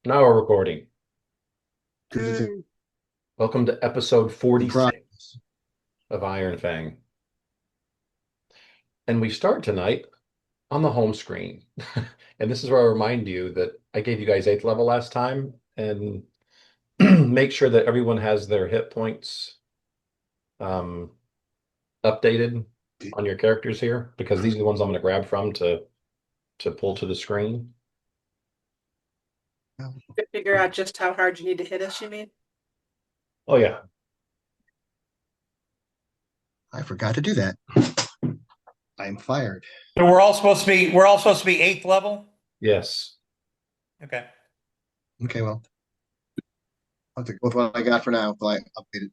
Now we're recording. Good. Welcome to episode Surprise. 46 of Ironfang. And we start tonight on the home screen. And this is where I remind you that I gave you guys 8th level last time and make sure that everyone has their hit points um, updated on your characters here because these are the ones I'm going to grab from to pull to the screen. To figure out just how hard you need to hit us, you mean? Oh yeah. I forgot to do that. I'm fired. So we're all supposed to be 8th level? Yes. Okay. Okay, well, I'll take with what I got for now until I update it.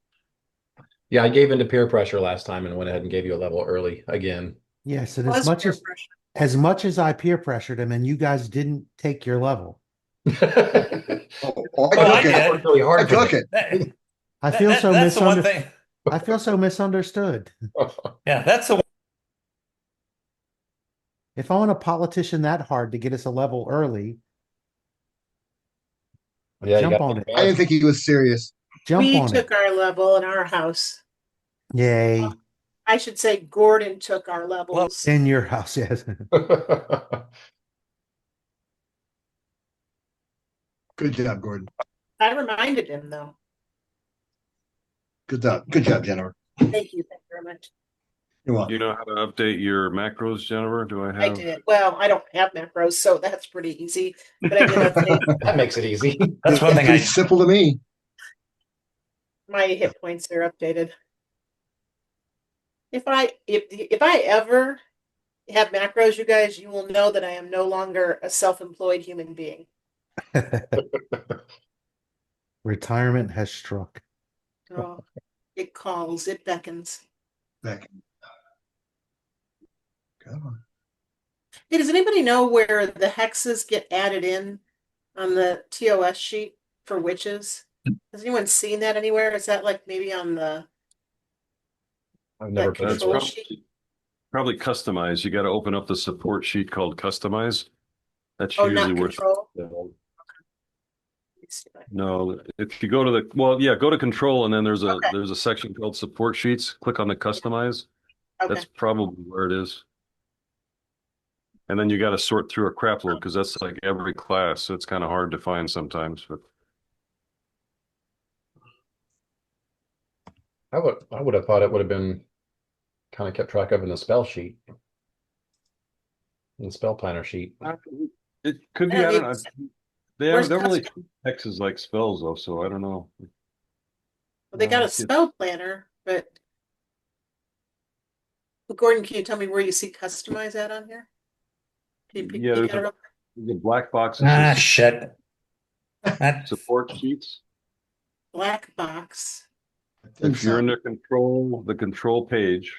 Yeah, I gave into peer pressure last time and went ahead and gave you a level early again. Yes, and as Was much peer as pressure. as much as I peer pressured him, and you guys didn't take your level, Oh, I Well, I took it. Worked did. really I hard for took me. it. That, I that, feel that so that's the one misunder. thing. I feel so misunderstood. Yeah, that's the one. If I want a politician that hard to get us a level early, Yeah, you jump got on to it. I take didn't think he was serious. Jump We on it. took our level in our house. Yay. I should say Gordon took our Well, levels. In your house, yes. advantage. Good job, Gordon. I reminded him though. Good job. Good job, Jennifer. Thank you. Thank you very much. You're Do you welcome. know how to update your macros, Jennifer? Do I I have? did. Well, I don't have macros, so that's pretty easy. But I did update That makes it easy. that's one thing Pretty I simple to me. my hit points. They're updated. If I ever have macros, you guys, you will know that I am no longer a self-employed human being. Retirement has struck. Oh, it calls, it beckons. Back. Come on. Hey, does anybody know where the hexes get added in on the TOS sheet for witches? Has anyone seen that anywhere? Is that like maybe on the I've never that put it That's control there. sheet? probably customized. You got to open up the support sheet called customize. That's Oh, usually not where. control. Let me see if No, if you go to the, well, yeah, go to control and then there's a Okay, there's a section called support sheets. Click on the customize. okay. That's probably where it is. And then you got to sort through a crap load because that's like every class. So it's kind of hard to find sometimes. But I would have thought it would have been kind of kept track of in the spell sheet, in the spell planner sheet. it could I be. don't I don't need. know. They Where's don't really custom? treat hexes like spells though. So I don't know. Well, they got a Yeah, spell planner, but Gordon, can you tell me where you see customize at on here? Can you yeah. peek at it real quick? There's a black box that ah says shit. That support sheets. Black box. Think If you're so. in the control page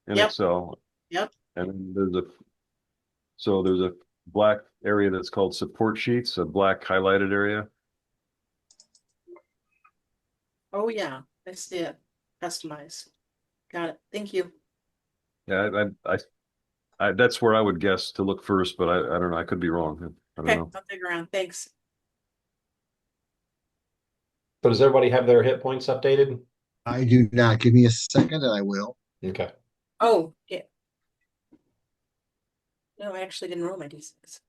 in Yep, Excel, yep. and then there's a black area that's called support sheets, a black highlighted area. Oh yeah, I see it. Customize. Got it. Thank you. Yeah, that's where I would guess to look first, but I don't know. I could be wrong. I don't Okay, know. I'll dig around. Thanks. So does everybody have their hit points updated? I do not. Give me a second and I will. Okay. Oh, yeah. No, I actually didn't roll my d6.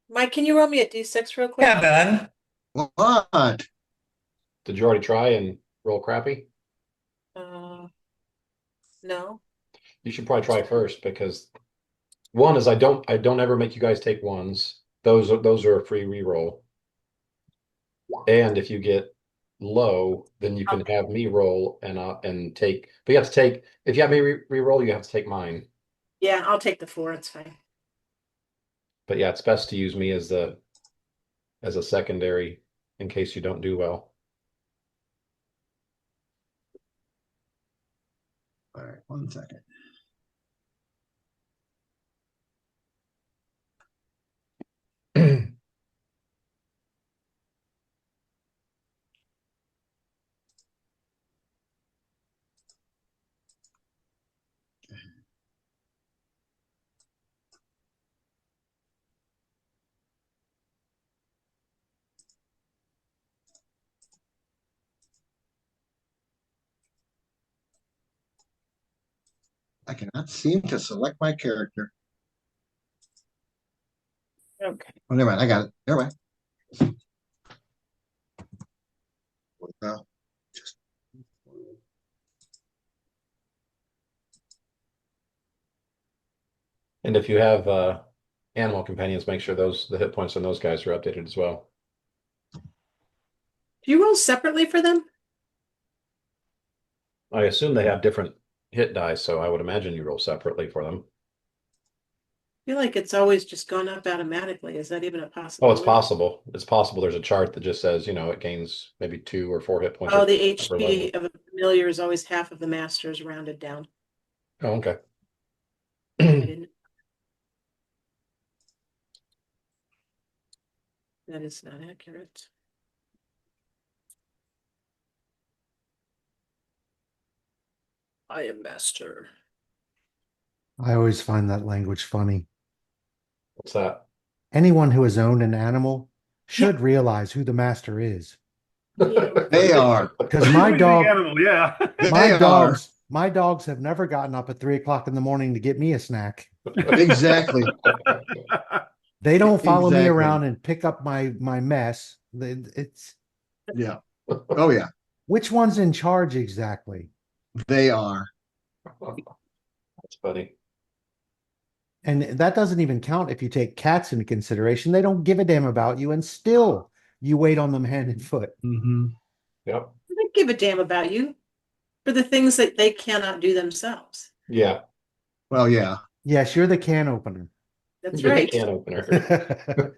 Mike, can you roll me a d6 real quick? yeah, Ben. What? Did you already try and roll crappy? Uh, no. You should probably try first because one is I don't ever make you guys take ones. Those are a free reroll. And if you get low, then you can Okay. have me roll and take. But you have to take if you have me re-roll, you have to take mine. Yeah, I'll take the 4. It's fine. But yeah, it's best to use me as a secondary in case you don't do well. All right, one second. I cannot seem to select my character. Okay. Oh, never mind. I got it. Never mind. Uh, And if you have animal companions, make sure the hit points on those guys are updated as well. Do you roll separately for them? I assume they have different hit dice, so I would imagine you roll separately for them. I feel like it's always just gone up automatically. Is that even a Oh, possibility? it's possible. It's possible there's a chart that just says, it gains maybe 2 or 4 hit points Oh, or the per level. HP of a familiar is always half of the master's rounded down. Oh, okay. I didn't. That is not accurate. I am master. I always find that language funny. What's that? Anyone who has owned an animal should realize who the master is. Yeah. They are. Because my dog, Animal, yeah. my They are. dogs have never gotten up at 3 o'clock in the morning to get me a snack. Exactly. They don't follow me Exactly. around and pick up my mess. It's Yeah. Oh, yeah. which one's in charge exactly? They are. That's funny. And that doesn't even count if you take cats into consideration. They don't give a damn about you, and still you wait on them hand and foot. Mm-hmm. Yep. I don't give a damn about you for the things that they cannot do themselves. Yeah. Well, yeah. Yes, you're the can opener. That's You're the right. can opener.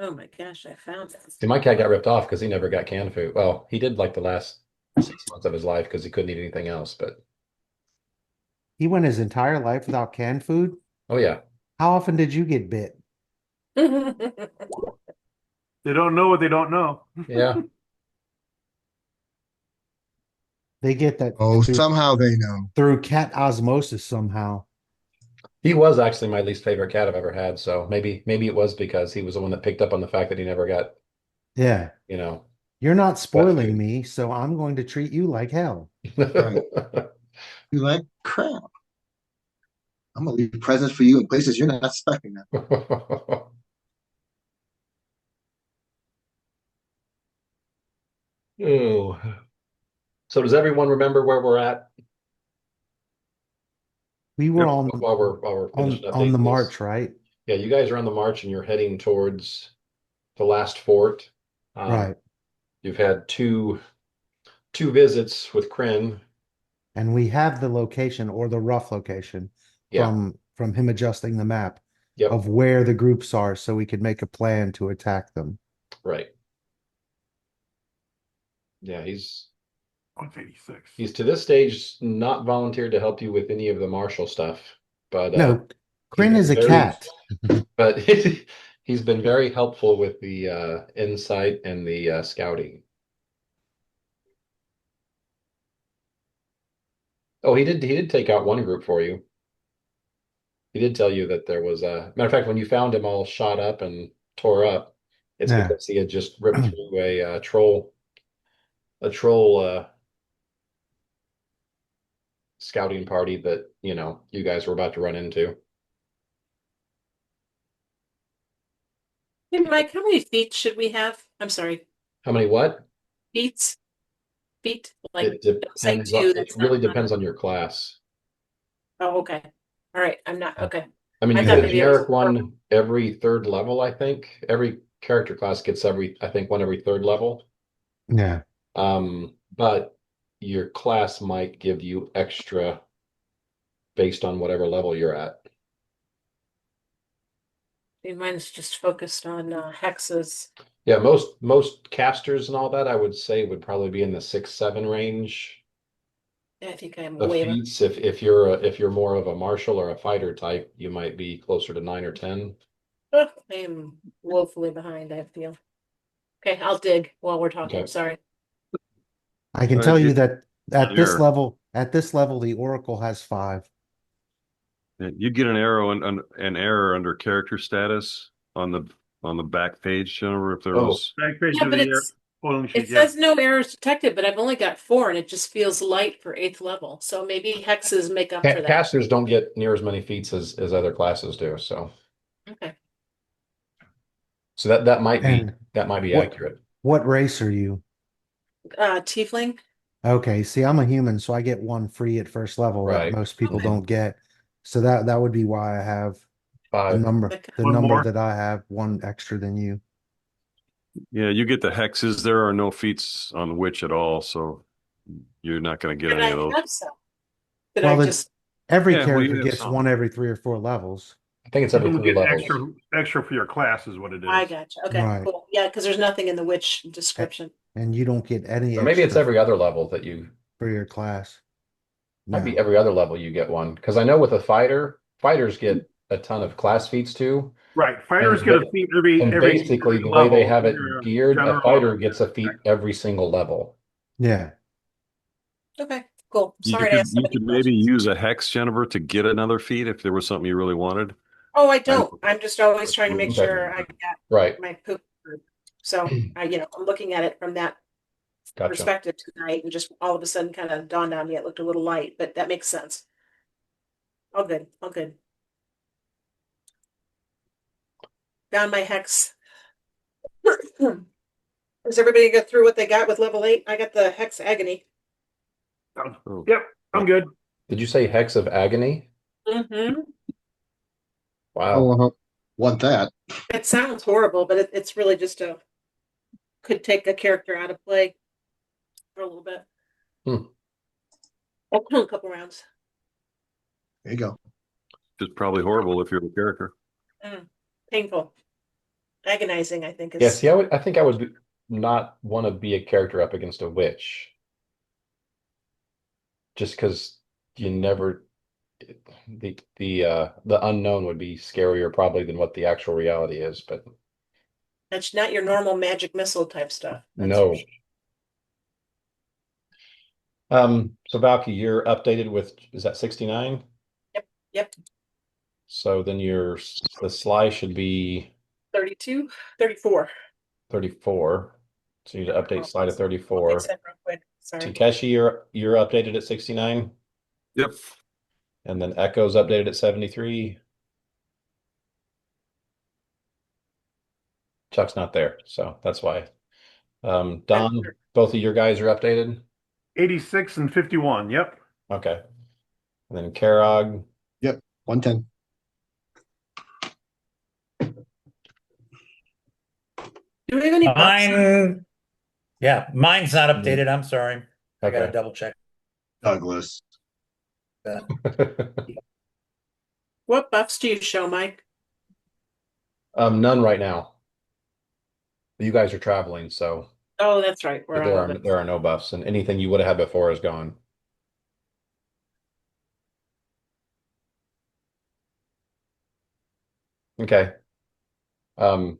Oh my gosh, I found it. See, my cat got ripped off because he never got canned food. Well, he did like the last 6 months of his life because he couldn't eat anything else. But He went his entire life without canned food. oh yeah, How often did you get bit? They don't know what they don't know. yeah. They get that Oh, somehow they know. through cat osmosis somehow. He was actually my least favorite cat I've ever had. So maybe it was because he was the one that picked up on the fact that he never got, Yeah. you know, You're not wet spoiling food. me, so I'm going to treat you like hell. Right. You like crap. I'm gonna leave presents for you in places you're not expecting them. Oh. So does everyone remember where we're at? We were Yep. on While we're finishing on the updating this. march, right? Yeah, you guys are on the march and you're heading towards the last fort. Um, Right. you've had two visits with Kryn. And we have the location or the rough location Yeah, from him adjusting the map yep, of where the groups are so we could make a plan to attack them. right. Yeah, he's 186. he's to this stage not volunteered to help you with any of the martial stuff, but No, he's Kryn is been a very cat. but he's been very helpful with the insight and the scouting. Oh, he did take out one group for you. He did tell you that there was a matter of fact, when you found him all shot up and tore up, it's Yeah. because he had just ripped through a troll scouting party that, you guys were about to run into. Hey, Mike, how many feet should we have? I'm sorry, How many what? feet? Feet? Like, It don't say depends two, it that's not really fun. depends on your class. Oh, okay. All right, I'm not, okay. I mean, I you thought get a maybe it was. generic one every third level, I think. Every character class gets I think one every third level. Yeah. But your class might give you extra based on whatever level you're at. Mine's just focused on hexes. Yeah, most casters and all that, I would say would probably be in the 6, 7 range I think I'm of way less. feats. If you're more of a martial or a fighter type, you might be closer to 9 or 10. I am woefully behind, I feel. Okay, I'll dig while we're talking. Okay. Sorry. I can Right, tell you that Sure. at this level, the Oracle has 5. You get an arrow and an error under character status on the back page, Jennifer, if there Oh, was. Yeah, but Oiling It sheet, yeah. says no errors detected, but I've only got 4 and it just feels light for 8th level. So maybe hexes make up for that. Casters don't get near as many feats as other classes do, so Okay. that might be And what accurate. what race are you? Tiefling. Okay, see, I'm a human, so I get one free at first level that Right. most people Okay. don't get. So that would be why I have the 5. number Okay. the One number more. that I have, one extra than you. Yeah, you get the hexes. There are no feats on witch at all, so you're not going to get And any I of those. have some. Did I Well, just every Yeah, well, character you have gets some. one every 3 or 4 levels. I think it's You every don't 3 get levels. extra for your class is what it I is. gotcha. Okay, Right. cool. Yeah, because there's nothing in the witch A- description. And you don't get any Or maybe it's extra every other level that you for your class. might be No. every other level you get one. Because I know with a fighters get a ton of class feats too. Right. Fighters And get a ba- feat and basically every the way they level. have it Your geared, a general fighter gets a feat every single level. Yeah. Okay, cool. You Sorry to ask so you many could maybe questions. use a hex, Jennifer, to get another feat if there was something you really wanted. Oh, I I know. don't. I'm just always trying to make Okay. sure I got Right. my poop. So I'm looking at it from that Gotcha. perspective tonight, and just all of a sudden kind of dawned on me it looked a little light, but that makes sense. All good. All good. Found my hex. Does everybody go through what they got with level 8? I got the hex agony. Oh, Yep, I'm good. Did you say Hex of Agony? Mm-hmm. Wow. Oh, want that. It sounds horrible, but it's really just could take a character out of play for a little bit. Hmm. A couple rounds. There you go. it's probably horrible if you're the character. Painful. Agonizing, I think Yeah, is. see, I think I would not want to be a character up against a witch. Just because you never the unknown would be scarier probably than what the actual reality is, but That's not your normal magic missile type stuff. That's for no. sure. So Valky, you're updated with, is that 69? Yep. So then the Sly should be 32, 34. 34. So you need to update Sly to I'll fix 34. that real quick. Sorry. Takeshi, you're updated at 69, Yep. and then Echo's updated at 73. Chuck's not there, so that's why. Don, both of your guys are updated. 86 and 51. Yep. Okay. And then Karog, Yep, 110. Do we have any buffs? Mine, yeah, mine's not updated. I'm sorry. I gotta Okay. double check Douglas. that. What buffs do you show, Mike? None right now. You guys are traveling, so Oh, that's right. We're there on are there are no buffs, and anything you would have had before is gone. Okay. Um,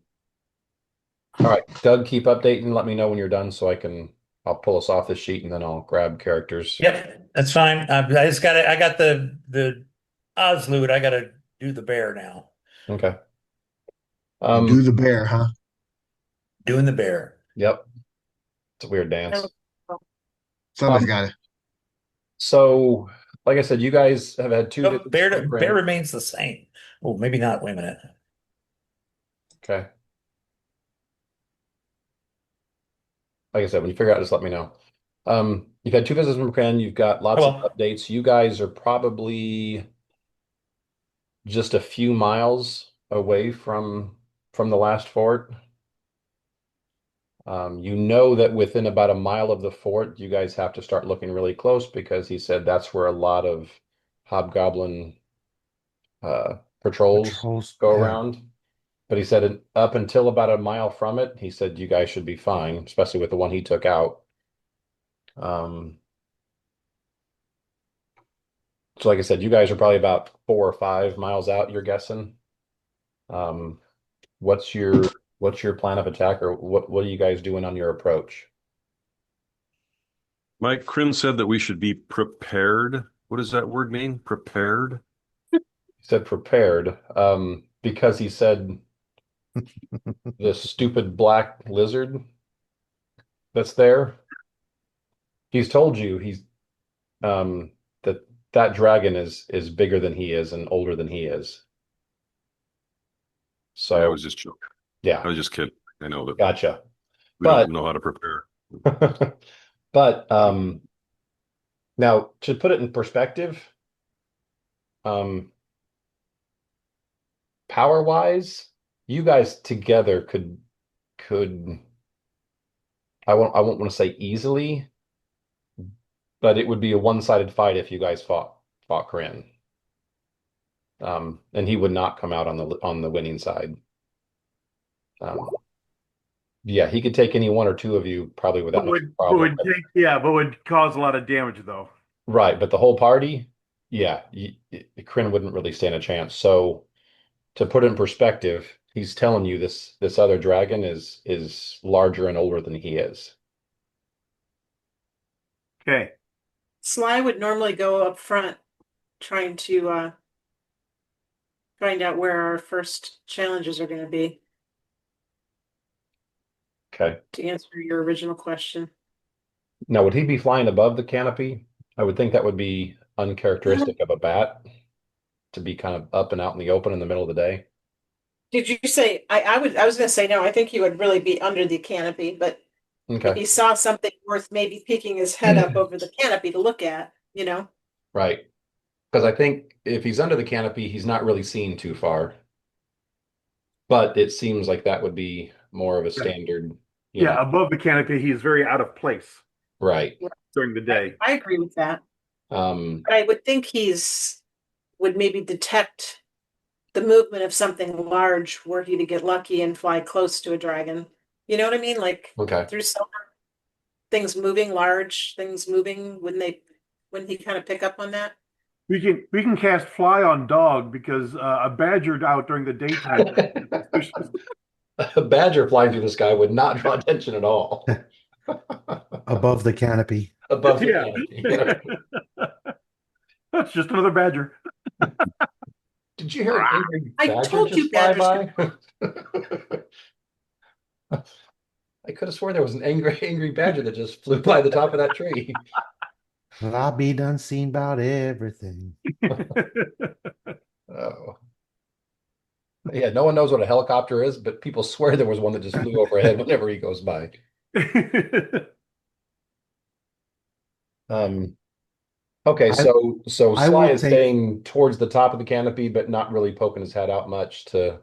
all right, Doug, keep updating. Let me know when you're done so I'll pull us off this sheet and then I'll grab characters. Yep, that's fine. I got the Osloot. I gotta do the bear now. Okay. Do the bear, huh? Doing the bear. Yep. It's a weird dance. Somebody's Um, got it. so like I said, you guys have had two Oh, visits bear from bear Grant. remains the same. Oh, maybe not. Wait a minute. Okay. Like I said, when you figure out, just let me know. You've had two visits from Ken. You've got lots of well. updates. You guys are probably just a few miles away from the last fort. You know that within about a mile of the fort, you guys have to start looking really close because he said that's where a lot of hobgoblin patrols Patrols. go Yeah. around. But he said up until about a mile from it, he said you guys should be fine, especially with the one he took out. So like I said, you guys are probably about 4 or 5 miles out, you're guessing. Um, what's your plan of attack, or what are you guys doing on your approach? Mike Krin said that we should be prepared. What does that word mean? Prepared? He said prepared, because he said the stupid black lizard. that's there, he's told you that that dragon is bigger than he is and older than he is. I So was just joking. yeah, I was just kidding. I know that gotcha. we But don't know how to prepare. but now to put it in perspective, um power wise, you guys together could I won't want to say easily, but it would be a one-sided fight if you guys fought Kryn. And he would not come out on the winning side. Um, yeah, he could take any one or two of you probably without much problem. But would cause a lot of damage though. Right, but the whole party, yeah, Kryn wouldn't really stand a chance. So to put it in perspective, he's telling you this other dragon is larger and older than he is. Okay. Sly would normally go up front trying to find out where our first challenges are going to be Okay. to answer your original question. Now, would he be flying above the canopy? I would think that would be uncharacteristic of a bat to be kind of up and out in the open in the middle of the day. Did you say I was gonna say no, I think he would really be under the canopy, but if Okay. he saw something worth maybe peeking his head up over the canopy to look at, you know. Right. Because I think if he's under the canopy, he's not really seeing too far. But it seems like that would be more of a Yeah. standard, Yeah, above the canopy, he's very out of place right. during the day. I agree with that. Um, But I would think would maybe detect the movement of something large were he to get lucky and fly close to a dragon. You know what I mean? Like okay. through sonar, things moving, large things moving, wouldn't he kind of pick up on that? We can cast fly on dog because a badger out during the daytime. A badger flying through the sky would not draw attention at all. Above the canopy. Above the Yeah. canopy. Yeah. That's just another badger. Did you hear an angry I badger told you just fly badgers by? I could have sworn there was an angry badger that just flew by the top of that tree. Well, I'll be done seeing about everything. Oh. Yeah, no one knows what a helicopter is, but people swear there was one that just flew overhead whenever he goes by. Um, okay, I so I Sly will is take staying towards the top of the canopy, but not really poking his head out much to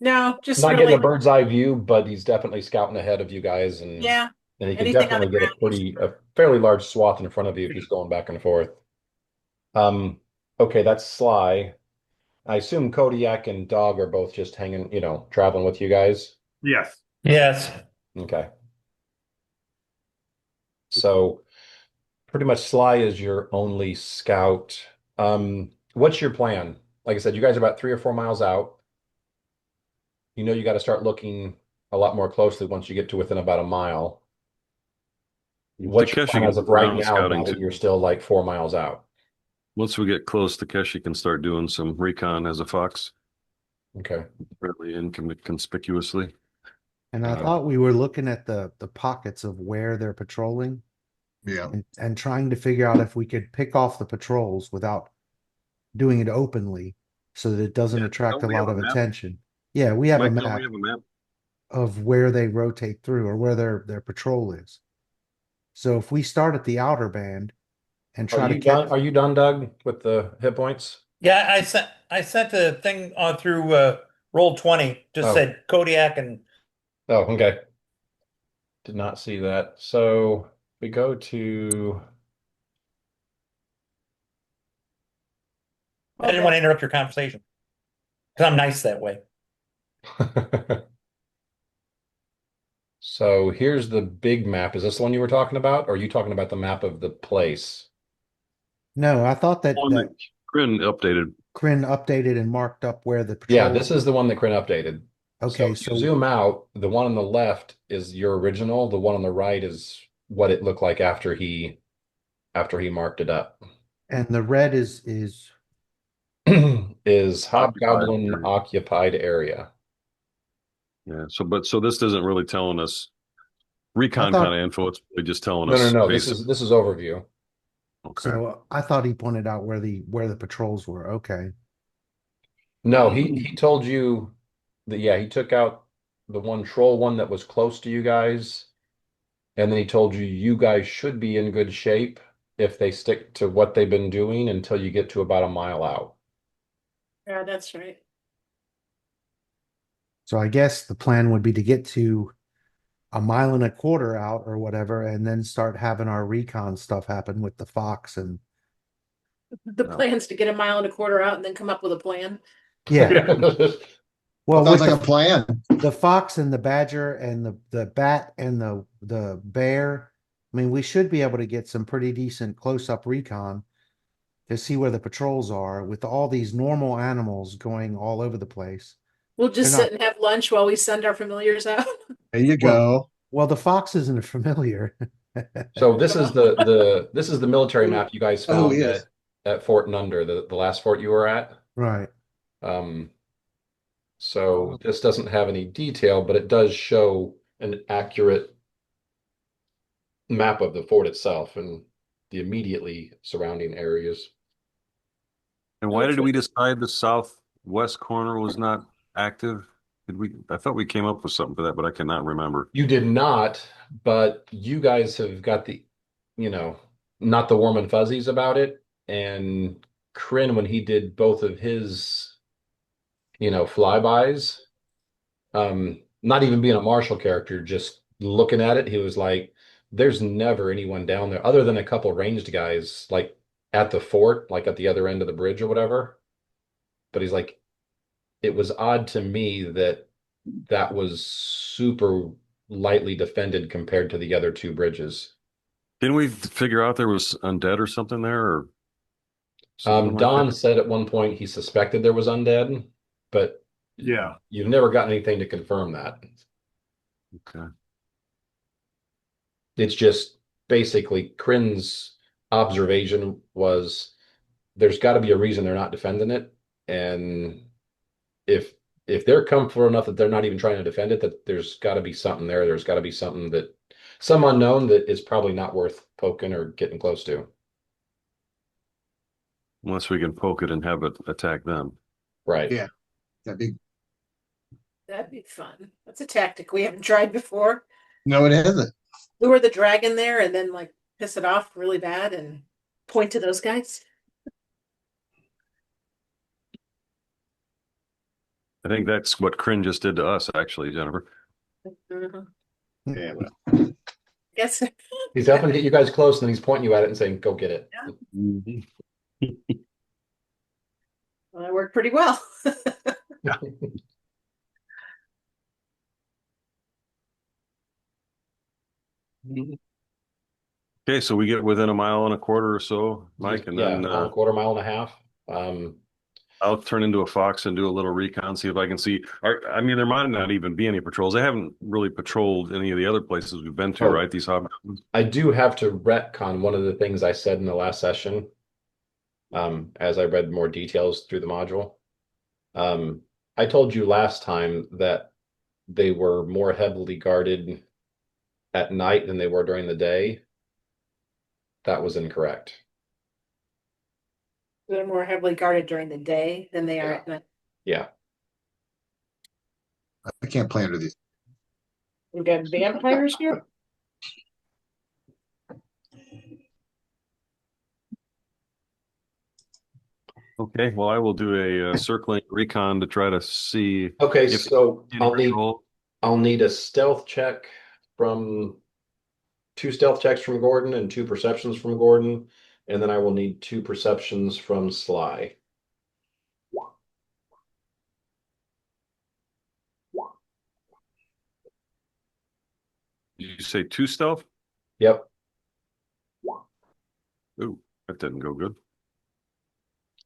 No, just not getting a really, bird's eye view, but he's definitely scouting ahead of you guys, yeah. and he could Anything on the definitely get ground. a fairly large swath in front of you if he's going back and forth. Um, okay, that's Sly. I assume Kodiak and Dog are both just hanging, traveling with you guys. Yes. Yes. Okay. So pretty much Sly is your only scout. What's your plan? Like I said, you guys are about 3 or 4 miles out. You got to start looking a lot more closely once you get to within about a mile. What's your Takeshi plan can as do of right ground now, now scouting that too. you're still like 4 miles out? Once we get close, Takeshi can start doing some recon as a fox, Okay. really inconspicuously. and I Uh, thought we were looking at the pockets of where they're patrolling Yeah. and trying to figure out if we could pick off the patrols without doing it openly so that it doesn't Yeah, attract don't a we have lot a of map? attention. Yeah, we have a Mike, don't we map have a map? of where they rotate through or where their patrol is. So if we start at the outer band and are try to you catch done? Are you done, Doug, with the hit points? Yeah, I sent the thing on through roll 20, just Oh, said Kodiak and okay. Did not see that. So we go to I didn't want to interrupt your conversation because I'm nice that way. So here's the big map. Is this the one you were talking about? Or are you talking about the map of the place? No, I thought that One that Kryn updated. Kryn updated and marked up where the Yeah, patrol. this is the one that Kryn updated. So Okay, if you so zoom out, the one on the left is your original. The one on the right is what it looked like after he marked it up. and the red is Is Occupied Hobgoblin area. occupied area? Yeah. So this isn't really telling us I Recon kind thought of info. It's really just telling No, no, us no. basic. This is overview. Okay. so. I thought he pointed out where the patrols were. Okay. No, he told you that yeah, he took out the one troll one that was close to you guys, and then he told you you guys should be in good shape if they stick to what they've been doing until you get to about a mile out. Yeah, that's right. So I guess the plan would be to get to a mile and a quarter out or whatever, and then start having our recon stuff happen with the fox and The plan's to get a mile and a quarter out and then come up with a plan. yeah. Well, Sounds with like a plan. the fox and the badger and the bat and the bear, I mean, we should be able to get some pretty decent close up recon to see where the patrols are with all these normal animals going all over the place. We'll They're just sit not and have lunch while we send our familiars out. There you well. go. Well, the fox isn't familiar. So this is this is the military map you guys Oh, found he is. at Fort Nunder, the last fort you were at. Right. Um, so this doesn't have any detail, but it does show an accurate map of the fort itself and the immediately surrounding areas. And why did we decide the southwest corner was not active? Did we? I thought we came up with something for that, but I cannot remember. You did not, but you guys have got you know, not the warm and fuzzies about it. And Kryn, when he did both of his, flybys, not even being a martial character, just looking at it, he was like, there's never anyone down there other than a couple ranged guys, like at the fort, like at the other end of the bridge or whatever. But he's like, it was odd to me that that was super lightly defended compared to the other two bridges. Didn't we figure out there was undead or something there, or something like Don that? said at one point he suspected there was undead, but Yeah. you've never gotten anything to confirm that. Okay. It's just basically Kryn's observation was there's got to be a reason they're not defending it, and if they're comfortable enough that they're not even trying to defend it, that there's got to be something there. There's got to be something that some unknown that is probably not worth poking or getting close to. Unless we can poke it and have it attack them. Right. Yeah. That'd be That'd be fun. That's a tactic we haven't tried before. no, it isn't. Lure the dragon there and then like piss it off really bad and point to those guys. I think that's what Kryn just did to us, actually, Jennifer. Mhm. Yeah, well, Guess He's helping get you guys close, and then he's pointing you at it and saying, "Go get it." well, that worked pretty well. Okay, so we get within a mile and a quarter or so, Mike, and Yeah, then mile and a quarter, mile and a half. I'll turn into a fox and do a little recon, see if I can see. I mean, there might not even be any patrols. They haven't really patrolled any of the other places we've been to, Oh. right? These hobgoblins. I do have to retcon one of the things I said in the last session, as I read more details through the module. I told you last time that they were more heavily guarded at night than they were during the day. That was incorrect. They're more heavily guarded during the day than they are Yeah. at night. Yeah. I can't play under these. We've got vampires here. Okay, well, I will do a circling recon to try to see Okay, if so any patrol. I'll need a stealth check from two stealth checks from Gordon and two perceptions from Gordon, and then I will need two perceptions from Sly. Did you say two stealth? Yep. Ooh, that didn't go good.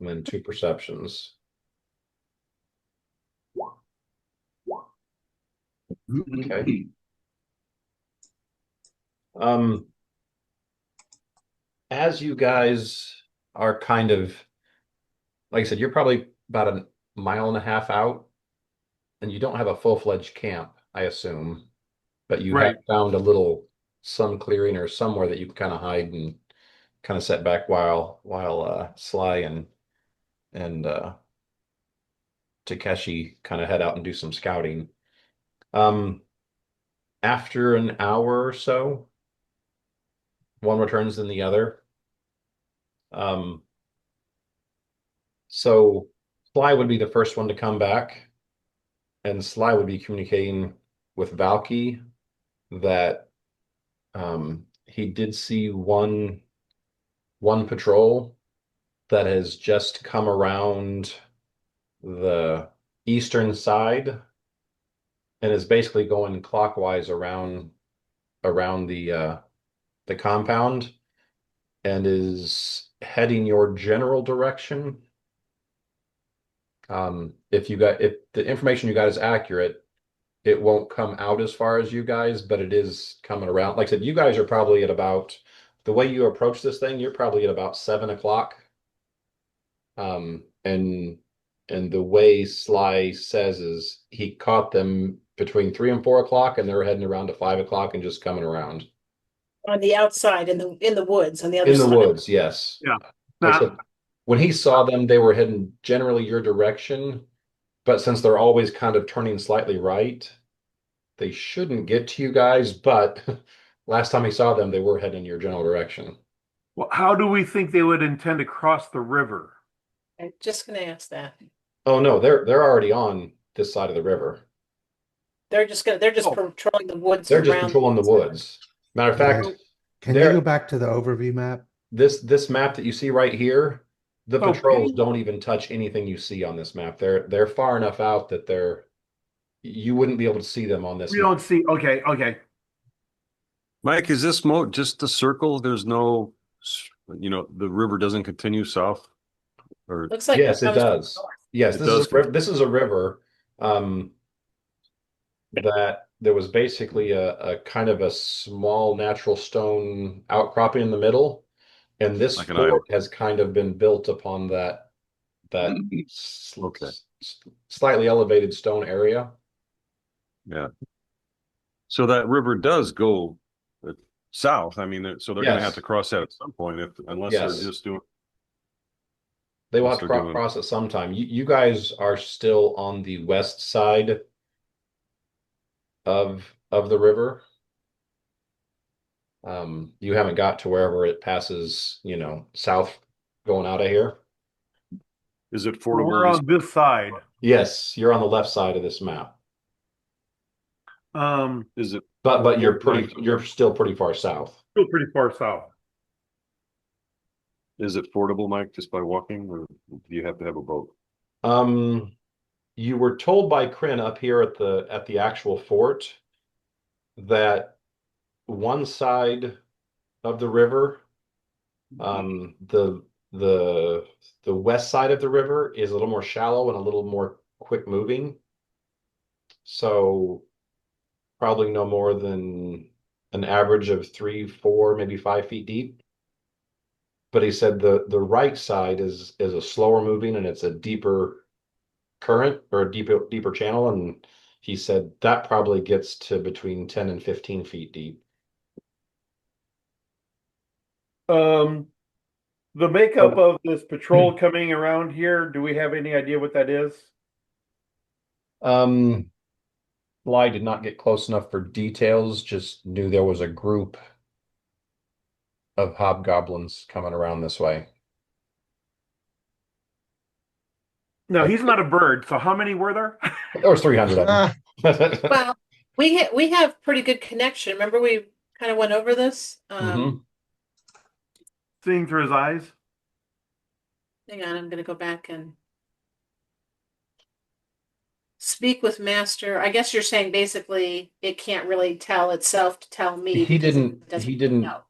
And then two perceptions. Okay. As you guys are kind of, like I said, you're probably about a mile and a half out, and you don't have a full-fledged camp, I assume. but you have Right. found a little sun clearing or somewhere that you can kind of hide and kind of set back while Sly and Takeshi kind of head out and do some scouting. Um, After an hour or so, one returns than the other. Um, so Sly would be the first one to come back, and Sly would be communicating with Valky that he did see one patrol that has just come around the eastern side and is basically going clockwise around the compound and is heading your general direction. If the information you got is accurate, it won't come out as far as you guys, but it is coming around. Like I said, you guys are probably at about the way you approach this thing, you're probably at about 7 o'clock. Um, and and the way Sly says is he caught them between 3 and 4 o'clock, and they're heading around to 5 o'clock and just coming around On the outside, in the woods, on the other in the side. woods. Yes, Yeah. like I Now, said, when he saw them, they were heading generally your direction, but since they're always kind of turning slightly right, they shouldn't get to you guys. But last time he saw them, they were heading in your general direction. well, how do we think they would intend to cross the river? I'm just gonna ask that. Oh no, they're already on this side of the river. They're just Oh. patrolling the woods They're just around. patrolling the woods. Matter of Yeah. fact, Can you go they're back to the overview map? this map that you see right here, the patrols Okay. don't even touch anything you see on this map. They're far enough out that you wouldn't be able to see them on this We map. don't see. Okay. Okay. Mike, is this mode just the circle? There's no, the river doesn't continue south, or Looks like it Yes, it comes from does. north. Yes, it does. this is a river um, that there was basically a kind of a small natural stone outcropping in the middle, and this Like an fort island. has kind of been built upon that Okay. slightly elevated stone area. Yeah. So that river does go south. I mean, so they're going to have Yes, to cross that at some point, unless they're yes. just doing, They will have unless to they're doing. cross at some time. You guys are still on the west side of the river. You haven't got to wherever it passes, south going out of here. Is it So fordable? we're on this side. Yes, you're on the left side of this map, Is it but Mike, you're still pretty far south. Still pretty far south. is it fordable, Mike, just by walking, or do you have to have a boat? Um, you were told by Kryn up here at the actual fort that one side of the river, um, the the the west side of the river is a little more shallow and a little more quick moving. So probably no more than an average of 3, 4, maybe 5 feet deep. But he said the right side is a slower moving and it's a deeper current or a deeper channel. And he said that probably gets to between 10 and 15 feet deep. Um, the makeup Oh. of this patrol coming around here, do we have any idea what that is? Um, Bly did not get close enough for details, just knew there was a group of hobgoblins coming around this way. No, he's not a bird. So how many were there? There was 300 of Ah, them. Well, we have pretty good connection. Remember we kind of went over this? Mhm. Seeing through his eyes. Hang on, I'm gonna go back and speak with Master. I guess you're saying basically it can't really tell itself to tell me He because didn't it doesn't he didn't know.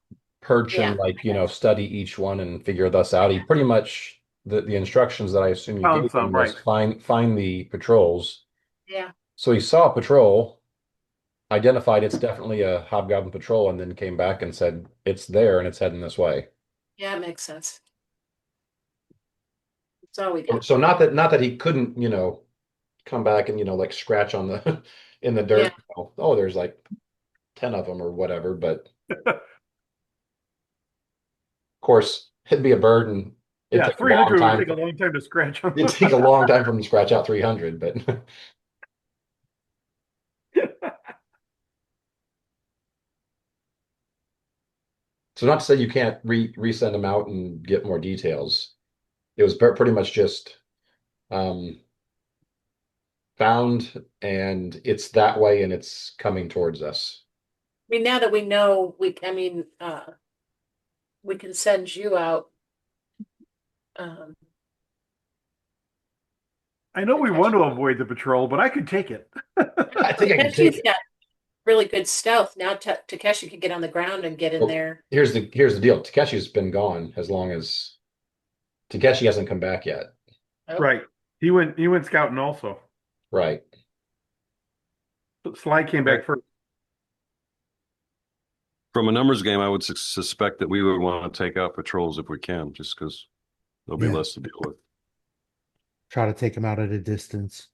perch Yeah. and study each one and figure this out. He pretty much the instructions that I assume you Found gave him some, was right. find the patrols. Yeah. So he saw a patrol, identified it's definitely a hobgoblin patrol, and then came back and said it's there and it's heading this way. Yeah, it makes sense. That's all we got. So not that he couldn't, come back and like scratch on the in the dirt. Yeah. Oh, there's like 10 of them or whatever, but of course, it'd be a burden. It'd Yeah, take a long 300 would time. take a long time to scratch them. It'd take a long time for them to scratch out 300, but so not to say you can't resend them out and get more details. It was pretty much just um, found, and it's that way, and it's coming towards us. I mean, now that we know, we can send you out. Um, I know we want to avoid the patrol, but I could take it. I think I can take Takeshi's it. got really good stealth. Now Takeshi could get on the ground and get in Well, there. here's the deal. Takeshi's been gone as long as Takeshi hasn't come back yet. Oh, Right. He went scouting also. Right. Sly came back first. From a numbers game, I would suspect that we would want to take out patrols if we can, just because there'll be Yeah. less to deal with. Try to take them out at a distance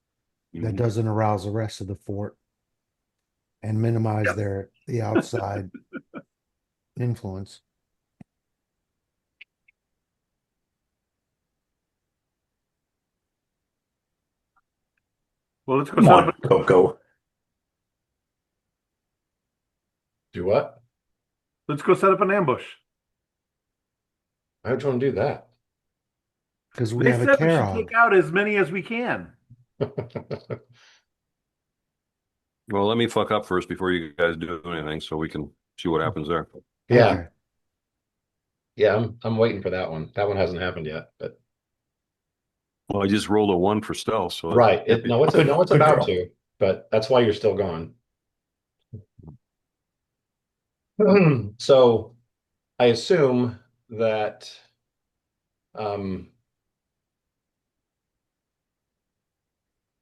that Mhm. doesn't arouse the rest of the fort and minimize Yep. the outside influence. Well, let's go Come set on, up. Coco. Do what? Let's go set up an ambush. Why would you want to do that? Because we They have a said we should take Carog. out as many as we can. Well, let me fuck up first before you guys do anything, so we can see what happens there. Yeah. Okay. Yeah, I'm waiting for that one. That one hasn't happened yet, but Well, I just rolled a 1 for stealth, so right. that No, it's Good, no, it's good about girl. to, but that's why you're still gone. So I assume that um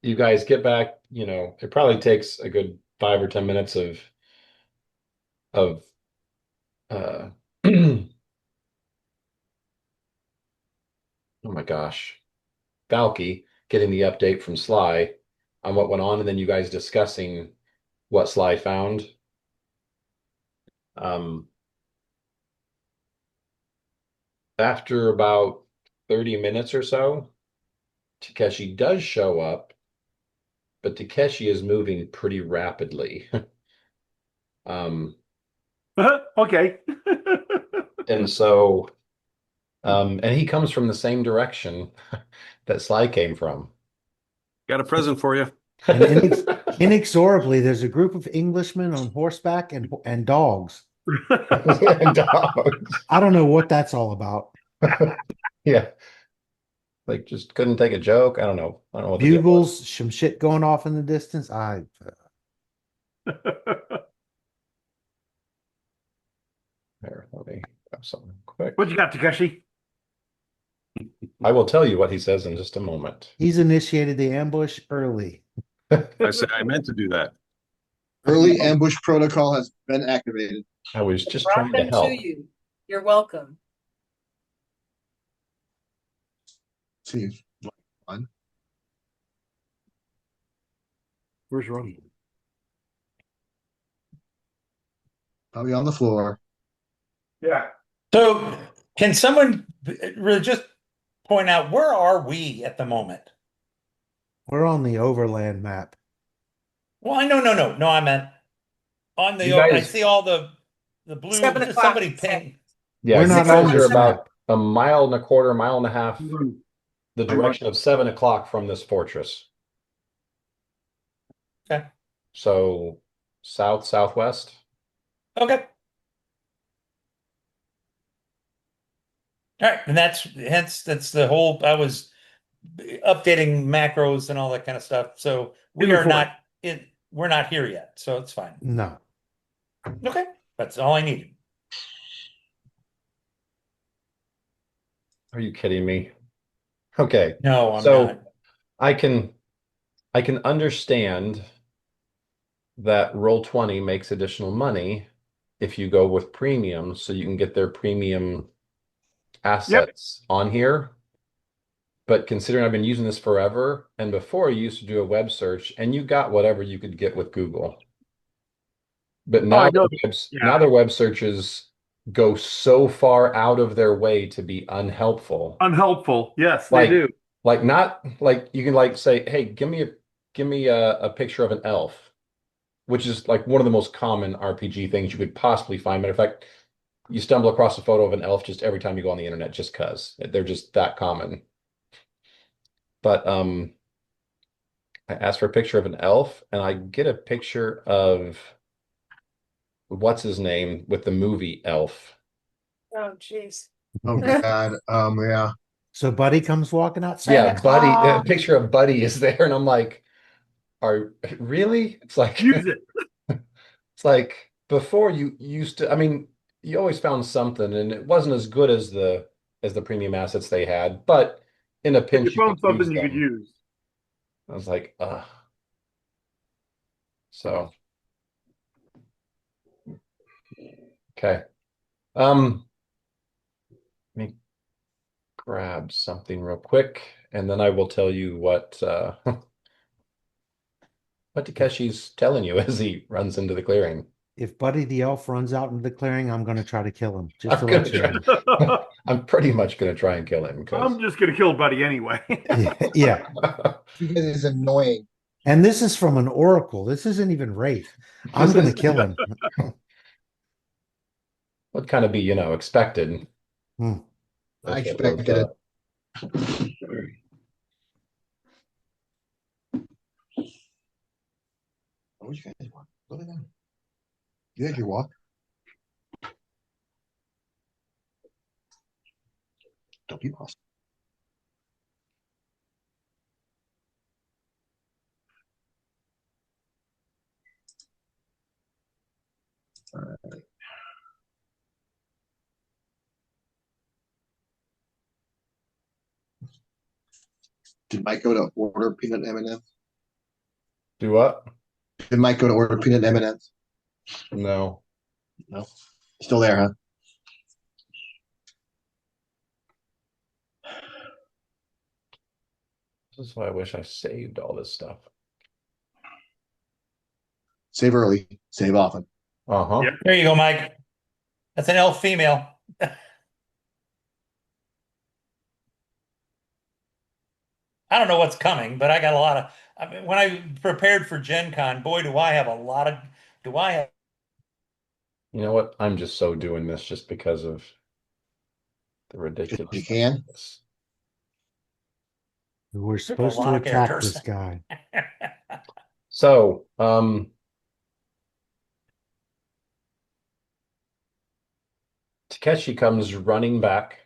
you guys get back, it probably takes a good 5 or 10 minutes of uh oh my gosh, Valky getting the update from Sly on what went on, and then you guys discussing what Sly found. Um, After about 30 minutes or so, Takeshi does show up, but Takeshi is moving pretty rapidly. Um, Okay. and so, and he comes from the same direction that Sly came from. got a present for you. And inexorably, there's a group of Englishmen on horseback and dogs. And dogs. I don't know what that's all about. Yeah, like just couldn't take a joke. I don't know. I don't know what the deal was. Bugles, some shit going off in the distance. Here, let me grab something quick. What you got, Takeshi? I will tell you what he says in just a moment. He's initiated the ambush early. I said I meant to do that. Early ambush protocol has been activated. I was just brought trying to them to help. you. You're welcome. See, one. Where's Ronnie? Probably on the floor. Yeah. So, can someone really just point out where are we at the moment? We're on the overland map. Well, I no. I meant on the. You I guys, see all the blue. 7 o'clock. Somebody ping. yeah, We're you not guys on are this about map. a mile and a quarter, mile and a half, the I'm direction of 7 o'clock from this fortress. Okay. So southwest. Okay. All right, and that's the whole. I was updating macros and all that kind of stuff. So we In the are fort. not in. We're not here yet, so it's fine. No. Okay, that's all I needed. Are you kidding me? Okay. No, I'm So not. I can I can understand that Roll20 makes additional money if you go with premium, so you can get their premium assets on here. But considering I've been using this forever, and before you used to do a web search and you got whatever you could get with Google. But Oh, I now know. now Yeah. their web searches go so far out of their way to be unhelpful. Unhelpful. Yes, they Like do. like not like you can like say, hey, give me a picture of an elf, which is like one of the most common RPG things you could possibly find. Matter of fact, you stumble across a photo of an elf just every time you go on the internet, just because they're just that common. But I asked for a picture of an elf, and I get a picture of what's his name with the movie Elf. Oh, jeez. Oh God. Yeah. So Buddy comes walking out, Yeah, Santa Buddy, a Claus. picture of Buddy is there, and I'm like, are really? It's like Use it. it's like before you used to, I mean, you always found something, and it wasn't as good as the premium assets they had, but in a But you pinch you could found use something you could them. use. I was like, so okay. Um, let me grab something real quick, and then I will tell you what If Takeshi's telling you as he runs into the clearing. if Buddy the elf runs out into the clearing, I'm gonna try to kill him, just I'm to gonna let you try. know. I'm pretty much gonna try and kill him I'm because just gonna kill Buddy anyway. Yeah. Because it's annoying. And this is from an oracle. This isn't even Wraith. I'm this gonna is kill him. would kind of be, expected Hmm. I if it was expected it. What you guys want? Look at them. You had your walk. Don't be lost. Did Mike go to order peanut M&Ms? do what? Did Mike go to order peanut M&Ms? No. No. Still there, huh? This is why I wish I saved all this stuff. Save early, save often. Uh-huh. Yep. There you go, Mike. That's an elf female. I don't know what's coming, but I got a lot of. I mean, when I prepared for Gen Con, boy, do I have a lot of. Do I have? You know what? I'm just so doing this just because of the Just you ridiculousness of can. this. We're There's a supposed to lot of attack characters. this guy. So, Takeshi comes running back.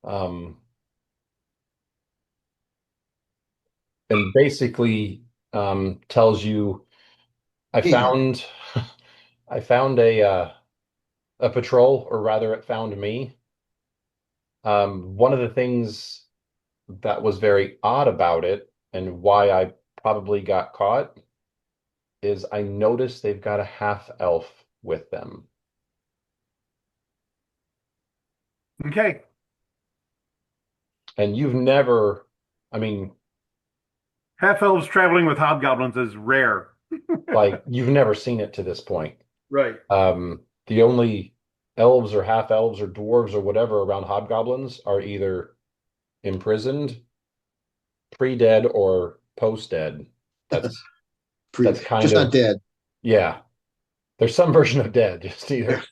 Um, and basically tells you I Easy. found I found a patrol, or rather it found me. One of the things that was very odd about it and why I probably got caught is I noticed they've got a half elf with them. Okay. And you've never, I mean, Half elves traveling with hobgoblins is rare. like you've never seen it to this point. Right. The only elves or half elves or dwarves or whatever around hobgoblins are either imprisoned, pre-dead, or post-dead. That's Pre, that's kind just not of, dead. yeah. There's some version of dead, just either.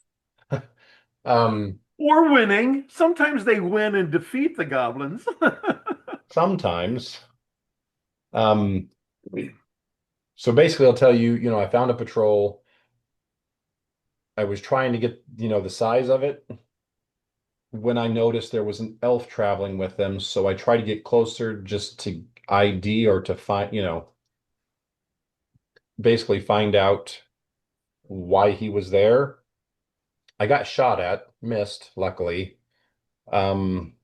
Um, Or winning. Sometimes they win and defeat the goblins. sometimes. Um, so basically I'll tell you, I found a patrol. I was trying to get, the size of it when I noticed there was an elf traveling with them. So I tried to get closer just to ID or to find, basically find out why he was there. I got shot at, missed, luckily. Um,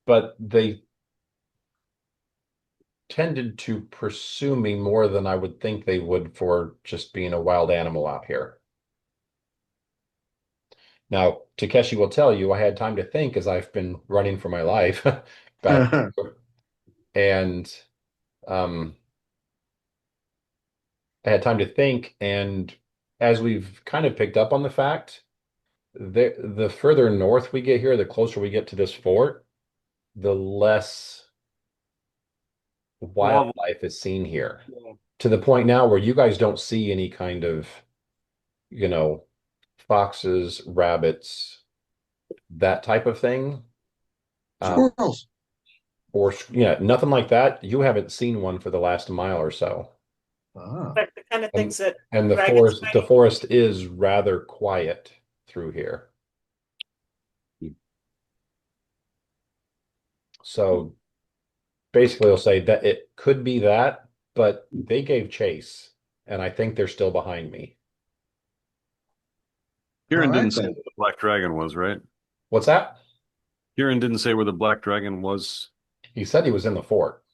but they tended to pursue me more than I would think they would for just being a wild animal out here. Now, Takeshi will tell you I had time to think as I've been running for my life back and um I had time to think, and as we've kind of picked up on the fact, the further north we get here, the closer we get to this fort, the less Lovely. wildlife is seen here. To the point now where you guys don't see any kind of, you know, foxes, rabbits, that type of thing. Squirrels. Or yeah, nothing like that. You haven't seen one for the last mile or so. Ah. Like the kind of And things that and dragons the might. forest is rather quiet through here. So basically I'll say that it could be that, but they gave chase, and I think they're still behind me. Kieran All didn't right say then. where the Black Dragon was, right? What's that? Kieran didn't say where the Black Dragon was. He said he was in the fort,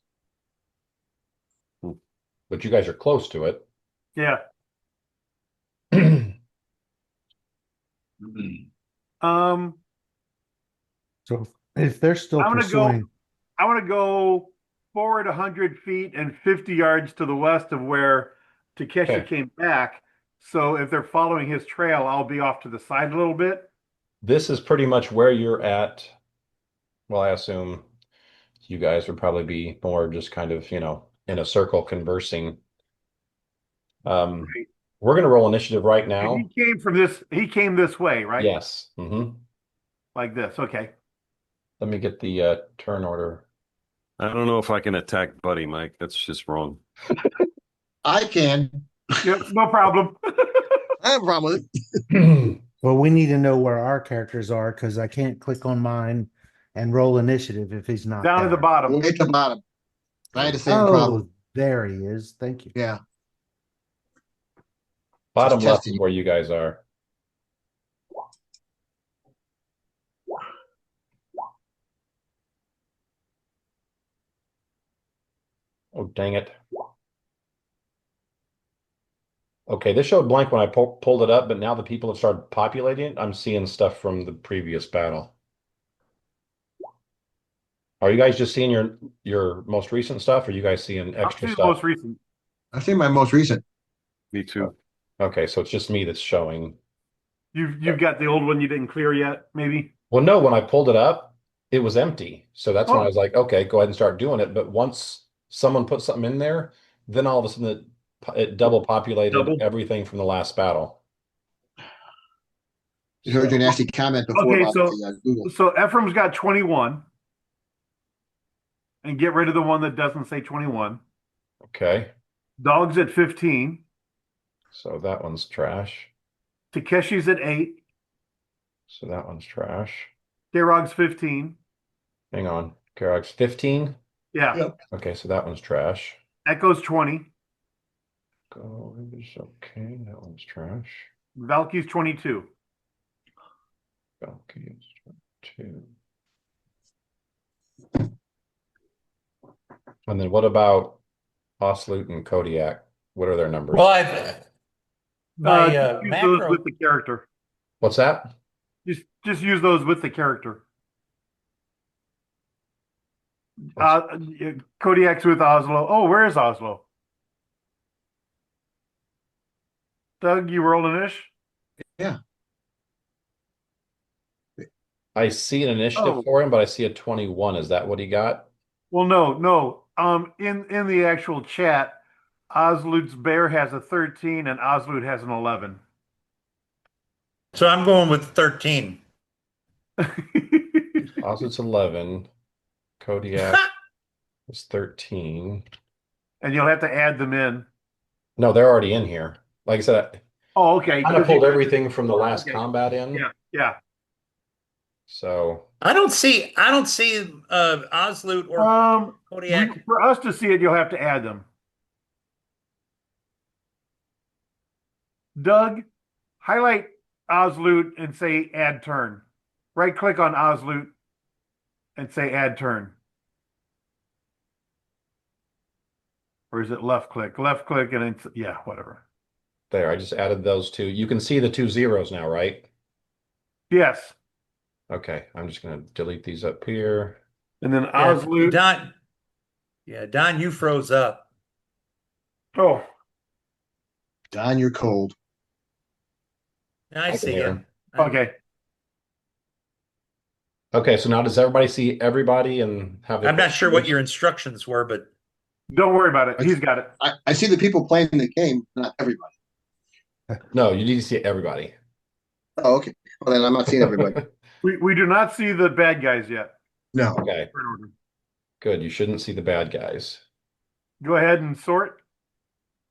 Hmm. but you guys are close to it. Yeah. Mm-hmm. Um, So if they're still I'm gonna go. pursuing, I want to go forward 100 feet and 50 yards to the west of where Takeshi Okay. came back. So if they're following his trail, I'll be off to the side a little bit. This is pretty much where you're at. Well, I assume you guys would probably be more just kind of, in a circle conversing. Um, Right. we're going to roll initiative right And he now. came from this. He came this way, right? Yes. Like this. Okay. Let me get the turn order. I don't know if I can attack Buddy, Mike. That's just wrong. I can. Yep. No problem. I have a problem with it. well, we need to know where our characters are because I can't click on mine and roll initiative if he's not Down at the there. bottom. Way at the bottom. I had the same Oh, problem. there he is. Thank you. Yeah. Bottom Just left testing is you. where you guys are. Oh, dang it. Okay, this showed blank when I pulled it up, but now the people have started populating it. I'm seeing stuff from the previous battle. Are you guys just seeing your most recent stuff, or are you guys seeing I'm extra seeing the stuff? most recent. I've seen my most recent. Me too. Okay, so it's just me that's showing. You've got the old one you didn't clear yet, maybe. Well, no, when I pulled it up, it was empty. So that's when I Oh, was like, okay, go ahead and start doing it. But once someone put something in there, then all of a sudden it double populated double. everything from the last battle. You heard So, your nasty comment before Okay, about the Google. so Ephraim's got 21, and get rid of the one that doesn't say 21. okay. Dog's at 15. So that one's trash. Takeshi's at 8. So that one's trash. K-Rog's 15. Hang on. Karag's 15. Yeah. Yep. Okay, so that one's trash. Echo's 20. Go is okay. That one's trash. Valky's 22. Okay, it's 2. And then what about Osloot and Kodiak? What are their numbers? Well, I my Just use those macro with the character. What's that? Just use those with the character. Kodiak's with Oslo. Oh, where is Oslo? Doug, you rolling ish? Yeah. I see an initiative Oh. for him, but I see a 21. Is that what he got? Well, no. In the actual chat, Osloot's bear has a 13 and Osloot has an 11. so I'm going with 13. Osloot's 11. Kodiak is 13. And you'll have to add them in. No, they're already in here. Like I said, Oh, okay. I kind of pulled everything from the last Okay. combat in. Yeah. So I don't see Osloot or Kodiak. For us to see it, you'll have to add them. Doug, highlight Osloot and say add turn. Right click on Osloot and say add turn. Or is it left click? Left click and it's, yeah, whatever. there, I just added those two. You can see the 2 zeros now, right? Yes. Okay, I'm just going to delete these up here. And then Yeah, Osloot. Don, you froze up. Oh, Don, you're cold. I I can see hear you. him. Okay. Okay, so now does everybody see everybody and have their I'm not sure what your questions? instructions were, but Don't worry about it. I, He's got it. I see the people playing the game, not everybody. No, you need to see everybody. Oh, okay. Well, then I'm not seeing everybody. We do not see the bad guys yet. No. Okay, good. You shouldn't see the bad guys. Go ahead and sort.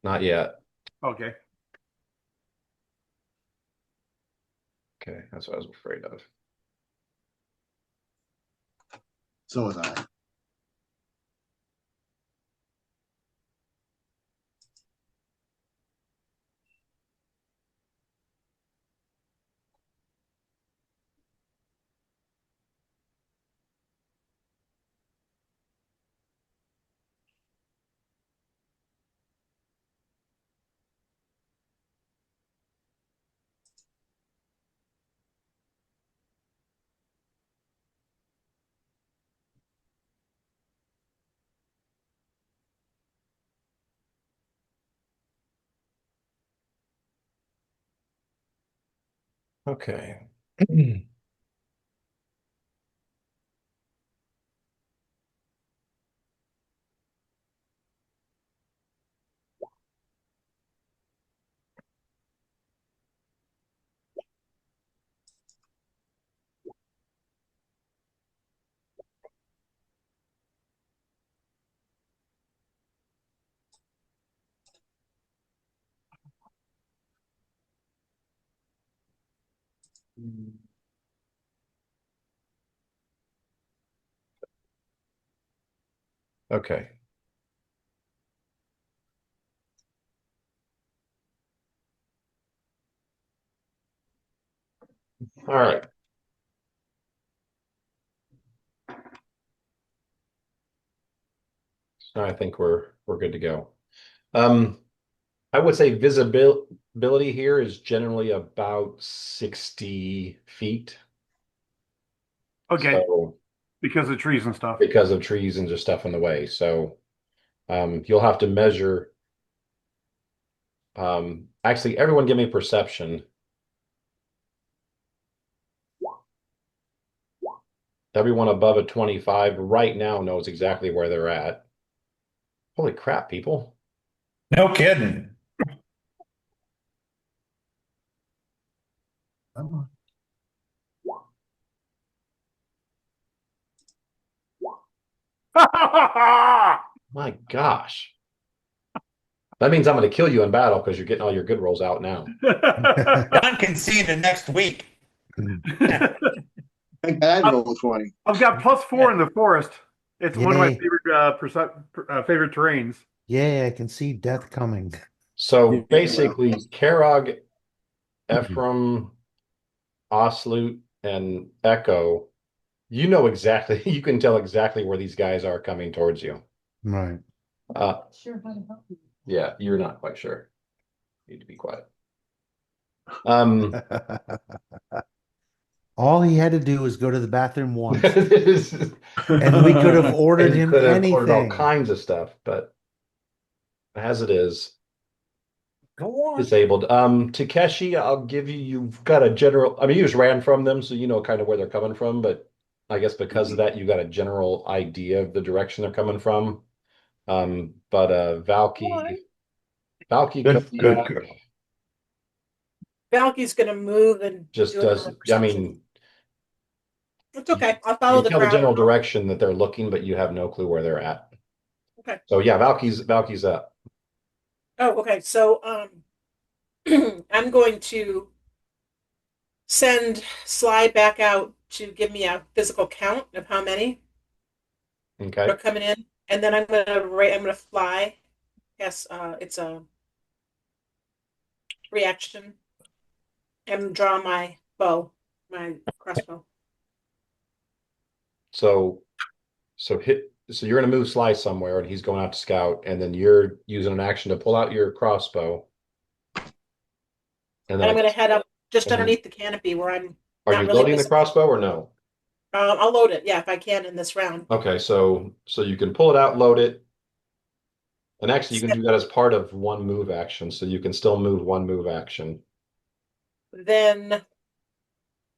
Not yet. Okay. Okay, that's what I was afraid of. So was I. Okay. Okay. All right. So I think we're good to go. I would say visibility here is generally about 60 feet. Okay. So Because of trees and stuff. because of trees and just stuff in the way. So you'll have to measure. Actually, everyone give me perception. Everyone above a 25 right now knows exactly where they're at. Holy crap, people. no kidding. My gosh. That means I'm going to kill you in battle because you're getting all your good rolls out now. Don can see the next week. Thank God I rolled 20. I've got +4 in the forest. It's one of my Yay. favorite terrains. Yeah, I can see death coming. So Yeah, basically, Karog, Ephraim, Osloot, and Echo, you know exactly, you can tell exactly where these guys are coming towards you. Right. Sure how to help you. Yeah, you're not quite sure. You need to be quiet. Um, All he had to do was go to the bathroom once, and we could have well. ordered and you him could have ordered all anything. kinds of stuff, but as it is, Go on. disabled. Takeshi, I'll give you, you've got a general, I mean, you just ran from them, so you know kind of where they're coming from, but I guess because of that, you got a general idea of the direction they're coming from. But Valky Good, coming good, up good. Valky's gonna move and just do does, another I perception. mean, It's okay. I'll follow you the tell the crowd. general direction that they're looking, but you have no clue where they're at. Okay. So yeah, Valky's up. Oh, okay. So I'm going to send Sly back out to give me a physical count of how many Okay. are coming in, and then I'm gonna fly. Yes, it's a reaction, and draw my bow, my crossbow. So so you're gonna move Sly somewhere and he's going out to scout, and then you're using an action to pull out your crossbow. And And then I'm gonna head up just and then underneath the canopy where I'm are not you really loading the visible. crossbow or no? I'll load it, yeah, if I can in this round. Okay, so you can pull it out, load it, And actually, you can do that as part of one move action, so you can still move one move action. Then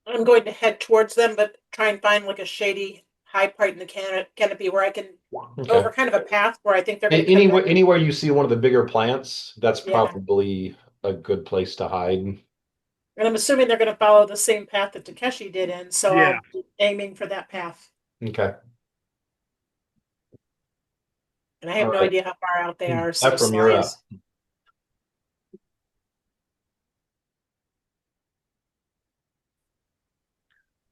I'm going to head towards them, but try and find like a shady high part in the canopy where I can go Okay. over kind of a path where I think they're going to come Anywhere, in. anywhere you see one of the bigger plants, that's Yeah. probably a good place to hide. And I'm assuming they're going to follow the same path that Takeshi did in, so Yeah. I'll be aiming for that path. Okay. And I have All no right. idea how far out they are, so Ephraim, you're Sly up. is.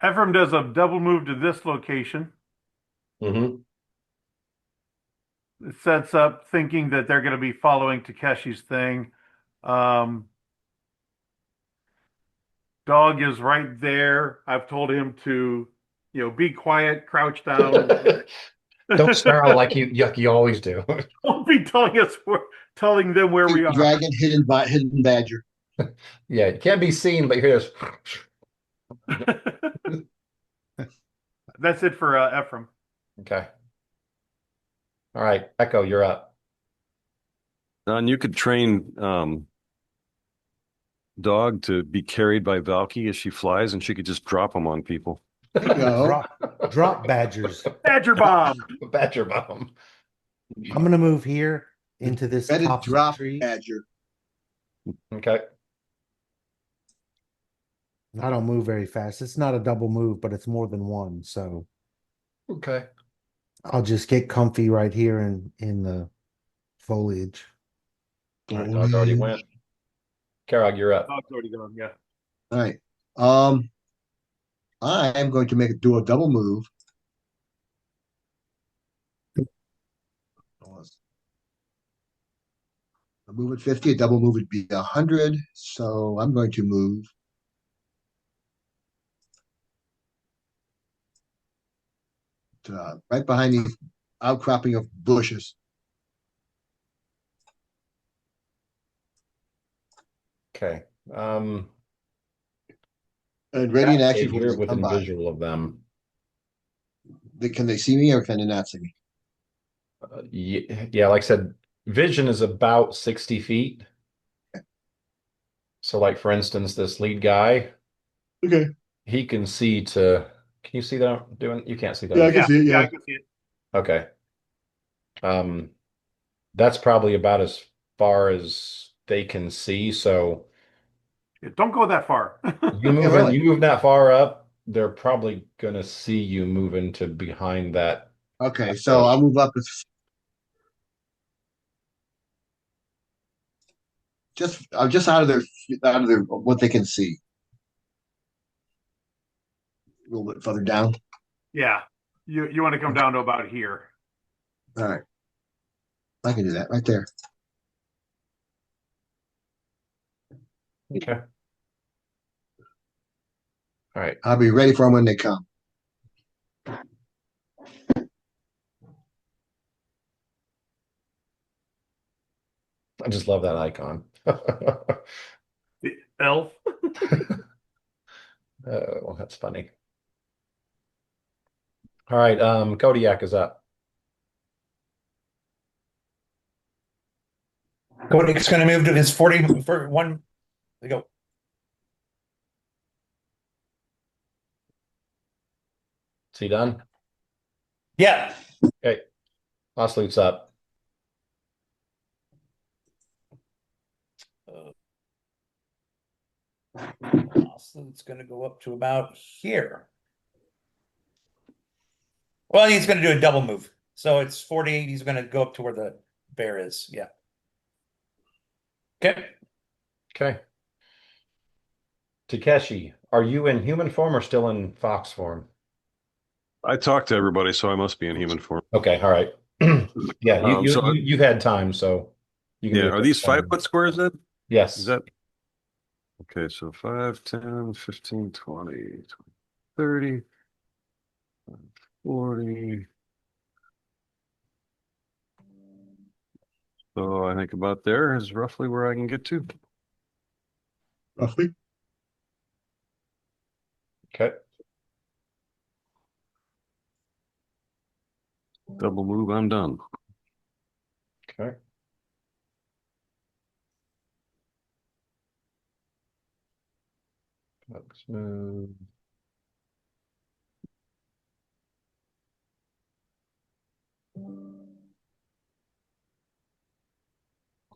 Ephraim does a double move to this location. Mm-hmm. It sets up thinking that they're going to be following Takeshi's thing. Um, Dog is right there. I've told him to, be quiet, crouch down. Don't snarl like you always do. Don't be telling them where we Hidden are. dragon, hidden badger. Yeah, it can't be seen, but you hear this. That's it for Ephraim. Okay. All right, Echo, you're up. And you could train Dog to be carried by Valky as she flies, and she could just drop them on people. There you go. Drop badgers. Badger bomb. Badger bomb. I'm gonna move here into this Better top drop tree. badger. Okay. I don't move very fast. It's not a double move, but it's more than one. So Okay. I'll just get comfy right here in the foliage. All right, Dog already went. Karag, you're up. Dog's already gone. Yeah. All right. I am going to do a double move. A move at 50, a double move would be 100. So I'm going to move right behind the outcropping of bushes. Okay. And ready in action Cascade for when here they with come by. visual of them. Can they see me or can they not see me? Yeah, like I said, vision is about 60 feet. So, like for instance, this lead guy, Okay. he can see to. Can you see that I'm doing? You can't see that. Yeah, I I'm can Yeah. see it. Yeah. Yeah. I can see it. Okay. Um, that's probably about as far as they can see. So Yeah, don't go that far. Yeah, really. you move that far up, they're probably gonna see you moving to behind that Okay. So bush. I'll move up I'm just out of their what they can see. A little bit further down. Yeah. You want to come down to about here. All right. I can do that right there. Okay. All right. I'll be ready for them when they come. I just love that icon. The elf. Oh, that's funny. All right, Kodiak is up. Kodiak's going to move to his 40 for one. They go. Is he done? Yeah. Okay. Oslute's up. So it's going to go up to about here. Well, he's going to do a double move. So it's 40. He's going to go up to where the bear is. Yeah. Okay. Okay. Takeshi, are you in human form or still in fox form? I talked to everybody, so I must be in human form. Okay, all right. Yeah, you've had time, so you can Yeah, do it are this these time. 5-foot squares then? Yes. Is that okay? So 5, 10, 15, 20, 30, 40. So I think about there is roughly where I can get to. Roughly. Okay. Double move, I'm done. Okay. Let's move.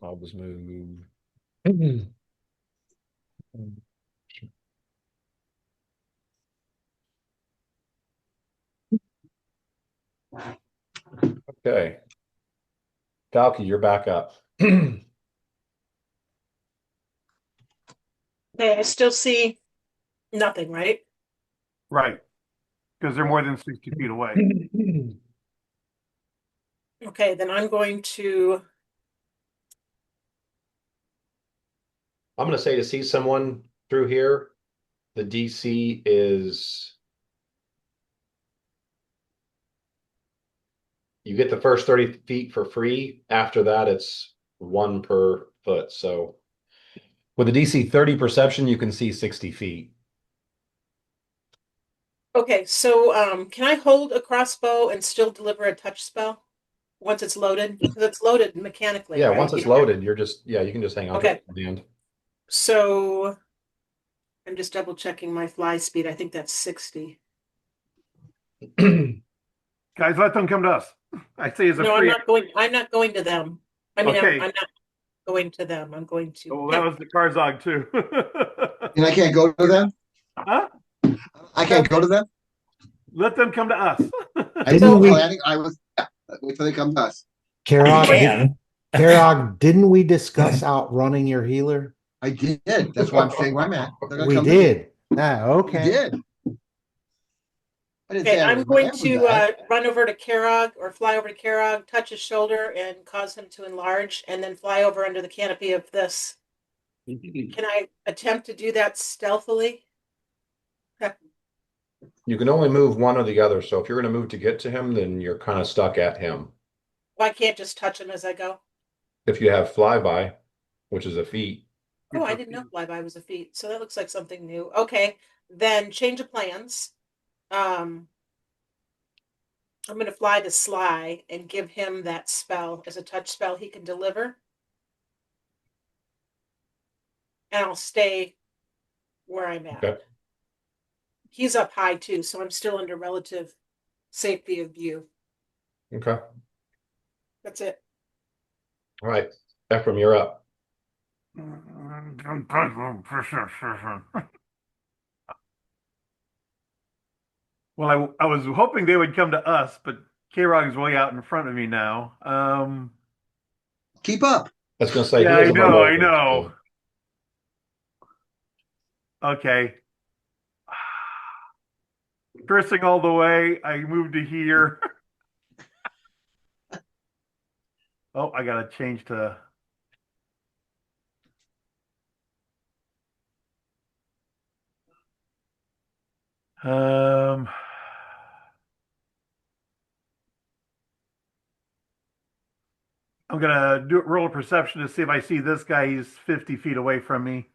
I'll just move. Okay. Valky, you're back up. Okay, I still see nothing, right? Right. Because they're more than 60 feet away. Okay, then I'm going to, I'm going to say to see someone through here, the DC is you get the first 30 feet for free. After that, it's 1 per foot. So with the DC 30 perception, you can see 60 feet. okay, so can I hold a crossbow and still deliver a touch spell once it's loaded? Because it's loaded mechanically, Yeah, right? once it's loaded, you're just, yeah, you can just hang on to Okay. it at the end. So I'm just double checking my fly speed. I think that's 60. Guys, let them come to us. I say as a No, free. I'm not going to them. I mean, Okay. I'm not going to them. I'm going to Oh, that him. was the Karzog too. And I can't go to them? Huh? I can't go to them? Let them come to us. I Didn't was we- planning, I was, wait till they come to us. Karog, Can. Karog, didn't we discuss outrunning your healer? I did. That's why I'm saying where I'm at. They're gonna We come to me. did. Ah, We okay. did. I didn't Okay, say I I'm going remembered to that. run over to Karog or fly over to Karog, touch his shoulder, and cause him to enlarge, and then fly over under the canopy of this. Can I attempt to do that stealthily? You can only move one or the other. So if you're going to move to get to him, then you're kind of stuck at him. Well, I can't just touch him as I go. If you have flyby, which is a feat, Oh, I didn't know flyby was a feat, so that looks like something new. Okay, then change of plans. I'm going to fly to Sly and give him that spell as a touch spell he can deliver. And I'll stay where I'm at. okay. He's up high too, so I'm still under relative safety of view. Okay. That's it. All right. Ephraim, you're up. Well, I was hoping they would come to us, but K-Rog's way out in front of me now. Keep up. I was going to say, Yeah, he is I a know, I remote, know. so- Okay. Cursing all the way. I moved to here. Oh, I gotta change to. Um. I'm gonna roll a perception to see if I see this guy. He's 50 feet away from me.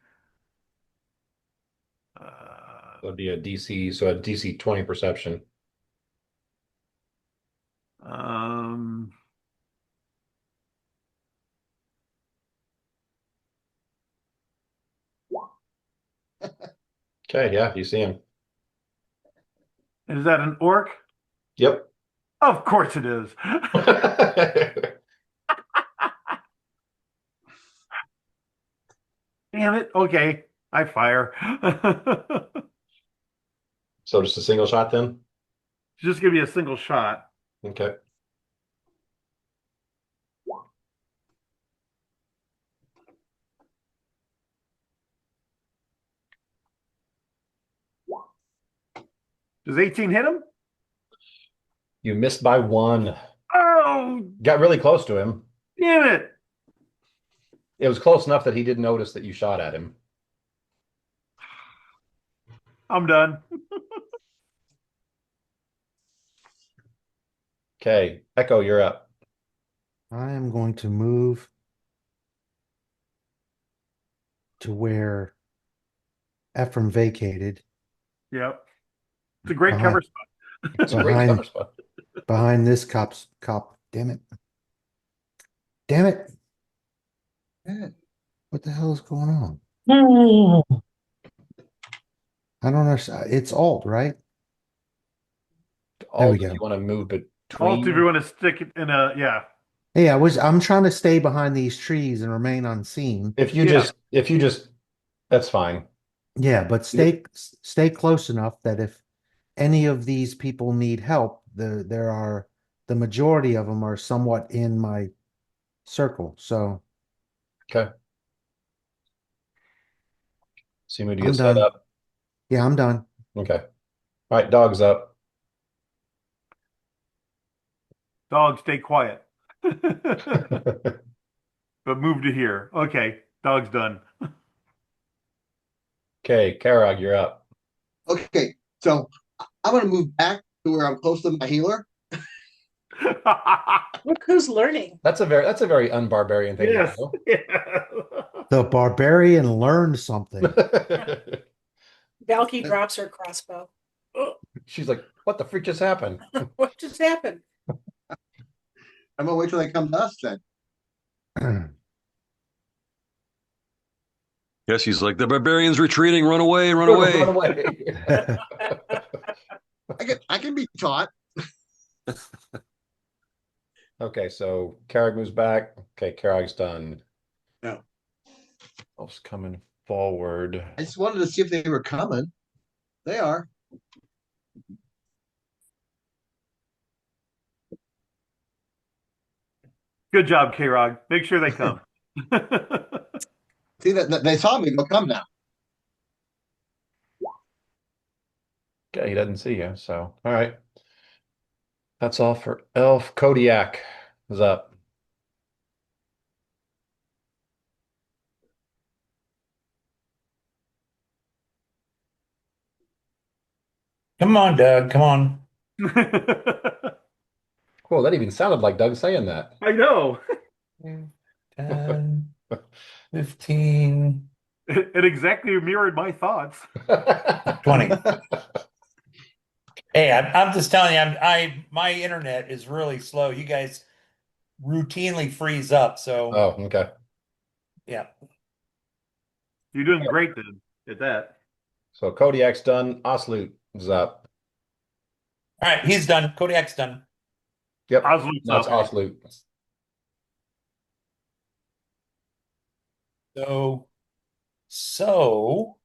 That'd be a DC, so a DC 20 perception. Um. Okay, yeah, you see him. Is that an orc? Yep. Of course it is. Damn it. Okay. I fire. So just a single shot then? Just give me a single shot. Okay. Does 18 hit him? You missed by 1. Oh, Got really close to him. damn it. It was close enough that he didn't notice that you shot at him. I'm done. Okay, Echo, you're up. I am going to move to where Ephraim vacated Yep. It's a great Behind- cover spot. It's a great Behind- cover spot. behind this cop. Damn it. Damn it. What the hell is going on? I don't know. It's alt, right? There we Alt if you go. want to move Alt if you between. want to stick it in a, yeah. Hey, I'm trying to stay behind these trees and remain unseen. Yeah. If you just, that's fine. Yeah, but stay close enough that if any of these people need help, the majority of them are somewhat in my circle. So Okay. See me to I'm get set done. up. Yeah, I'm done. Okay. All right, dog's up. Dog, stay quiet. But move to here. Okay. Dog's done. Okay, Karag, you're up. Okay, so I'm gonna move back to where I'm close to my healer. Look who's learning. That's a very unbarbarian thing to Yes. do. Yeah. The barbarian learned something. Valky drops her crossbow. Oh, She's like, what the freak just happened? what just happened? I'm gonna wait till they come to us then. Yes, he's like, the barbarian's retreating, run away, run Run away. away. I can be taught. Okay, so Karag moves back. Okay, Karag's done. No. Elf's coming forward. I just wanted to see if they were coming. They are. Good job, K-Rog. Make sure they come. See that they saw me. They'll come now. Okay, he doesn't see you, so all right. That's all for Elf. Kodiak is up. Come on, Doug. Come on. Cool, that even sounded like Doug saying that. I know. 10, 15, It exactly mirrored my thoughts. 20. Hey, I'm just telling you, my internet is really slow. You guys routinely freeze up. So Oh, okay. yeah. You're doing great then at that. So Kodiak's done. Osloot is up. All right, he's done. Kodiak's done. Yep, Osloot's that's up. Osloot. So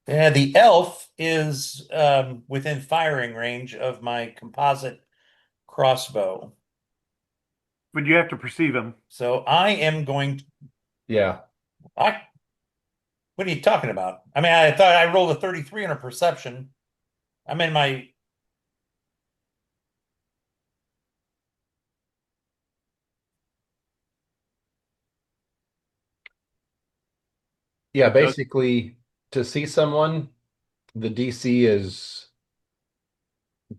yeah, the elf is within firing range of my composite crossbow. But you have to perceive him. So I am going to, Yeah. what are you talking about? I mean, I thought I rolled a 33 on a perception. I'm in my Yeah, Doug? basically to see someone, the DC is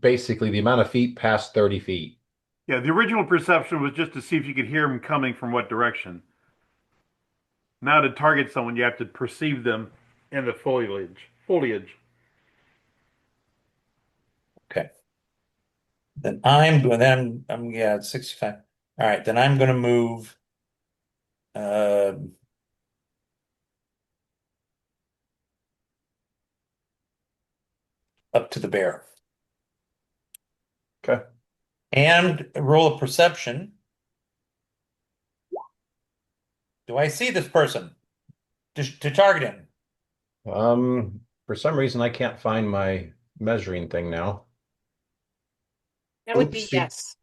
basically the amount of feet past 30 feet. Yeah, the original perception was just to see if you could hear him coming from what direction. Now to target someone, you have to perceive them in the foliage. Foliage. okay. Then I'm yeah, it's 65. All right, then I'm gonna move uh up to the bear Okay. and roll a perception. Do I see this person to target him? For some reason I can't find my measuring thing now. That would be Oopsie. yes.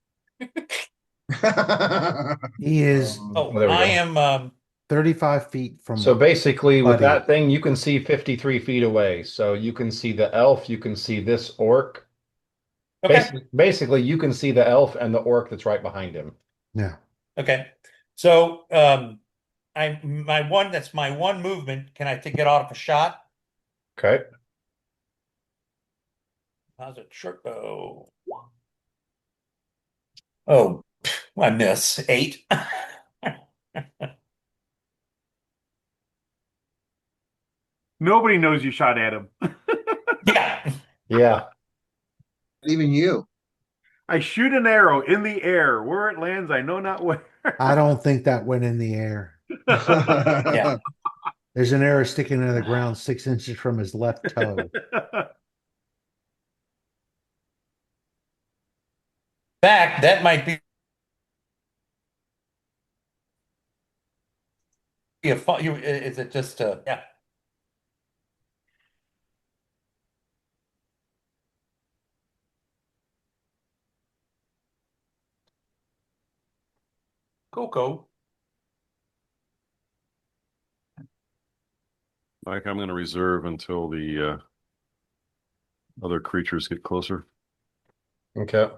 He is Oh, There we I go. am 35 feet from So basically with Buddy. that thing, you can see 53 feet away. So you can see the elf, you can see this orc. okay. Basically, you can see the elf and the orc that's right behind him. Yeah. Okay. So that's my one movement. Can I get off a shot? Okay. How's it short bow? Oh, I miss 8. Nobody knows you shot at him. Yeah. Yeah. Even you. I shoot an arrow in the air. Where it lands, I know not where. I don't think that went in the air. Yeah. There's an arrow sticking into the ground 6 inches from his left toe. Fact, that might be a fun. Is it just yeah? Coco. Mike, I'm going to reserve until the other creatures get closer. Okay.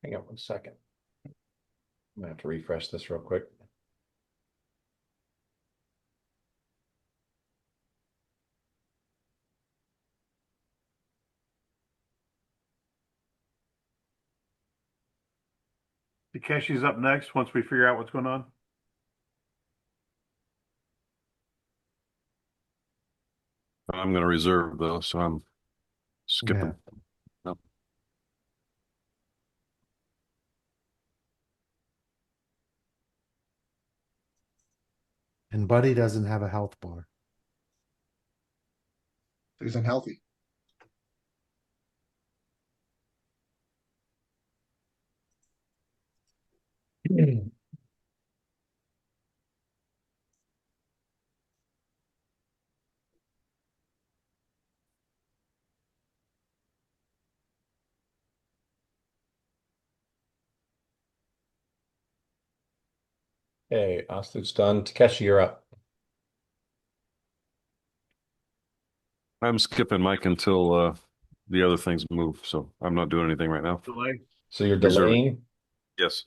Hang on 1 second. I'm gonna have to refresh this real quick. Takeshi's up next once we figure out what's going on. I'm going to reserve though, so I'm Yeah. skipping. Nope. And Buddy doesn't have a health bar. He's unhealthy. Okay, Ostrich done. Takeshi, you're up. I'm skipping Mike until the other things move, so I'm not doing anything right now. Delay. So you're Reserve. delaying? Yes.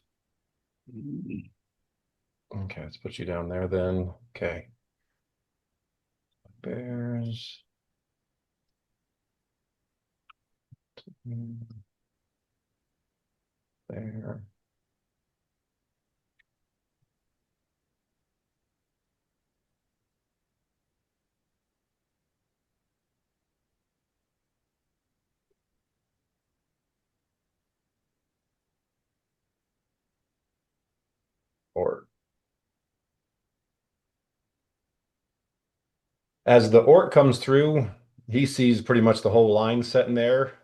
Okay, let's put you down there then. Okay. Bears. There. Or as the orc comes through, he sees pretty much the whole line sitting there,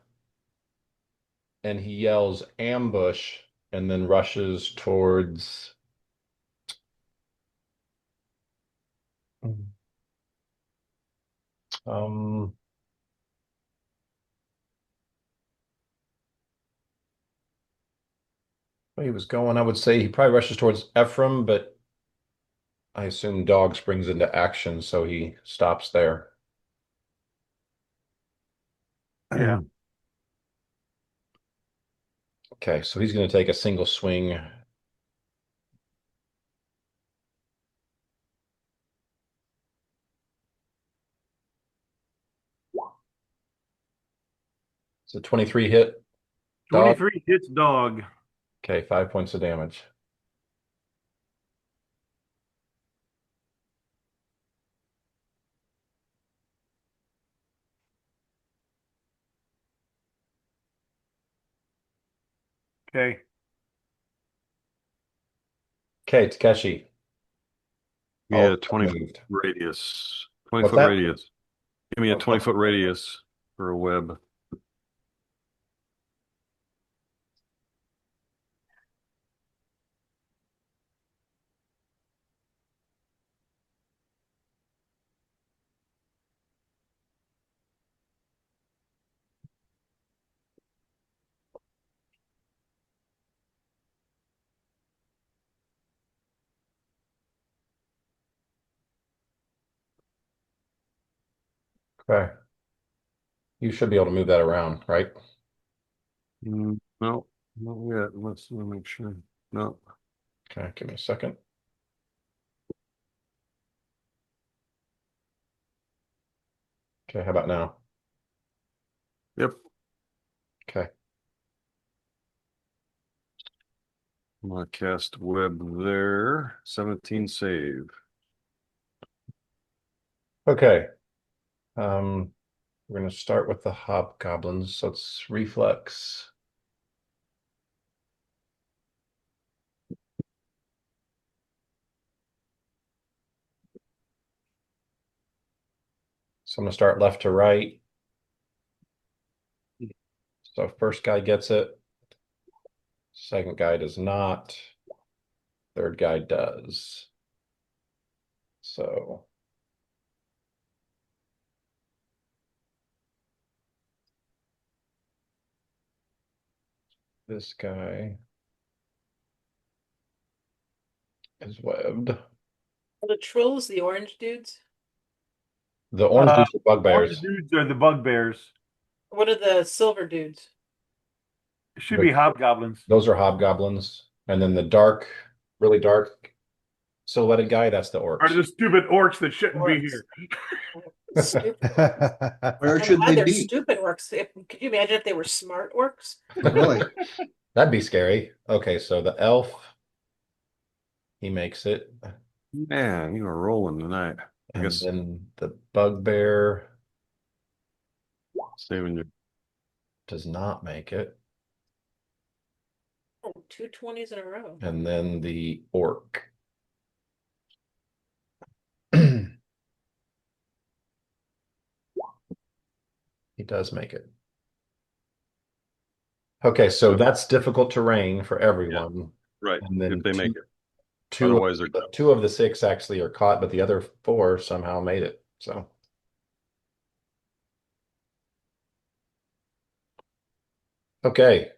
and he yells ambush and then rushes towards um where he was going. I would say he probably rushes towards Ephraim, but I assume dog springs into action, so he stops there. Yeah. Okay, so he's going to take a single swing. It's a 23 hit. Dog. 23 hits dog. Okay, 5 points of damage. Okay. Okay, Takeshi. Yeah, All 20 foot moved. radius. 20 What's foot that? radius. Give me a 20-foot radius for a web. Okay. You should be able to move that around, right? No. Not yet. Let's make sure. No. Okay, give me a second. Okay, how about now? Yep. Okay. I'm gonna cast web there. 17 save. Okay. We're gonna start with the hobgoblins. So it's reflex. So I'm gonna start left to right. So first guy gets it. Second guy does not. Third guy does. So this guy is webbed. Are the trolls the orange dudes? The orange dudes are Orange bugbears. dudes are the bugbears. What are the silver dudes? It should be hobgoblins. Those are hobgoblins. And then the dark, really dark silhouetted guy, that's the Are orcs. the stupid orcs that shouldn't be Orcs. here. Stupid. Where I'm should glad they they're be? stupid orcs. Could you imagine if they were smart orcs? Really? That'd be scary. Okay, so the elf, he makes it. Man, you are rolling tonight. I And guess then the bugbear saving your. does not make it. Oh, two 20s in a row. And then the orc. He does make it. Okay, so that's difficult terrain for everyone. Right. And If then they make it. two Otherwise, they're two of the six actually are caught, but the other four somehow made it. So okay,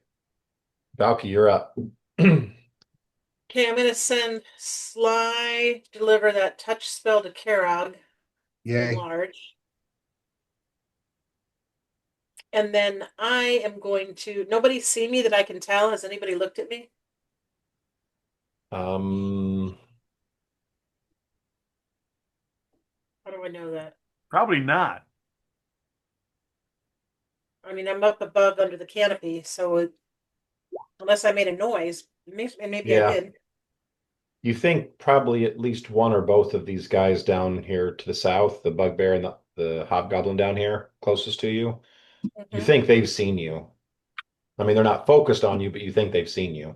Valky, you're up. Okay, I'm gonna send Sly deliver that touch spell to Karog. Yay. Enlarge. And then I am going to. Nobody's seen me that I can tell. Has anybody looked at me? Um, How do I know that? Probably not. I mean, I'm up above under the canopy, so unless I made a noise, and maybe I yeah, did. you think probably at least one or both of these guys down here to the south, the bugbear and the hobgoblin down here closest to you, you Mhm. think they've seen you. I mean, they're not focused on you, but you think they've seen you.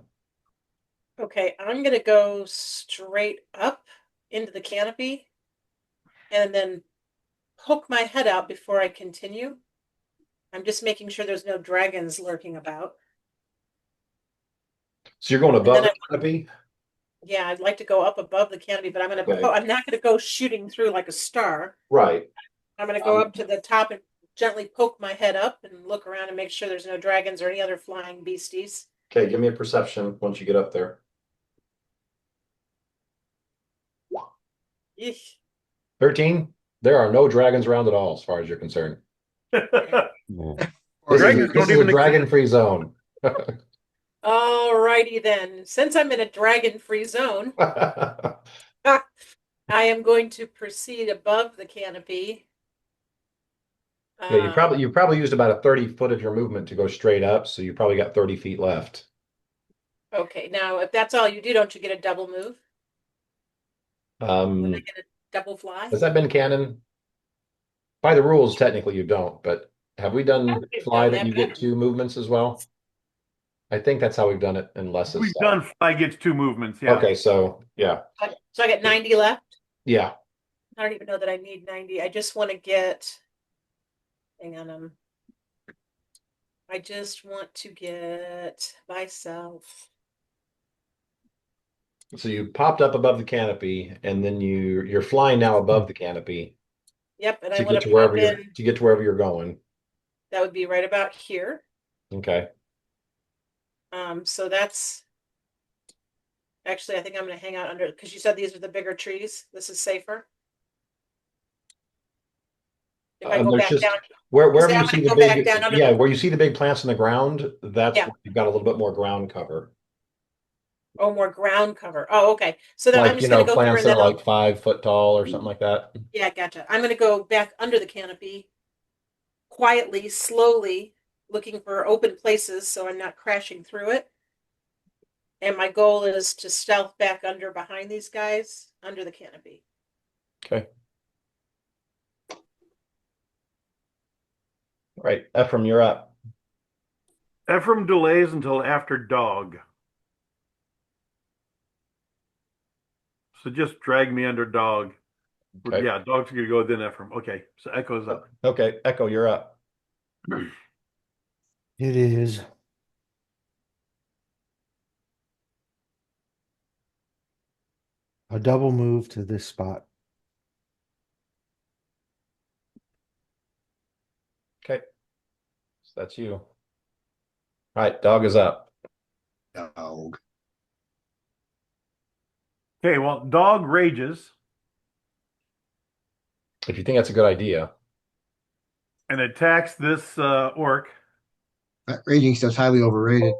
Okay, I'm gonna go straight up into the canopy and then poke my head out before I continue. I'm just making sure there's no dragons lurking about. So you're going And above then the canopy? yeah, I'd like to go up above the canopy, but Okay. I'm not gonna go shooting through like a star. Right. I'm gonna go up to the top and gently poke my head up and look around and make sure there's no dragons or any other flying beasties. Okay, give me a perception once you get up there. Eesh. 13? There are no dragons around at all, as far as you're concerned. This is Dragons this don't is a even exist. dragon-free zone. Alrighty then. Since I'm in a dragon-free zone, Yeah, I am going to proceed above the canopy. you probably used about a 30 foot of your movement to go straight up, so you probably got 30 feet left. Okay, now if that's all you do, don't you get a double move? Don't I get a double fly? Has that been canon? By the rules, technically you don't, but have we done We've fly done that that you get better. 2 movements as well? I think that's how we've done it unless it's We've done fly gets 2 movements. Yeah. okay, so yeah. So I get 90 left. Yeah. I don't even know that I need 90. I just want to get, hang on, I just want to get myself. So you popped up above the canopy and then you're flying now above the canopy Yep, and I to want get to to wherever pop you're in. to get to wherever you're going. That would be right about here. Okay. So that's actually, I think I'm going to hang out under, because you said these are the bigger trees. This is safer. If I go There's back down, just you wherever say you I'm see gonna the go back big, down under yeah, the, where you see the big plants in the ground, that's yeah, where you've got a little bit more ground cover. oh, more ground cover. Oh, okay. So then I'm Like, just gonna go through plants and that then are like I'll, 5 foot tall or something like that. yeah, gotcha. I'm gonna go back under the canopy quietly, slowly, looking for open places so I'm not crashing through it. And my goal is to stealth back under behind these guys under the canopy. Okay. All right, Ephraim, you're up. Ephraim delays until after dog. So just drag me under dog. Okay. Yeah, dog's gonna go then Ephraim. Okay, so Echo's up. Okay, Echo, you're up. It is. A double move to this spot. Okay, so that's you. All right, dog is up. Dog. Okay, well, dog rages If you think that's a good idea. and attacks this orc. That raging stuff's highly overrated.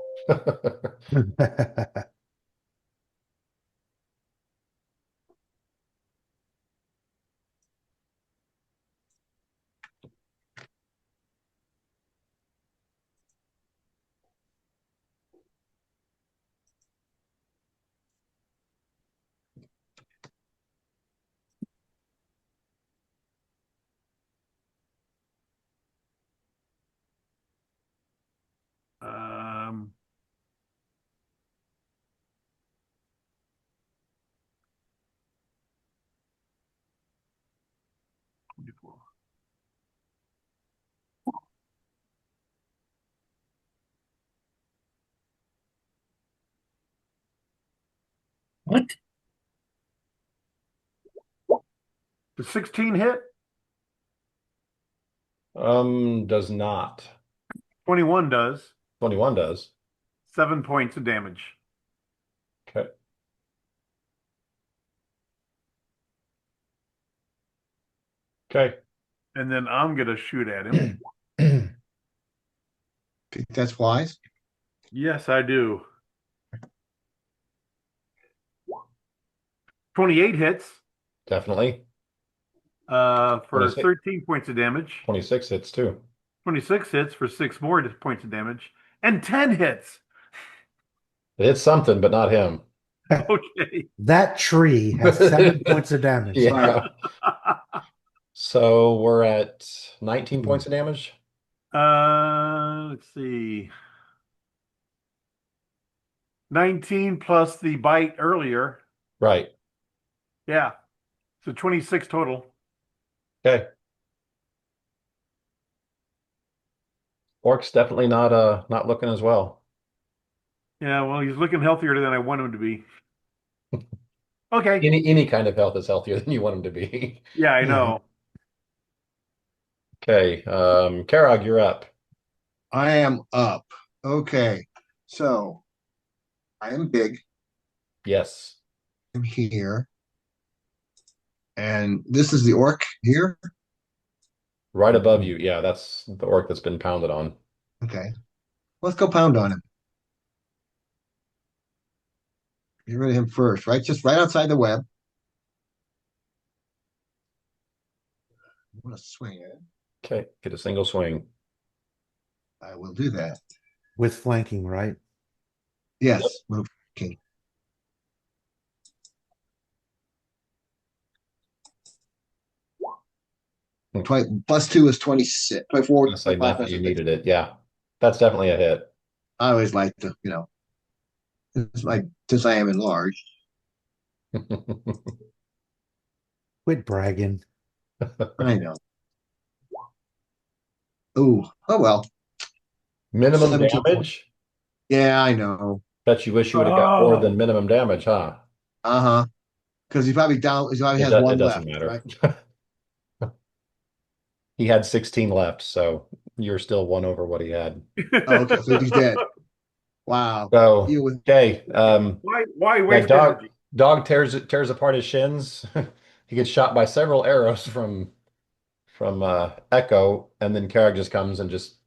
Um, What? the 16 hit, Does not. 21 does. 21 does. 7 points of damage. Okay. Okay. And then I'm gonna shoot at him. Think that's wise. Yes, I do. 28 hits Definitely. for 26, 13 points of damage. 26 hits too. 26 hits for 6 more points of damage. And 10 hits. It hits something, but not him. Okay. That tree has 7 points of damage. Yeah. So we're at 19 points of damage. Let's see. 19 plus the bite earlier. Right. Yeah. So 26 total. Okay. Orc's definitely not looking as well. Yeah, well, he's looking healthier than I want him to be. Okay. Any kind of health is healthier than you want him to be. Yeah, I Yeah. know. Okay. Karag, you're up. I am up. Okay. So I am big. Yes. I'm here. And this is the orc here. Right above you. Yeah, that's the orc that's been pounded on. Okay. Let's go pound on him. Get rid of him first, right? Just right outside the web. I'm gonna swing it. Okay. Get a single swing. I will do that. With flanking, right? Yes. Move. Okay. +2 is 26. 24, I say 25, not that you 26. needed it. Yeah. That's definitely a hit. I always like to, it's like since I am enlarged. Quit bragging. I know. Oh well. Minimum 17 points. damage? Yeah, I know. Bet you wish you would have got more than Oh. minimum damage, huh? Uh-huh. Because he probably has It one doesn't left, matter. right? He had 16 left, so you're still one over what he had. Oh, okay, so he's dead. Wow. So, You with okay. Why Yeah, waste energy? dog tears apart his shins. He gets shot by several arrows from from Echo, and then Carrick just comes and just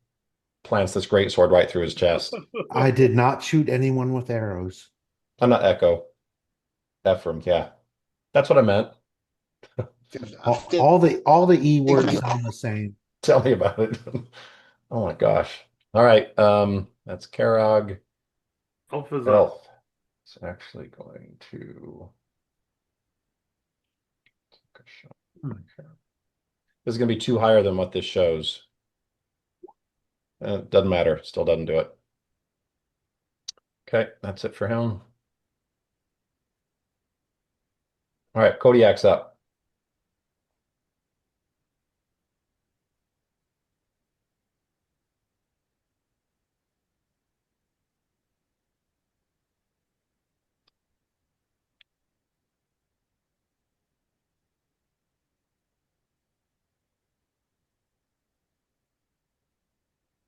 plants this great sword right through his chest. I did not shoot anyone with arrows. I'm not Echo. Ephraim, yeah. That's what I meant. All the E words sound the same. Tell me about it. Oh my gosh. All right. That's Karog. Elf is up. Elf. It's actually going to take a shot. This is going to be too higher than what this shows. It doesn't matter. Still doesn't do it. Okay, that's it for him. All right, Kodiak's up.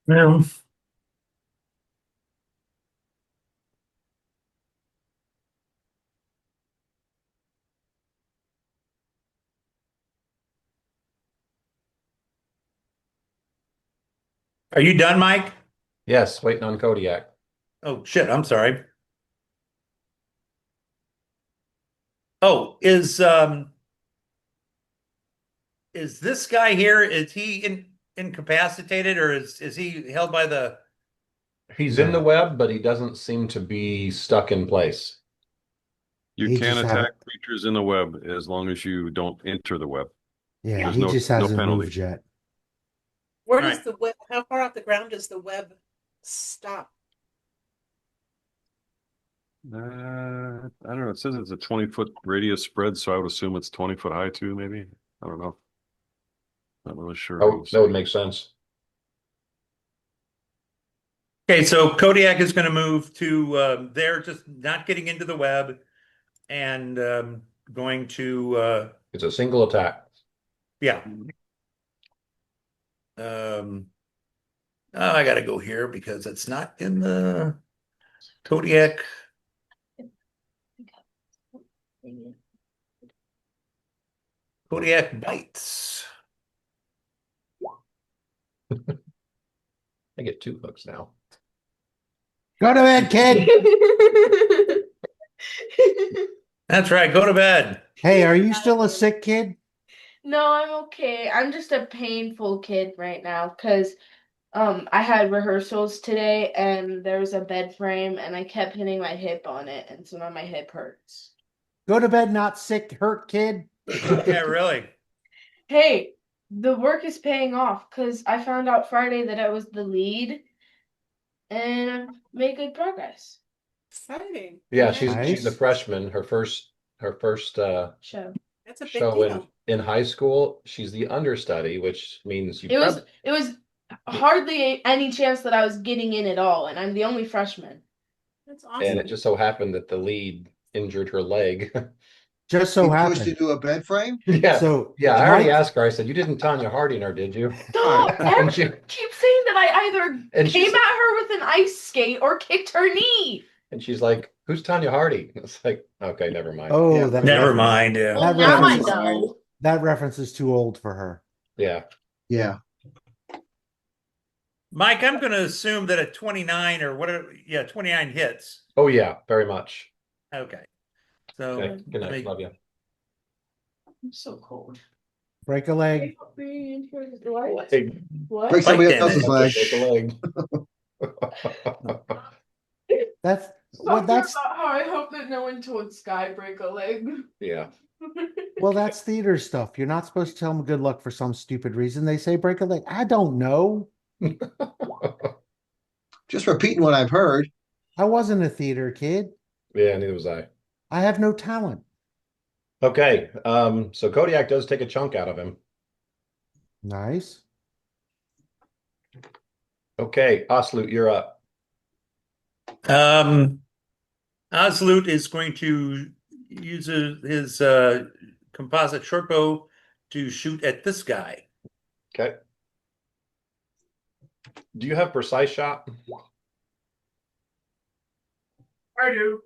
Yeah. Are you done, Mike? Yes, waiting on Kodiak. Oh shit, I'm sorry. Oh, is this guy here, is he incapacitated, or is he held by the He's in the No. web, but he doesn't seem to be stuck in place. You He can just attack haven't. creatures in the web as long as you don't enter the web. Yeah, There's he no just no hasn't penalty. moved yet. Where All does right. the web, how far off the ground does the web stop? I don't know. It says it's a 20-foot radius spread, so I would assume it's 20 foot high too, maybe. I don't know. Not really sure. Oh, that would make sense. Okay, so Kodiak is going to move to there, just not getting into the web, and going to It's a single attack. yeah. Um, oh, I got to go here because it's not in the Kodiak. Kodiak bites. I get 2 hooks now. Go to bed, kid. That's right. Go to bed. Hey, are you still a sick kid? No, I'm okay. I'm just a painful kid right now because I had rehearsals today and there was a bed frame and I kept hitting my hip on it and so now my hip hurts. Go to bed, not sick, hurt kid. Yeah, really. Hey, the work is paying off because I found out Friday that I was the lead and I've made good progress. Exciting. Yeah, she's a Nice. freshman. Her first Show. That's a big show deal. in high school. She's the understudy, which means you It was hardly any chance that I was getting in at all, and I'm the only freshman. That's and it awesome. just so happened that the lead injured her leg. Just so He pushed happened. into a bed frame. Yeah. So Yeah, I already Mike, asked her. I said, "You didn't Tanya Harding her, did you?" Stop! And Everyone she keeps saying that I either and she's came at her with an ice skate or kicked her knee. and she's like, "Who's Tanya Hardy?" It's like, okay, never mind. oh, Yeah. that Never reference, mind. Yeah. Well, that now I reference, know. that reference is too old for her. Yeah. Yeah. Mike, I'm going to assume that a 29 or whatever, yeah, 29 hits. Oh yeah, very much. Okay. So Okay. Good let night. me- Love you. I'm so cold. Break a leg. What? Hey, What? Break Bite somebody damage. else's leg. break a leg. That's well, Talking that's about how I hope that no one told Sky break a leg. Yeah. well, that's theater stuff. You're not supposed to tell them good luck for some stupid reason. They say break a leg. I don't know. Just repeating what I've heard. I wasn't a theater kid. Yeah, neither was I. I have no talent. Okay. So Kodiak does take a chunk out of him. Nice. Okay, Oslut, you're up. Oslut is going to use his composite short bow to shoot at this guy. Okay. Do you have precise shot? I do.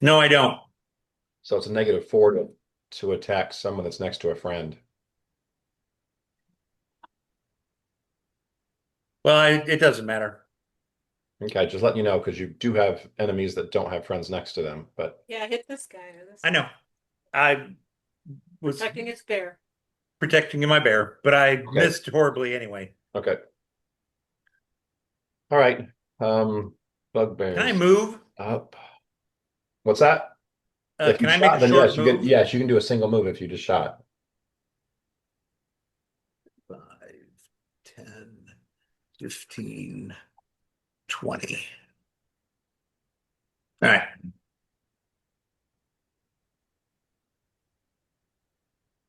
No, I don't. So it's a -4 to attack someone that's next to a friend. Well, it doesn't matter. Okay, just letting you know because you do have enemies that don't have friends next to them. But Yeah, hit this guy. This I know. I was protecting his bear. protecting my bear, but I okay, missed horribly anyway. okay, all right. Can I Bugbears move? up. What's that? If you Can I make a shot, then short yes, you can. move? Yes, you can do a single move if you just shot. 5, 10, 15, 20. All right.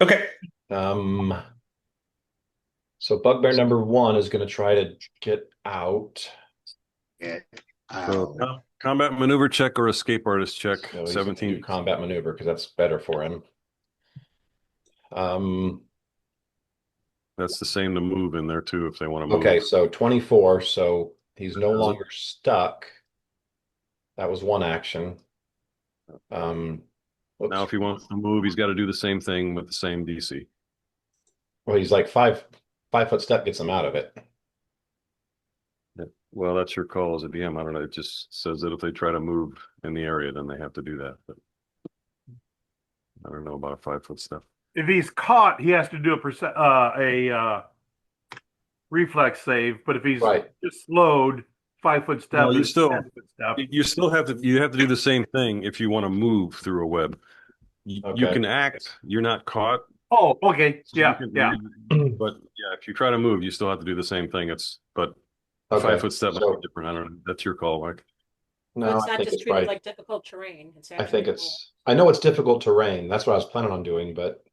Okay. Um, so bugbear number one is going to try to get out. Yeah. So Ow. combat maneuver check or escape artist check. So he's going to 17. do combat maneuver because that's better for him. That's the same to move in there too if they want to move. Okay, so 24. So he's no Does it? longer stuck. That was one action. Whoops. Now, if he wants to move, he's got to do the same thing with the same DC. Well, he's like 5 foot step gets him out of it. Yeah. Well, that's your call as a DM. I don't know. It just says that if they try to move in the area, then they have to do that. But I don't know about a 5 foot step. If he's caught, he has to do a reflex save. But if he's Right. just slowed, 5 foot step No, you is still 10 foot step. you still have to do the same thing if you want to move through a web. You Okay. can act. You're not caught. Oh, okay. So you Yeah, can- yeah. But yeah, if you try to move, you still have to do the same thing. But a Okay. 5 foot step might So be different. I don't know. That's your call, Mike. But no, it's I not think just it's treated probably. like difficult terrain. It's I think actually it's. I know it's difficult terrain. That's what I was planning on doing, but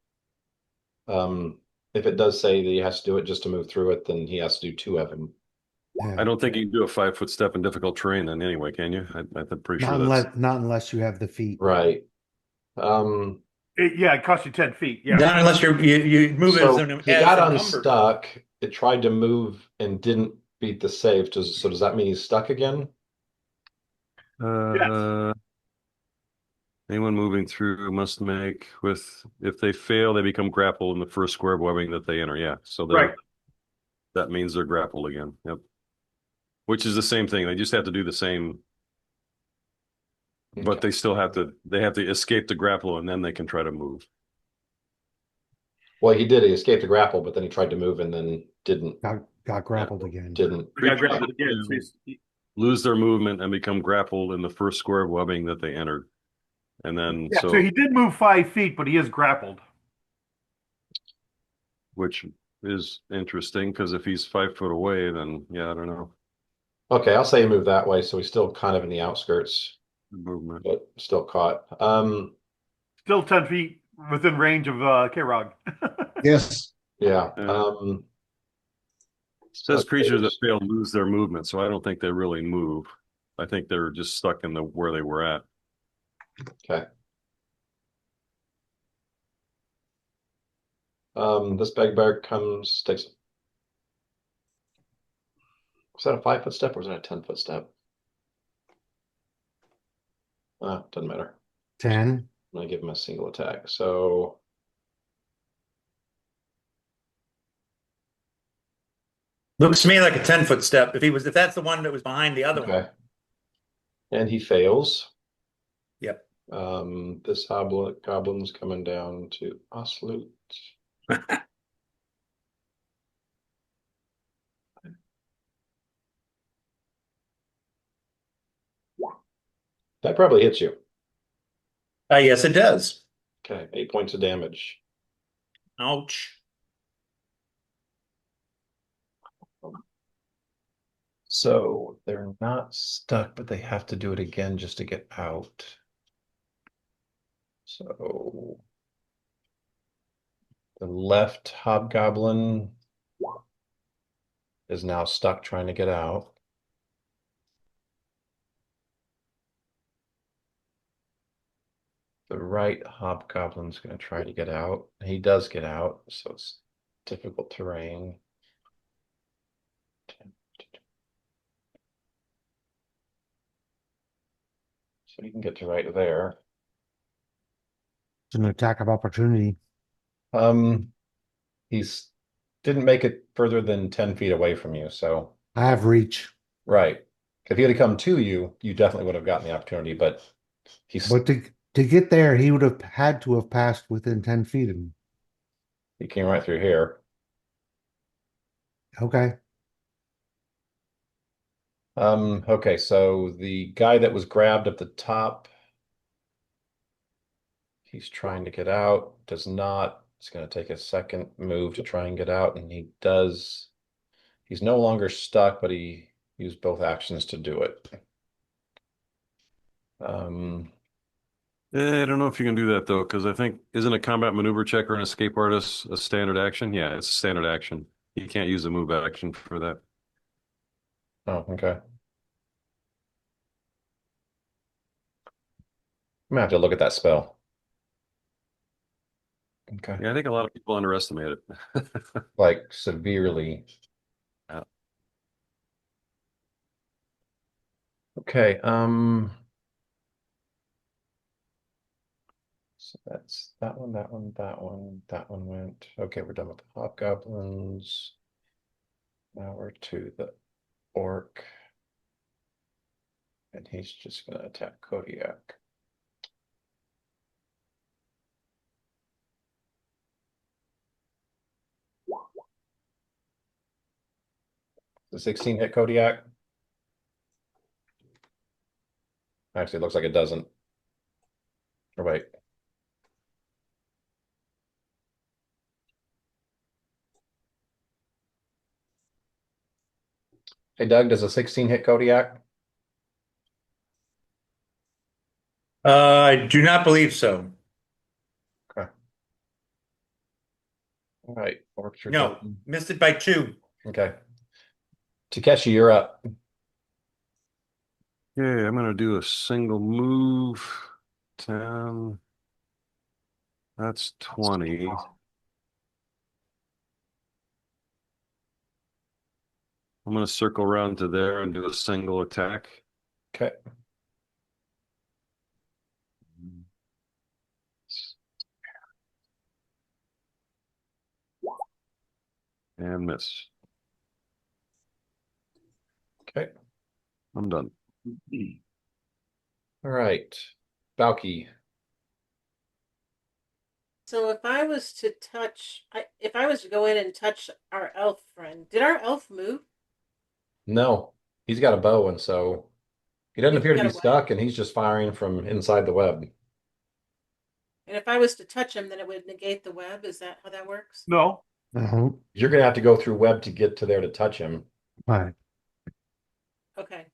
if it does say that he has to do it just to move through it, then he has to do two of them. I Yeah. don't think you can do a 5 foot step in difficult terrain then anyway, can you? I'm pretty sure that's Not unless you have the feet. Right. Um, It costs you 10 feet. Yeah. Not unless you move it so he as got encumbered. unstuck. It tried to move and didn't beat the save. So does that mean he's stuck again? uh anyone moving through must make with if they fail, they become grappled in the first square of webbing that they enter. Yeah. So Right. that means they're grappled again. Yep. Which is the same thing. They just have to do the same, but Okay. they have to escape the grapple and then they can try to move. Well, he did. He escaped the grapple, but then he tried to move and then didn't. Got grappled again. Didn't. We got grappled again. So Lose their movement and become grappled in the first square of webbing that they entered. And then so he did move 5 feet, but he is grappled. which is interesting because if he's 5 foot away, then yeah, I don't know. Okay, I'll say he moved that way, so he's still kind of in the outskirts, Movement. but still caught. Still 10 feet within range of K-Rog. Yes. Yeah. It says creatures that fail lose their movement, so I don't think they really move. I think they're just stuck in where they were at. Okay. This bugbear takes. Was that a 5 foot step or was that a 10 foot step? Doesn't matter. 10. I'm gonna give him a single attack. So Looks to me like a 10-foot step. If that's the one that was behind the other one. okay. And he fails. Yep. This goblin's coming down to Osloot. That probably hits you. Yes, it does. Okay, 8 points of damage. Ouch. So they're not stuck, but they have to do it again just to get out. So the left hobgoblin is now stuck trying to get out. The right hobgoblin's going to try to get out. He does get out, so it's difficult terrain. So you can get to right there. It's an attack of opportunity. He's didn't make it further than 10 feet away from you, so I have reach, Right. If he had come to you, you definitely would have gotten the opportunity, but but to get there, he would have had to have passed within 10 feet of me. he came right through here. Okay. Okay, so the guy that was grabbed at the top, he's trying to get out, does not. It's going to take a second move to try and get out, and he does. He's no longer stuck, but he used both actions to do it. Um, I don't know if you can do that though, because I think isn't a combat maneuver check or an escape artist a standard action? Yeah, it's a standard action. You can't use a move action for that. oh, okay. I'm gonna have to look at that spell. Okay. Yeah, I think a lot of people underestimate it. Like severely. Yeah. Okay, so that's that one, that one, that one, that one went. Okay, we're done with the hobgoblins. Now we're to the orc. And he's just gonna attack Kodiak. The 16 hit Kodiak. Actually, it looks like it doesn't. Or wait. Hey Doug, does a 16 hit Kodiak? I do not believe so. Okay. All right. Orcs are No, done. missed it by 2. Okay. Takeshi, you're up. Okay, I'm gonna do a single move. 10. That's 20. I'm gonna circle around to there and do a single attack. Okay. And miss. Okay. I'm done. All right. Balky. So if I was to if I was to go in and touch our elf friend, did our elf move? No, he's got a bow, and so he doesn't He's appear to got be a web. stuck, and he's just firing from inside the web. And if I was to touch him, then it would negate the web. Is that how that works? No. Uh-huh. You're gonna have to go through web to get to there to touch him. Right. Okay.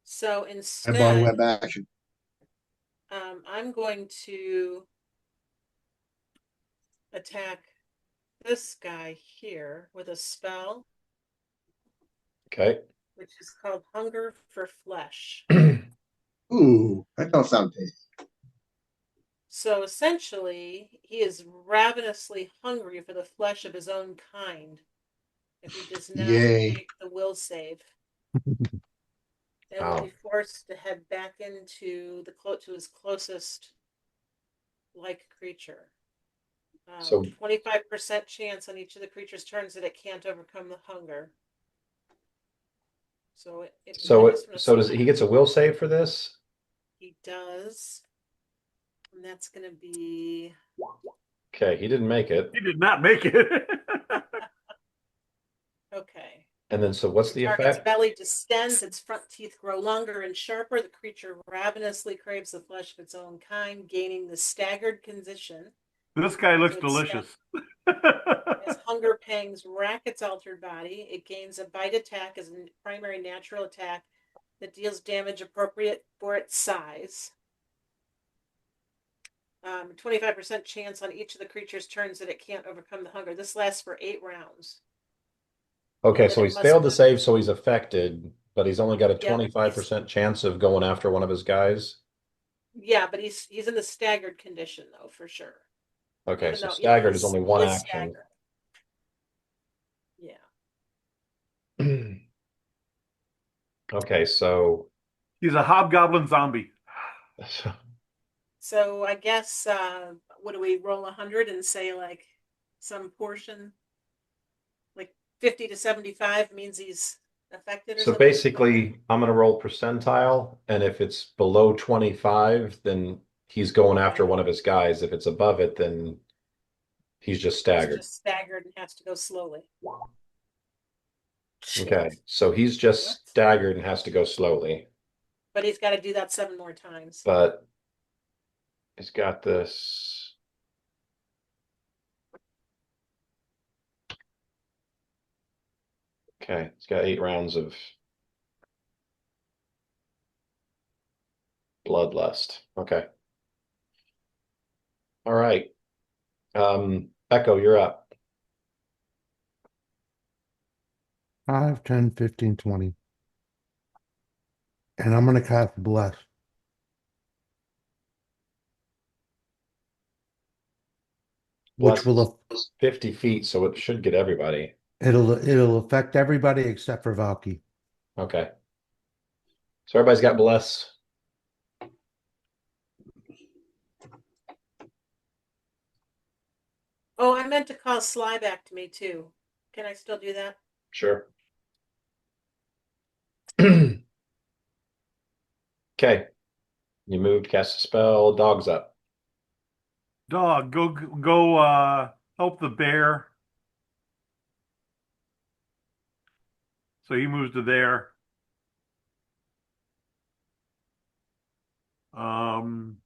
So I bought a instead, web action. I'm going to attack this guy here with a spell, Okay. which is called Hunger for Flesh. Ooh, that don't sound tasty. So essentially, he is ravenously hungry for the flesh of his own kind. If he does not Yay. make the will save, and will Wow. be forced to head back into to his closest like creature. So 25% chance on each of the creature's turns that it can't overcome the hunger. So so does he gets a will save for this? he does, and that's going to be Okay, he didn't make it. He did not make it. okay. And then so what's the Target's effect? belly distends, its front teeth grow longer and sharper. The creature ravenously craves the flesh of its own kind, gaining the staggered condition. This guy looks So delicious. as hunger pangs rack its altered body, it gains a bite attack as a primary natural attack that deals damage appropriate for its size. 25% chance on each of the creature's turns that it can't overcome the hunger. This lasts for 8 rounds. Okay, And then so it he's must failed to move. save, so he's affected, but he's only got a Yeah, 25% chance of going after one of his guys. yeah, but he's in the staggered condition though, for sure. Okay, Even so though staggered is only he one is action. staggered. Yeah. Okay, so He's a hobgoblin zombie. So I guess what do we roll 100 and say like some portion, like 50 to 75 means he's affected or So something? basically, I'm gonna roll percentile, and if it's below 25, then he's going after one of his guys. If it's above it, then he's just He's staggered. just staggered and has to go slowly. Okay, so he's just What? staggered and has to go slowly, But he's got to do that 7 more times. but he's got this. Okay, he's got 8 rounds of bloodlust. Okay. All right. Echo, you're up. 5, 10, 15, 20. And I'm gonna cast bless. Which Bless will 50 feet, so it should get everybody. it'll affect everybody except for Valky. Okay. So everybody's got bless. Oh, I meant to call Sly back to me too. Can I still do that? Sure. Okay. You moved, cast a spell, dog's up. Dog, go help the bear. So he moves to there. Um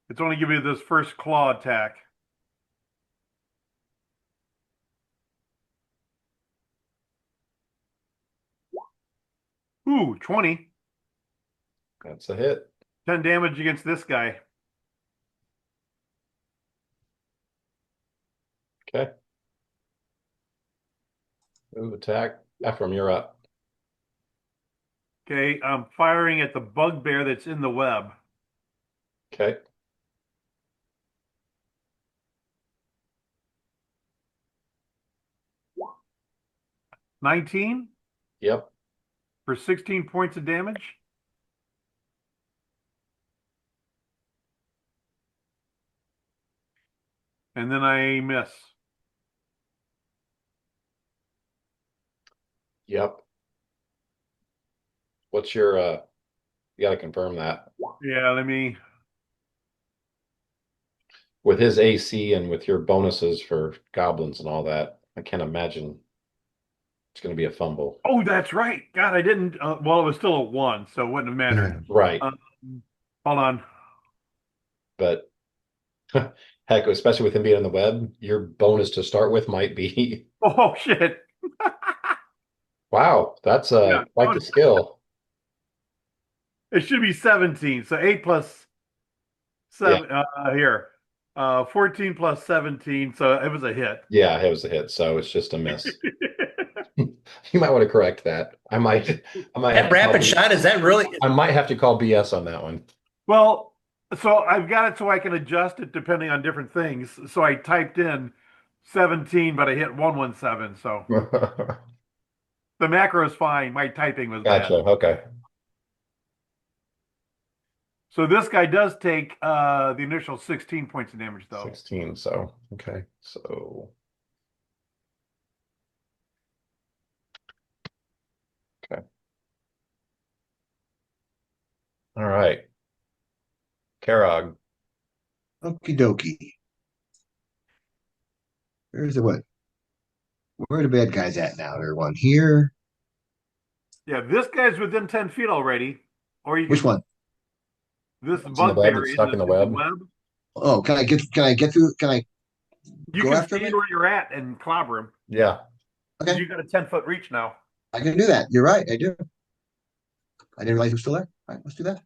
it's only giving you this first claw attack. Ooh, 20. That's a hit. 10 damage against this guy. Okay. Move, attack. Ephraim, you're up. Okay, I'm firing at the bugbear that's in the web. Okay. 19 Yep. for 16 points of damage. And then I miss. Yep. What's your you gotta confirm that. Yeah, let me. With his AC and with your bonuses for goblins and all that, I can't imagine it's gonna be a fumble. Oh, that's right. God, I didn't. Well, it was still a 1, so it wouldn't have mattered. Right. Um, hold on. But heck, especially with him being on the web, your bonus to start with might be Oh, shit. wow, that's Yeah, quite the skill. it should be 17. So 8 plus Yeah. 7 here. 14 plus 17. So it was a hit. Yeah, it was a hit, so it's just a miss. You might want to correct that. I might have That to call rapid shot, is that really? I might have to call BS on that one. Well, so I've got it so I can adjust it depending on different things. So I typed in 17, but I hit 117. So the macro is fine. My typing was Gotcha. bad. Okay. So this guy does take the initial 16 points of damage, though. 16. So, okay. So, okay. All right. Karog. Okie dokie. Where's the what? Where are the bad guys at now? They're one here. Yeah, this guy's within 10 feet already. Or you Which can one? this It's in the web. bugbear It's in stuck in the the web. web. Oh, can I get through? Can I You go can after stand him? where you're at and clobber him. Yeah. Because Okay, you got a 10-foot reach now. I can do that. You're right. I do. I didn't realize he was still there. All right, let's do that.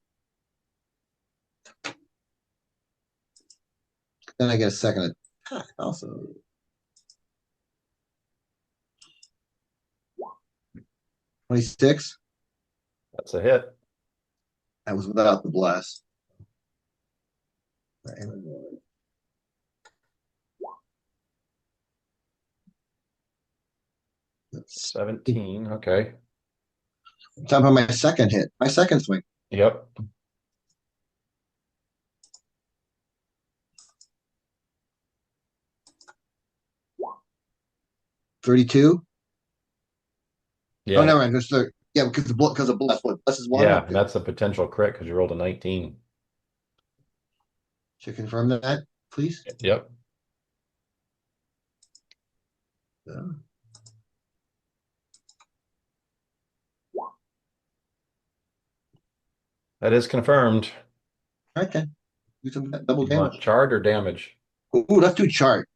Then I get a second attack also. 26. That's a hit. That was without the bless. 17. Okay. Time on my second hit, my second swing. Yep. 32. Oh, Yeah, never mind. There's 30. Yeah, because of bless. What bless is one? yeah, and Okay. that's a potential crit because you rolled a 19. Should confirm that, please. Yep. Yeah. That is confirmed. All right, then. Do some double You want damage. charred or damage? Ooh, let's do chart.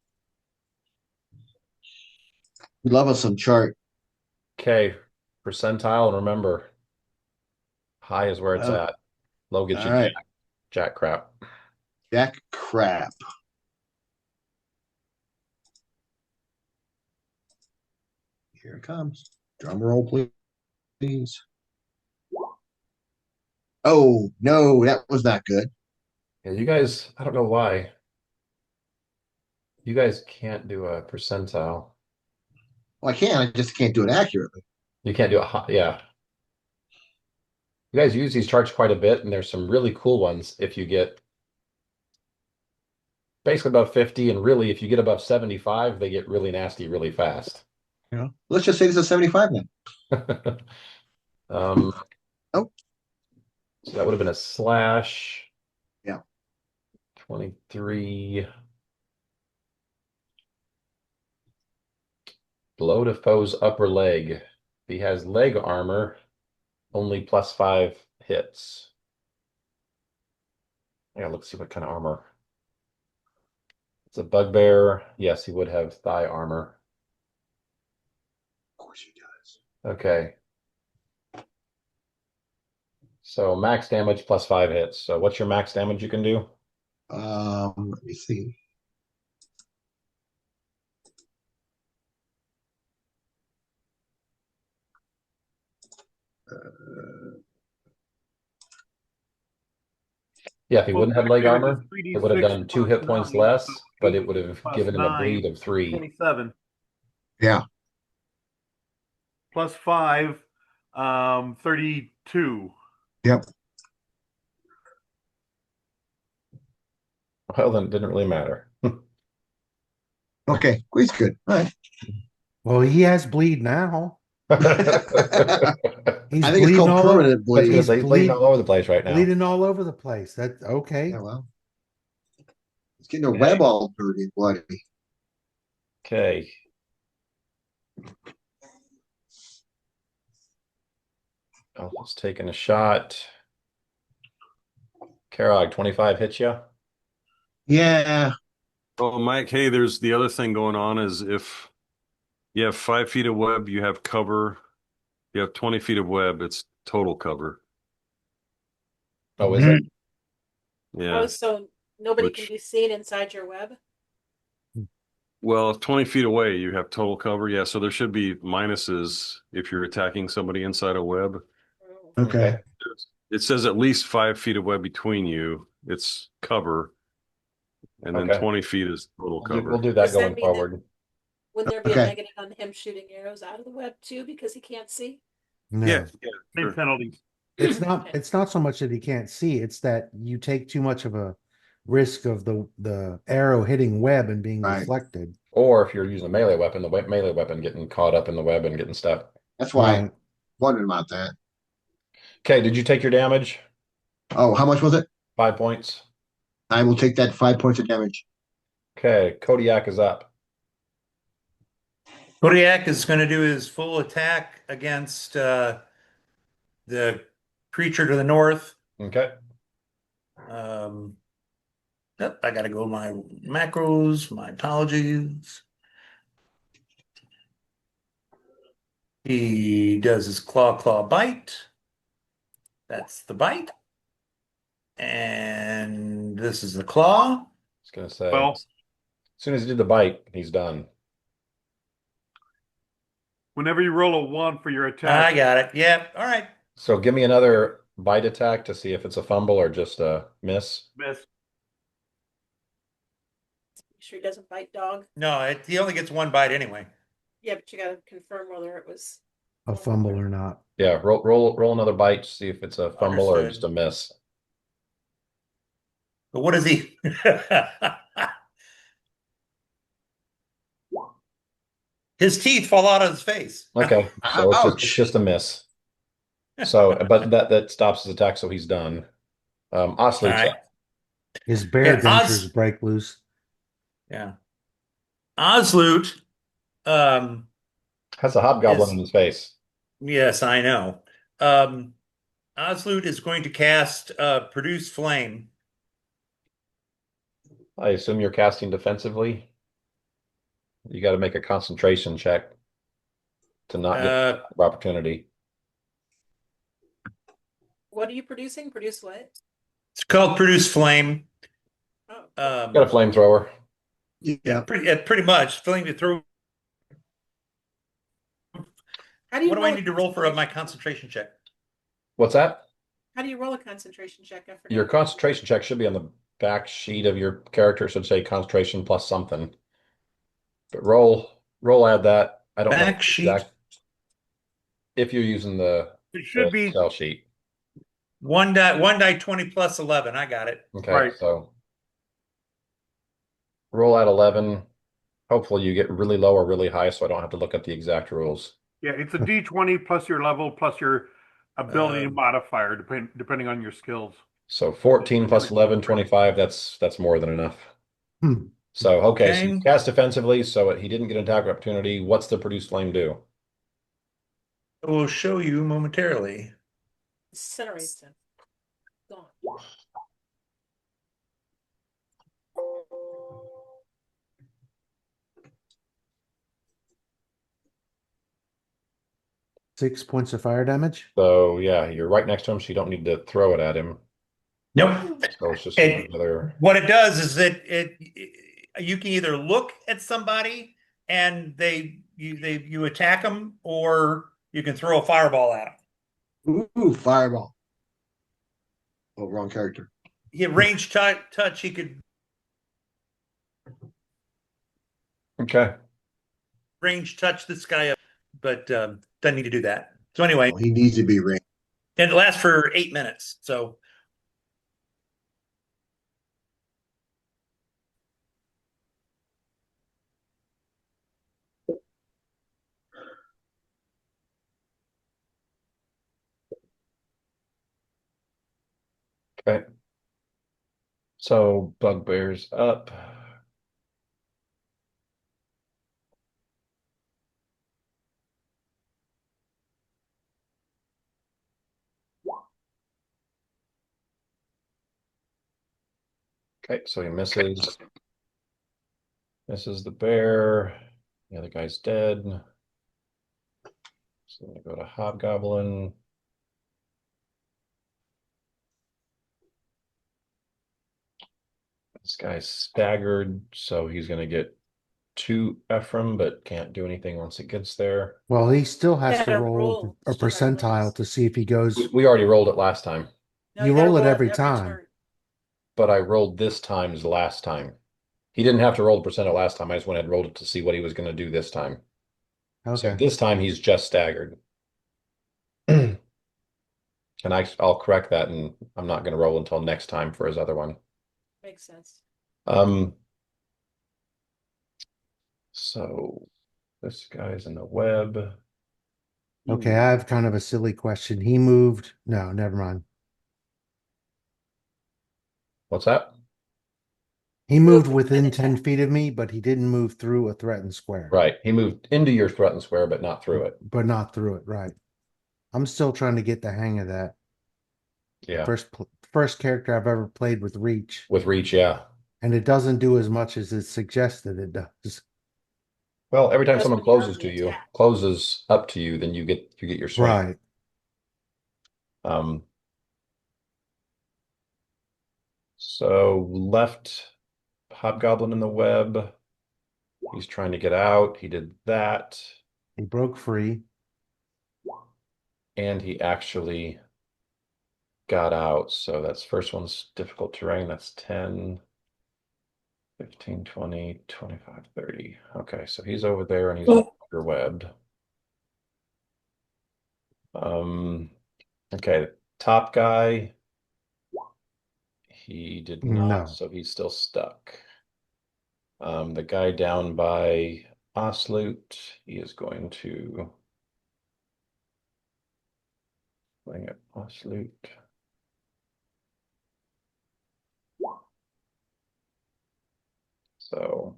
We love us some chart. Okay, percentile, and remember, high is where it's Oh, at. Low gets all you right. jack crap. Jack crap. Here it comes. Drum roll, please. Oh, no, that was not good. Yeah, you guys, I don't know why. You guys can't do a percentile. Well, I can. I just can't do it accurately. You can't do a high, yeah. You guys use these charts quite a bit, and there's some really cool ones if you get basically above 50, and really if you get above 75, they get really nasty really fast. Let's just say this is 75 then. Um, Oh, so that would have been a slash yeah. 23. Blow to foe's upper leg. If he has leg armor, only +5 hits. Yeah, let's see what kind of armor. It's a bugbear. Yes, he would have thigh armor. Of course he does. Okay. So max damage +5 hits. So what's your max damage you can do? Let me see. Uh, Yeah, if he Well, wouldn't have max leg damage is armor, it would have 3d6 done 2 plus hit points 9, so less, but 8 it would have plus given him a bleed 9, of 3. 27. yeah. Plus 5, 32. Yep. Well, then it didn't really matter. Okay. He's good. All right. Well, he has bleed now. I He's think it's bleeding called all over. permanent I was gonna bleed. He's say he's bleeding all over the place right now. bleeding all over the place. That's Yeah, okay. well. It's getting a Okay. web all dirty and bloody. Okay. Almost taking a shot. Karog, 25 hits you? Yeah. Oh, Mike, hey, there's the other thing going on is if you have 5 feet of web, you have cover. You have 20 feet of web, it's total cover. Oh, is it? Yeah, Oh, so nobody can which, be seen inside your web? well, 20 feet away, you have total cover. Yeah, so there should be minuses if you're attacking somebody inside a web. Oh. Okay. It says at least 5 feet of web between you. It's cover, and then Okay. 20 feet is total We'll cover. do that Does that going mean that forward. wouldn't there be a Okay. negative on him shooting arrows out of the web too because he can't see? No. Yeah, Same sure. penalty. It's not Okay. it's not so much that he can't see, it's that you take too much of a risk of the arrow hitting web and being Right. deflected. Or if you're using a melee weapon, the melee weapon getting caught up in the web and getting stuck. That's why I Right. wondered about that. Okay, did you take your damage? Oh, how much was it? 5 points. I will take that 5 points of damage. Okay, Kodiak is up. Kodiak is going to do his full attack against the creature to the north. Okay. Yep, I gotta go my macros, my apologies. He does his claw bite. That's the bite. And this is the claw. I was gonna say, Well, as soon as he did the bite, he's done. whenever you roll a 1 for your I attack, got it. Yep. All right. So give me another bite attack to see if it's a fumble or just a miss. miss. You sure he doesn't bite dog? No, he only gets one bite anyway. Yeah, but you gotta confirm whether it was A fumble or not. Yeah, roll another bite, see if it's a fumble or Understood. just a miss. But what is he? His teeth fall out of his face. Okay, so it's Ouch. just a miss. So, but that stops his attack, so he's done. All Oslute's right. up. His bear Okay, dentures break loose. Yeah. Osloot, Has a hobgoblin in is, his face. yes, I know. Um, Osloot is going to cast Produce Flame. I assume you're casting defensively. You got to make a concentration check to not get Uh, opportunity. What are you producing? Produce what? it's called Produce Flame. Oh, Got a flamethrower. Yeah, Yeah. pretty much. Flame to throw. how do you What do I roll a need to roll for my concentration? concentration check? What's that? How do you roll a concentration check? I Your forgot. concentration check should be on the back sheet of your character. It should say concentration plus something. But roll add that. I don't know Back sheet. exact if you're using It the should be Excel sheet. One die 20 plus 11. I got it. Okay, right. so roll at 11. Hopefully you get really low or really high, so I don't have to look at the exact rules. Yeah, it's a D20 plus your level plus your ability Um, modifier, depending on your skills. So 14 plus 11, 25. That's more than enough. Hmm. So okay, so you okay. cast defensively, so he didn't get an attack opportunity. What's the produce flame do? I will show you momentarily. Incinerates him. Gone. 6 points of fire damage. So yeah, you're right next to him, so you don't need to throw it at him. Nope. So it's just It another. what it does is you can either look at somebody and you attack them, or you can throw a fireball at them. Ooh, fireball. Oh, wrong character. Yeah, range touch. He could Okay. range touch this guy up, but doesn't need to do that. So anyway, Oh, he needs to be ring. and it lasts for 8 minutes. So Okay. So bugbear's up. Okay, so he misses. Misses the bear. The other guy's dead. So I'm gonna go to Hobgoblin. This guy's staggered, so he's gonna get two Ephraim, but can't do anything once it gets there. Well, he still You has to gotta roll roll a percentile regardless. to see if he goes. We already rolled it last time, No, You you gotta roll it roll it every every time. turn. but I rolled this times last time. He didn't have to roll the percent last time. I just went ahead and rolled it to see what he was going to do this time. So Okay. this time he's just staggered. And I'll correct that, and I'm not going to roll until next time for his other one. Makes sense. Um, so this guy's in the web. Okay, I have kind of a silly question. He moved. No, never mind. What's that? He Moved moved within within a 10 10. feet of me, but he didn't move through a threatened square. Right. He moved into your threatened square, but not through it. But not through it. Right. I'm still trying to get the hang of that. Yeah. First character I've ever played with reach, With reach, yeah. and it doesn't do as much as it's suggested it does. Well, every time Just someone when you closes up to you, then you get your strength. Right. Um, so left Hobgoblin in the web. He's trying to get out. He did that. He broke free. And he actually got out. So that's first one's difficult terrain. That's 10, 15, 20, 25, 30. Okay, so he's over there and he's webbed. Okay, top guy. He did not, No. so he's still stuck. The guy down by Osloot. He is going to bring it Osloot. So,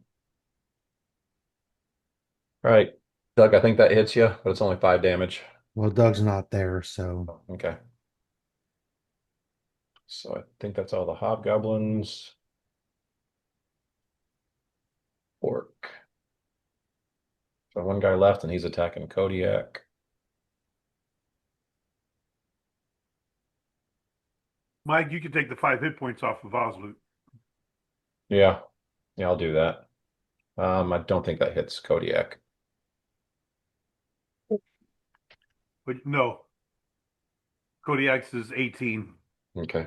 all right, Doug, I think that hits you, but it's only 5 damage. Well, Doug's not there, so Okay. So I think that's all the hobgoblins. Orc. So one guy left and he's attacking Kodiak. Mike, you can take the 5 hit points off of Osloot. Yeah. Yeah, I'll do that. I don't think that hits Kodiak. But no. Kodiak's is 18. Okay.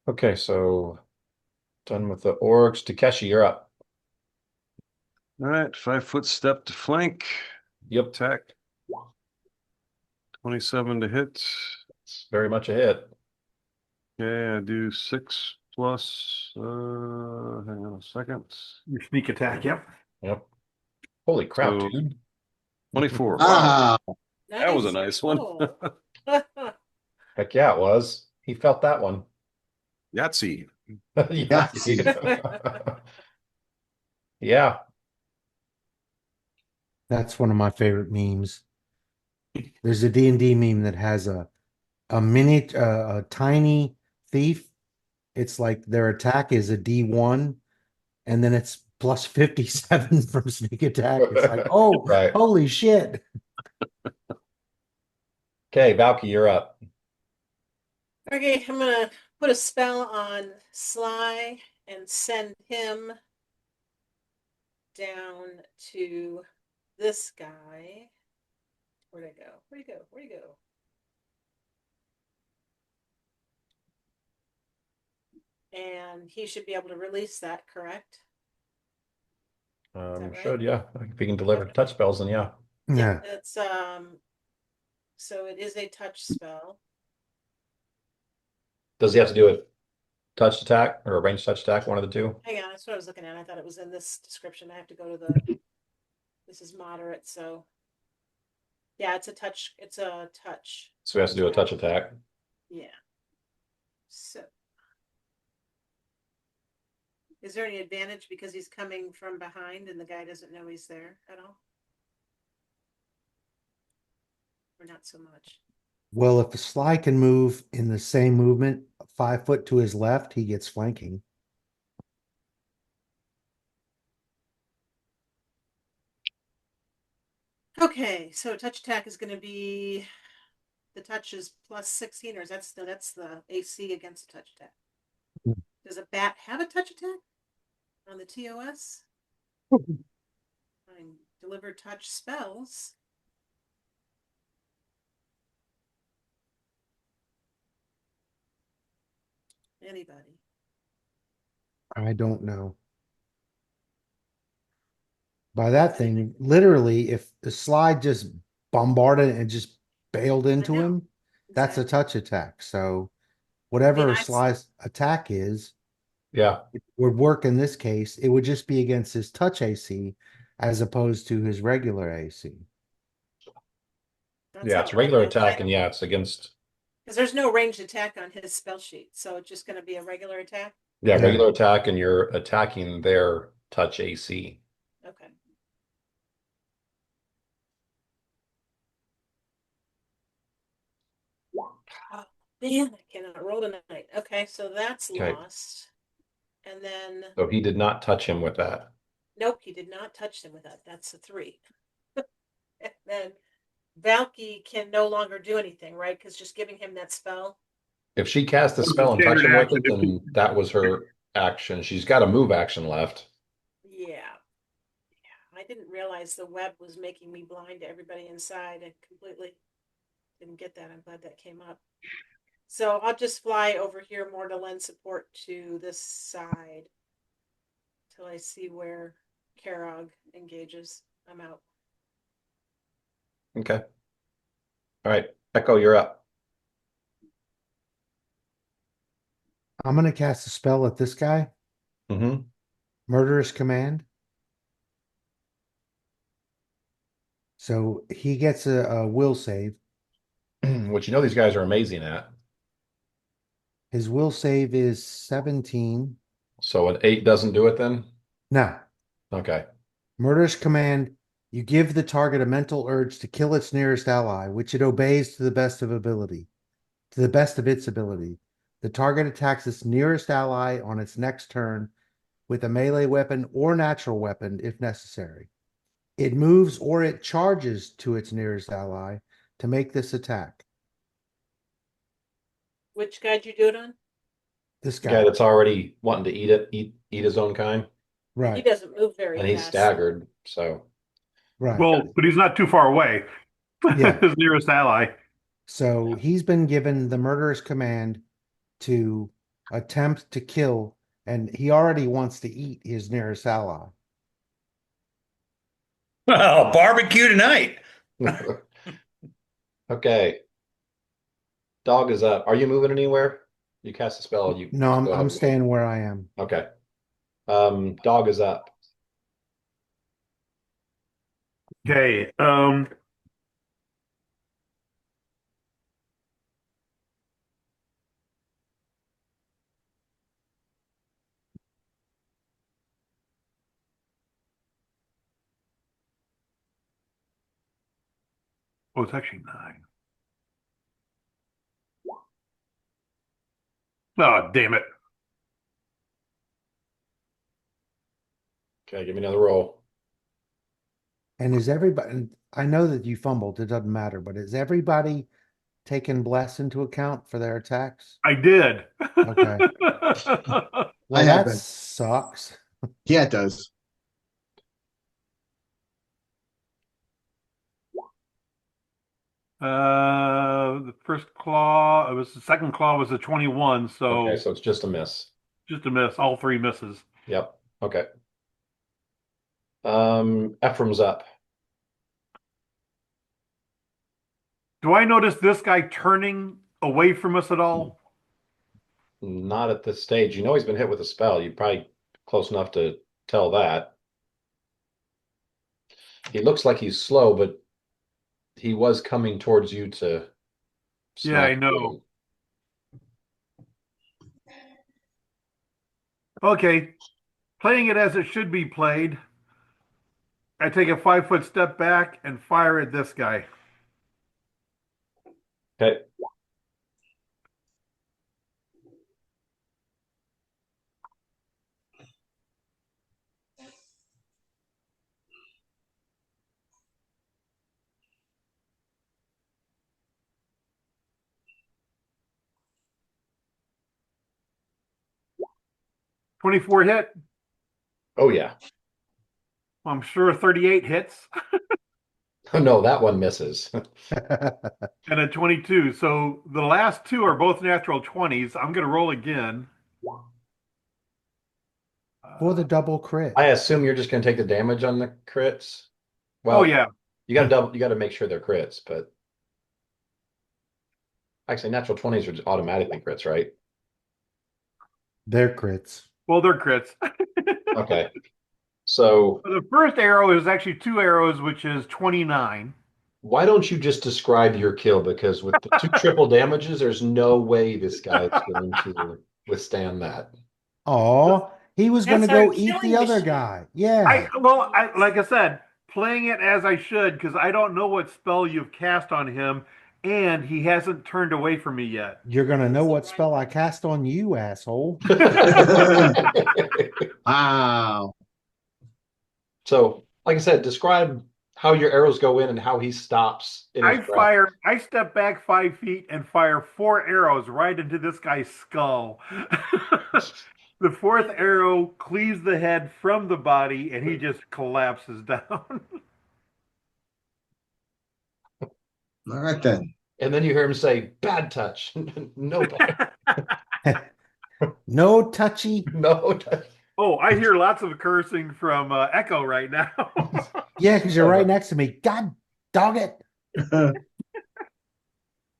Okay, so done with the orcs. Takeshi, you're up. All right, 5 foot step to flank. Yep. Attack. 27 to hit. It's very much a hit. Okay, I do 6 plus, hang on a second. Your sneak attack, yep. Yep. Holy crap, So dude. 24. Wow, Ah, that was a Nice. nice one. Cool. Heck yeah, it was. He felt that one. Yahtzee. Yeah. Yeah. that's one of my favorite memes. There's a D&D meme that has a mini a tiny thief. It's like their attack is a D1 and then it's plus 57 from sneak attack. It's like, oh, Right. holy shit. Okay, Valky, you're up. Okay, I'm gonna put a spell on Sly and send him down to this guy. Where'd I go? Where'd he go? Where'd he go? And he should be able to release that, correct? Right? Should, yeah. If you can deliver Okay. touch spells, then yeah. Yeah. It's so it is a touch spell. Does he have to do a touch attack or a ranged touch attack? One of the two? Hang on, that's what I was looking at. I thought it was in this description. I have to go to the this is moderate, so yeah, it's a touch. It's a touch. So he has to do a touch attack. Yeah. So is there any advantage because he's coming from behind and the guy doesn't know he's there at all? Or not so much? Well, if the Sly can move in the same movement, 5 foot to his left, he gets flanking. Okay, so touch attack is going to be the touch is plus 16, or is that's the AC against a touch attack? Does a bat have a touch attack on the TOS? I deliver touch spells. Anybody? I don't know. By that thing, literally, if the Sly just bombarded and just bailed into know. him, that's a Exactly. touch attack. So whatever Sly's attack is, Yeah. would work in this case. It would just be against his touch AC as opposed to his regular AC. That's Yeah, how it's it regular was. attack, and yeah, it's against Because there's no ranged attack on his spell sheet, so it's just going to be a regular attack. yeah, Yeah. regular attack, and you're attacking their touch AC. Okay. Oh, man, I cannot roll tonight. Okay, so that's Okay. lost. And then, So he did not touch him with that. nope, he did not touch them with that. That's a 3. And then Valky can no longer do anything, right? Because just giving him that spell. If she cast the That was spell a and touch standard him with action. it, then that was her action. She's got a move action left. Yeah. I didn't realize the web was making me blind to everybody inside. I completely didn't get that. I'm glad that came up. So I'll just fly over here more to lend support to this side till I see where Karog engages. I'm out. Okay. All right, Echo, you're up. I'm gonna cast a spell at this guy, Mm-hmm. Murderous Command. So he gets a will save. Which these guys are amazing at. His will save is 17. So an 8 doesn't do it then? No, Okay. Murderous Command. You give the target a mental urge to kill its nearest ally, which it obeys to the best of ability. To the best of its ability. The target attacks its nearest ally on its next turn with a melee weapon or natural weapon if necessary. It moves or it charges to its nearest ally to make this attack. Which guide you do it on? This The guy guy. that's already wanting to eat his own kind, He Right, doesn't move very and he's fast. staggered. So right. Well, but he's not too far away. Yeah. His nearest ally. So he's been given the murderous command to attempt to kill, and he already wants to eat his nearest ally. Oh, barbecue tonight. okay. Dog is up. Are you moving anywhere? You cast a spell, you No, just I'm go ahead I'm and move. staying where I am. Okay. Dog is up. Okay. Oh, it's actually 9. Oh, damn it. Okay, give me another roll. And is everybody, and I know that you fumbled, it doesn't matter, but is everybody taking bless into account for their attacks? I did. Okay. I Well, have that been. sucks. Yeah, it does. The first claw, it was the second claw was a 21, Okay, so so it's just a miss. just a miss. All 3 misses. Yep. Okay. Ephraim's up. Do I notice this guy turning away from us at all? Not at this stage. He's been hit with a spell. You're probably close enough to tell that. He looks like he's slow, but he was coming towards you to Yeah, I smack know. you. Okay. Playing it as it should be played. I take a 5-foot step back and fire at this guy. Okay. 24 hit. Oh yeah. I'm sure 38 hits No, that one misses. and a 22. So the last 2 are both natural 20s. I'm going to roll again. For the double crit. I assume you're just going to take the damage on the crits. Oh, Well, yeah. you got to make sure they're crits, but actually natural 20s are just automatically crits, right? They're crits. Well, they're crits. Okay. So The first arrow is actually 2 arrows, which is 29. why don't you just describe your kill? Because with the 2 triple damages, there's no way this guy is going to withstand that. Oh, he was That's gonna our go eat the killing other machine. guy. Yeah. Like I said, playing it as I should because I don't know what spell you've cast on him, and he hasn't turned away from me yet. You're gonna know what spell I cast on you, asshole. Wow. So, like I said, describe how your arrows go in and how he stops in his breath. I step back 5 feet and fire 4 arrows right into this guy's skull. The 4th arrow cleaves the head from the body and he just collapses down. All right then. And then you hear him say, "Bad touch." No, No touchy. no touch. Oh, I hear lots of cursing from Echo right now. Yeah, because you're right next to me. God dog it.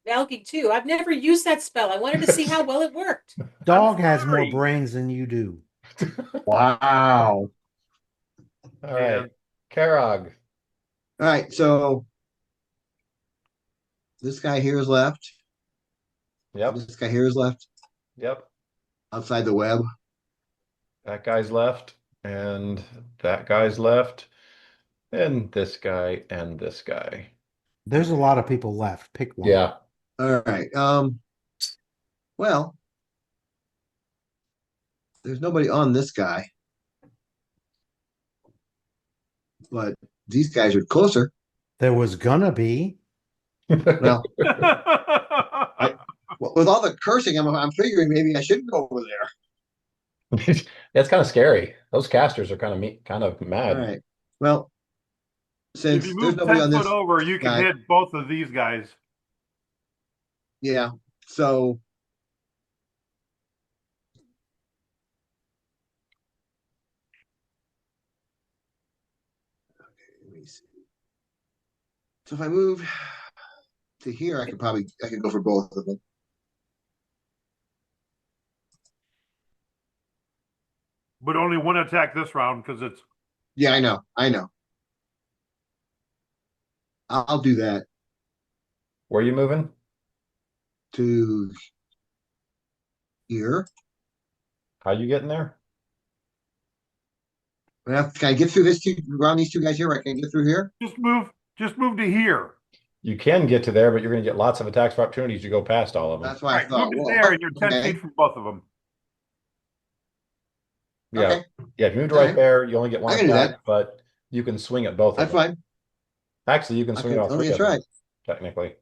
Valky too. I've never used that spell. I wanted to see how well it worked. Dog has more sorry. brains than you do. Wow. All right. Karog. All right, so this guy here is left. Yep. This guy here is left Yep. outside the web. That guy's left, and that guy's left, and this guy, and this guy. There's a lot of people left. Pick one. Yeah. All right. Well, there's nobody on this guy, but these guys are closer. There was gonna be. Well, with all the cursing, I'm figuring maybe I shouldn't go over there. That's kind of scary. Those casters are kind of All mad. right. Well, If since you there's move nobody 10 on foot this over, you can guy, hit both of these guys. yeah. So let me see. So if I move to here, I could go for both of them. But only one attack this round because it's Yeah, I know. I know. I'll do that Where are you moving? to here. How you getting there? Can I get through this around these two guys here? Right? Can I get through here? just move to here. You can get to there, but you're going to get lots of attacks for opportunities to go past all of them. That's All why I right, thought. move to Well, there, and you're 10 okay. feet from both of them. Yeah. Okay. Yeah. If you moved All right right. there, you only get one I can do attack, that. but you can swing at both of That's them. fine. Actually, you can swing at all three That's of them, right. technically.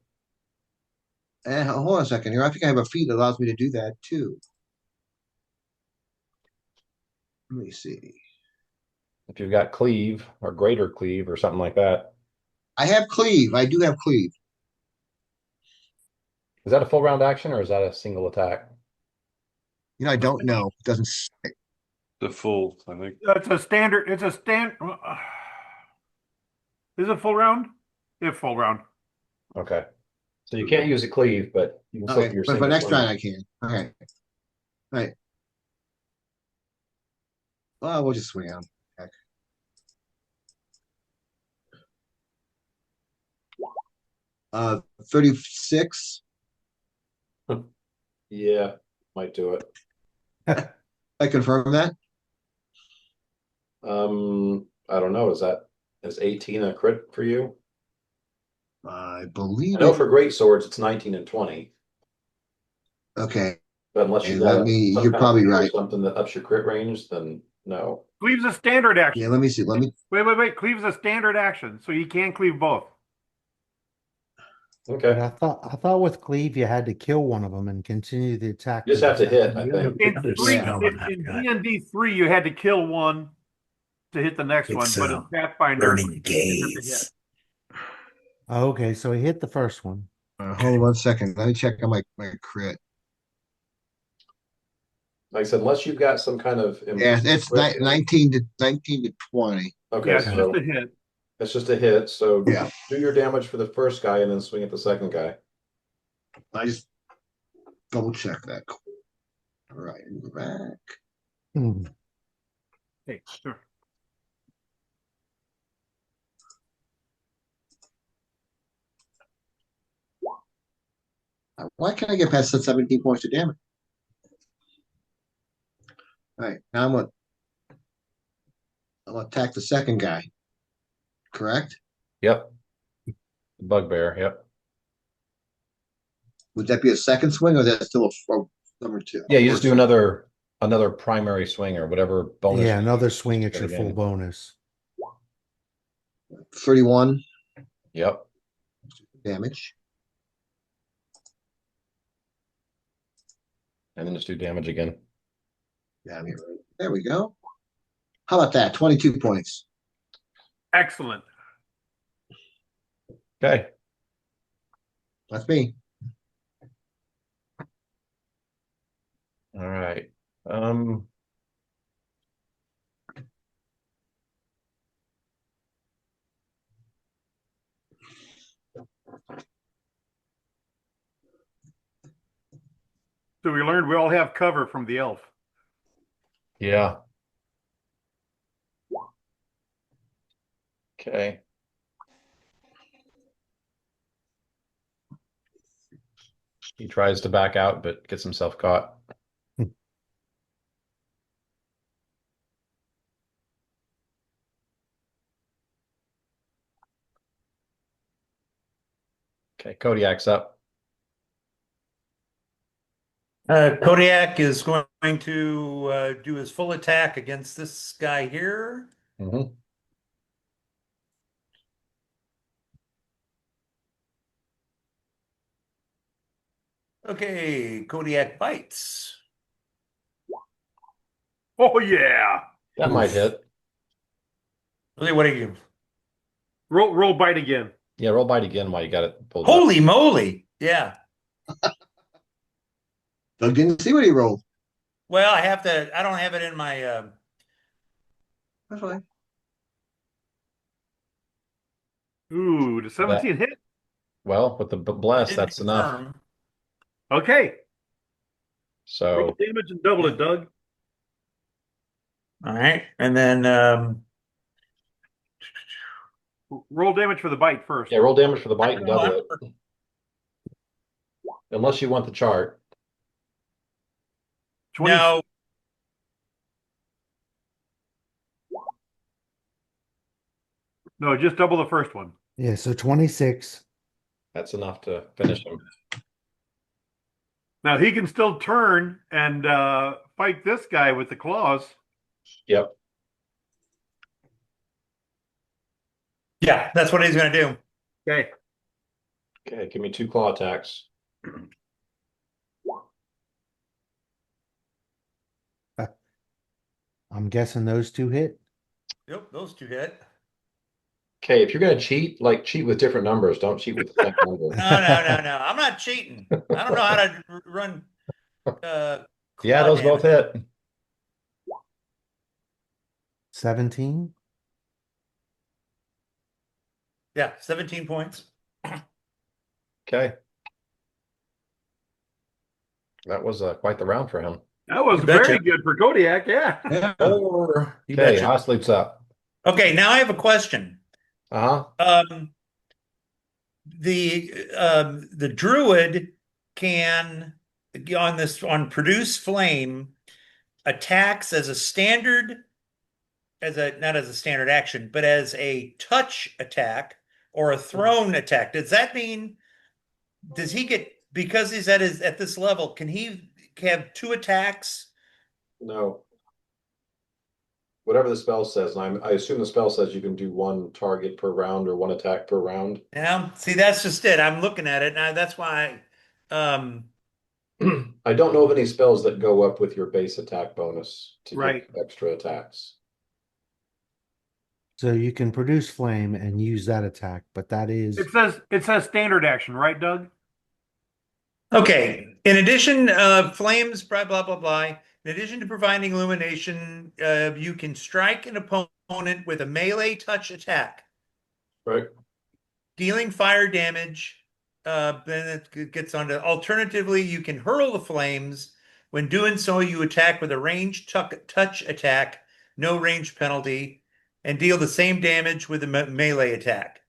And hold on a second here. I think I have a feat that allows me to do that too. Let me see. If you've got cleave or greater cleave or something like that. I have cleave. I do have cleave. Is that a full round action or is that a single attack? I don't know. It doesn't say. The full, I think. It's a standard. It's a stand. Is it full round? If full round. Okay. So you can't use a cleave, but you can still Okay, do your but for single next swing. round I can. Okay. All right. Well, we'll just swing out. Heck. 36. Yeah, might do it. I confirm that. I don't know. Is 18 a crit for you? I I believe know it. for great swords it's 19 and 20, Okay. but unless you And got let me. some You're kind of probably feat or right. something that ups your crit range, then no. Cleave's a standard action. Yeah. Let me see. Let me. Wait. Cleave's a standard action, so you can cleave both. But Okay. I thought with cleave you had to kill one of them and continue the attack. You just have to hit, I think. In D&D 3, you had to kill one to hit the next one, but in Pathfinder, you have to hit. Okay, so he hit the first one. Hold on 1 second. Let me check on my crit. Like I said, unless you've got some kind of Yeah, it's crit- 19 to 20. Okay, Yeah, it's so just a hit. it's just a hit. So Yeah. do your damage for the first guy and then swing at the second guy. I just double check that. All right, go back. Hmm. Hey, sure. Why can't I get past that 17 points of damage? All right, now I'm gonna attack the second guy. Correct? Yep. Bugbear, yep. Would that be a second swing, or is that still a number two? Yeah, you just do another primary swing or whatever bonus. Yeah, another swing at your Again. full bonus. 31 Yep. damage. And then just do damage again. Yeah, there we go. How about that? 22 points. Excellent. Okay. That's me. All right. So we learned we all have cover from the elf. Yeah. Okay. He tries to back out, but gets himself caught. Okay, Kodiak's up. Kodiak is going to do his full attack against this guy here. Mhm. Okay, Kodiak bites. Oh yeah. That might hit. Okay, what are you? Roll bite again. Yeah, roll bite again while you got it pulled up. Holy moly! Yeah. Doug didn't see what he rolled. Well, I have to. I don't have it in my. That's fine. Ooh, the 17 hit. Well, with the I bless, didn't that's enough. confirm. Okay. Roll So damage and double it, Doug. All right, and then Roll damage for the bite first. yeah, roll damage for the bite and no, double it. Unless you want the chart. 20. no. No, just double the first one. Yeah, so 26. That's enough to finish him. Now he can still turn and fight this guy with the claws. Yep. Yeah, that's what he's going to do. Okay. Okay, give me 2 claw attacks. I'm guessing those two hit. Yep, those two hit. Okay, if you're gonna cheat, like cheat with different numbers. Don't cheat with the same number. No. I'm not cheating. I don't know how to run. Yeah, claw those both damage. hit. 17. Yeah, 17 points. Okay. That was quite the round for him. That was You betcha. very good for Kodiak. Yeah. Yeah. Or you Okay, betcha. Hot up. Okay, now I have a question. Uh-huh. The druid can on produce flame attacks as a standard as a not as a standard action, but as a touch attack or a thrown attack. Does that mean does he get because he's at this level, can he have 2 attacks? No. Whatever the spell says, and I assume the spell says you can do 1 target per round or 1 attack per round. Yeah, see, that's just it. I'm looking at it now. That's why I don't know of any spells that go up with your base attack bonus to Right. get extra attacks. So you can produce flame and use that attack, but that is It says standard action, right, Doug? okay. In addition, flames, blah blah blah blah. In addition to providing illumination, you can strike an opponent with a melee touch attack, Right. dealing fire damage. Then it gets on to alternatively, you can hurl the flames. When doing so, you attack with a ranged touch attack, no range penalty, and deal the same damage with a melee attack.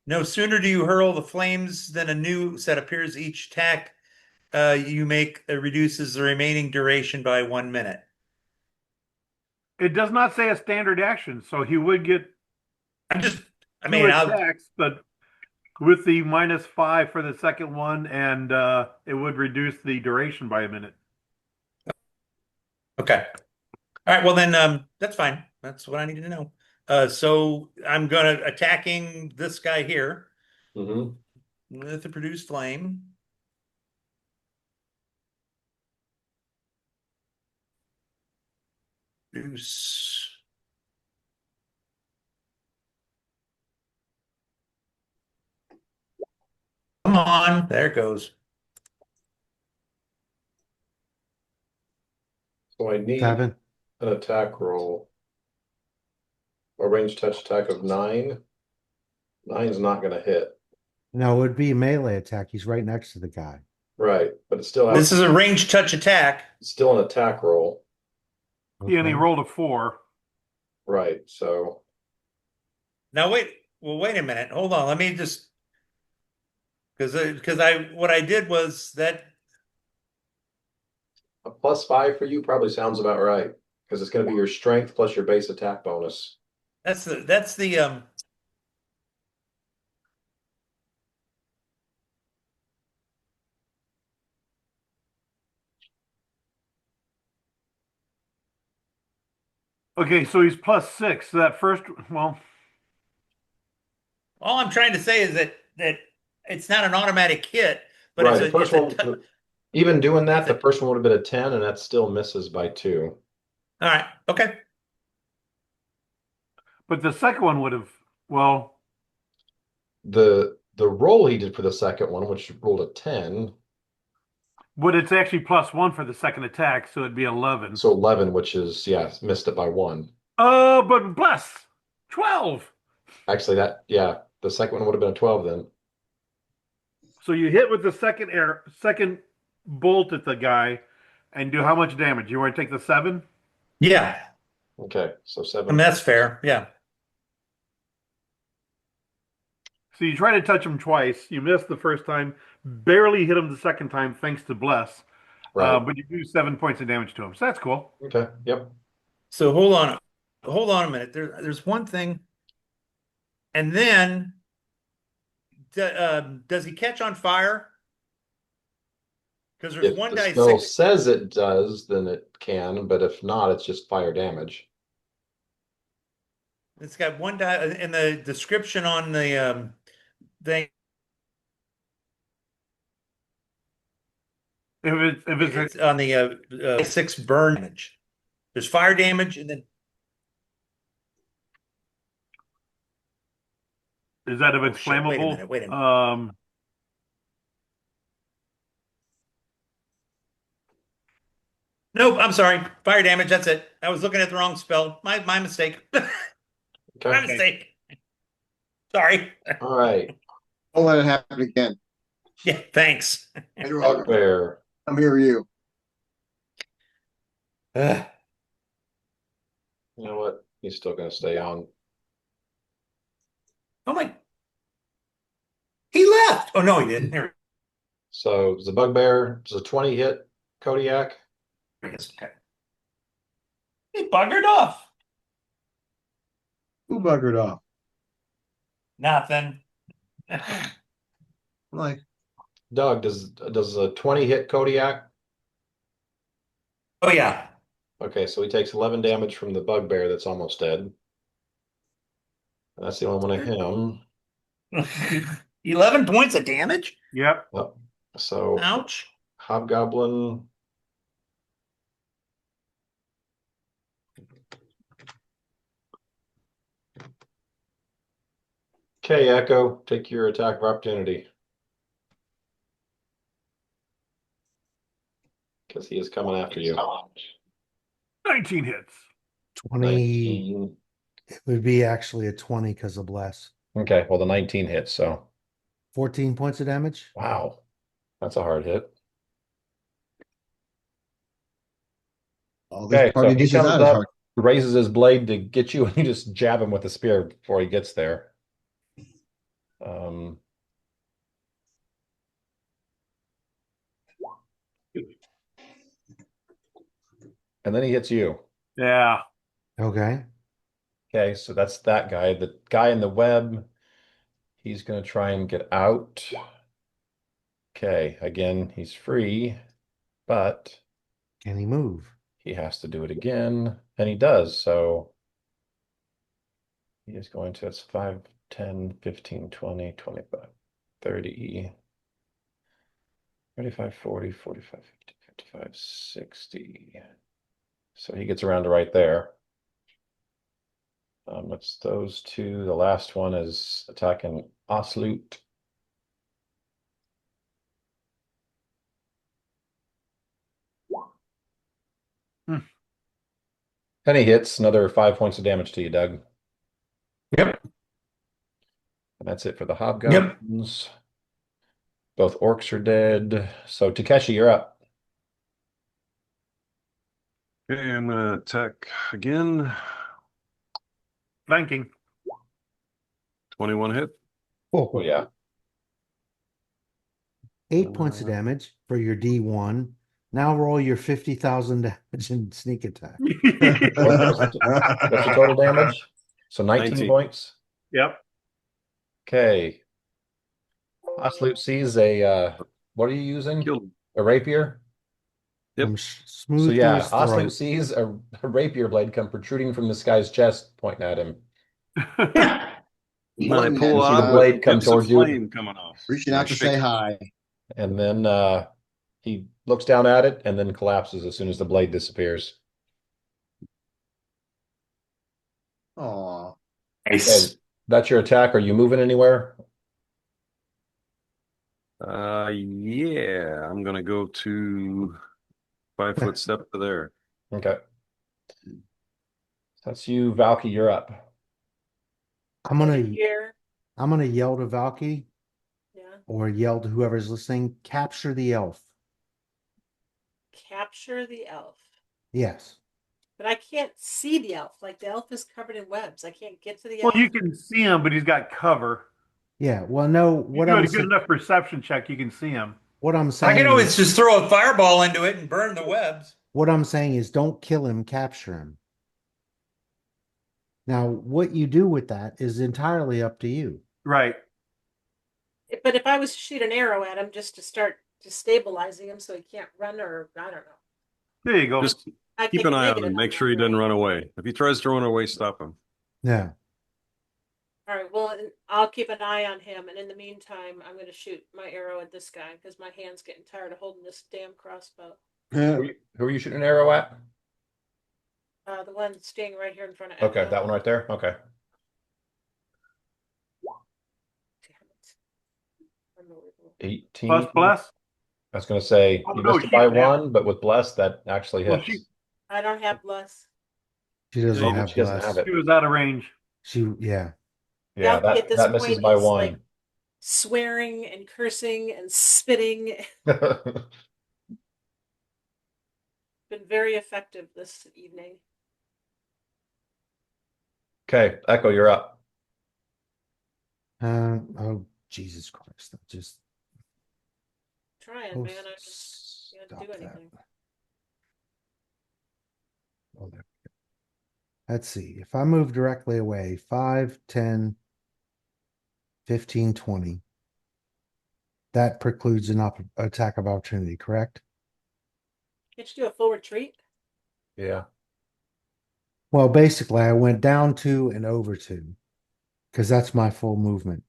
No sooner do you hurl the flames than a new set appears each attack you make reduces the remaining duration by 1 minute. It does not say a standard action, so he would get I 2 mean, attacks, but with the -5 for the second one, and it would reduce the duration by a minute. okay. All right, well then, that's fine. That's what I need to know. So I'm gonna attacking this guy here Mm-hmm. with the produced flame. Produce. Come on, there it goes. So I need 7. an attack roll. A ranged touch attack of 9. 9's not gonna hit. No, it would be a melee attack. He's right next to the guy. Right. But but it still This has is a range touch attack. still an attack roll. Yeah, and he Okay. rolled a 4. Right. So Now wait, well, wait a minute. Hold on. Let me just because I what I did was that a +5 for you probably sounds about right because it's going to be your strength plus your base attack bonus. that's the Okay, so he's +6. So that first, well, all I'm trying to say is that it's not an automatic hit, but Right. The first it's a one, even doing that, it's the a first one would have been a 10, and that still misses by 2. all right. Okay. but the second one would have, well, The roll he did for the second one, which rolled a 10, but it's actually +1 for the second attack, so it'd be 11. so 11, which is, yeah, missed it by 1. But bless 12. Actually, yeah, the second one would have been a 12 then. So you hit with the second bolt at the guy, and do how much damage? You want to take the 7? Yeah. Okay, so I 7. mean that's fair. Yeah. So you try to touch him twice. You missed the first time, barely hit him the second time, thanks to bless. Right. But you do 7 points of damage to him, so that's cool. Okay, yep. So hold on a minute. There's one thing, and then does he catch on fire? Because there's If one the die spell six. says it does, then it can, but if not, it's just fire damage. It's got one die in the description on the thing. If it's It's on the 6 burn damage. There's fire damage, and then is that if oh it's shit! Wait a flammable? minute. Wait a minute. Nope. I'm sorry. Fire damage. That's it. I was looking at the wrong spell. My mistake. Okay. My mistake. Sorry. All right. Don't let it happen again. Yeah. Thanks. You're welcome. Fair. I'm here for you. Ugh. You know what? He's still going to stay on. Oh my. He left. Oh no, he didn't. Here So the bugbear is a 20 hit Kodiak. he is. Okay. He buggered off. Who buggered off? Nothing. I'm like, Doug, does a 20 hit Kodiak? Oh yeah. Okay, so he takes 11 damage from the bugbear that's almost dead. That's the only one of him. 11 points of damage? Yep. Yep. So Ouch. Hobgoblin. Okay, Echo, take your attack of opportunity. Because he is coming after you. 19 hits. 20, 19. it would be actually a 20 because of bless. Okay, well, the 19 hits, so 14 points of damage. wow, that's a hard hit. all this Okay, so party he dishes comes out is up, hard. raises his blade to get you, and you just jab him with the spear before he gets there. Um, and then he hits you. Yeah. Okay. Okay, so that's that guy. The guy in the web, he's going to try and get out. Okay, again, he's free, but Can he move? he has to do it again, and he does. So he is going to, it's 5, 10, 15, 20, 25, 30, 35, 40, 45, 50, 55, 60. So he gets around to right there. It's those two. The last one is attacking Osloot. Hmm. And he hits another 5 points of damage to you, Doug. Yep. And that's it for the Yep. hobgoblins. Both orcs are dead. So Takeshi, you're up. Okay, I'm gonna attack again. Flanking. 21 hit. Oh yeah. 8 points of damage for your D1. Now roll your 50,000 damage in sneak attack. What's the total damage? So 19 19. points. Yep. Okay. Absolute sees a what are you using? Killed him. A rapier? Yep. From So smooth through yeah, his Oslute throat. sees a rapier blade come protruding from this guy's chest, pointing at him. And then I Pointing at pull You see the out you, with blade come tips of towards you, flame coming off. reaching And I out to shake say it. hi. and then he looks down at it and then collapses as soon as the blade disappears. Aw. Okay, that's your attack. Are you moving anywhere? Yeah, I'm gonna go to 5 foot step to there. Okay. That's you, Valky, you're up. I'm Over gonna here. I'm gonna yell to Valky Yeah. or yell to whoever's listening, capture the elf. Capture the elf. Yes. But I can't see the elf. Like the elf is covered in webs. I can't get to the Well, elf. you can see him, but he's got cover. Yeah. Well, no, You do a good enough perception check, you can see him. what I'm I saying can always is just throw a fireball into it and burn the webs. what I'm saying is don't kill him, capture him. Now, what you do with that is entirely up to you. Right. But if I was to shoot an arrow at him just to start destabilizing him so he can't run, or I don't know. There you go. Just I keep take an a eye on negative him. on Make that, sure he doesn't right? run away. If he tries to run away, stop him. Yeah. All right. Well, I'll keep an eye on him, and in the meantime, I'm going to shoot my arrow at this guy because my hand's getting tired of holding this damn crossbow. Who are you shooting an arrow at? The one staying right here in front of Okay, Echo. that one right there. Okay. Damn it. Unbelievable. 18. Plus bless. I was going to say Oh, you no, missed it she by doesn't have. one, but with bless, that actually Well, hits. I don't have bless. She doesn't Oh, have she doesn't have bless. it. She was out of range. Yeah. Yeah, Valky at this that misses point by is one. like swearing and cursing and spitting. Been very effective this evening. Okay, Echo, you're up. Oh, Jesus Christ. That just Trying, man. I just can't stop do that. anything. Oh, there we go. Let's see. If I move directly away, 5, 10, 15, 20. That precludes an attack of opportunity, correct? Can't you do a full retreat? Yeah. Well, basically, I went down 2 and over 2 because that's my full movement.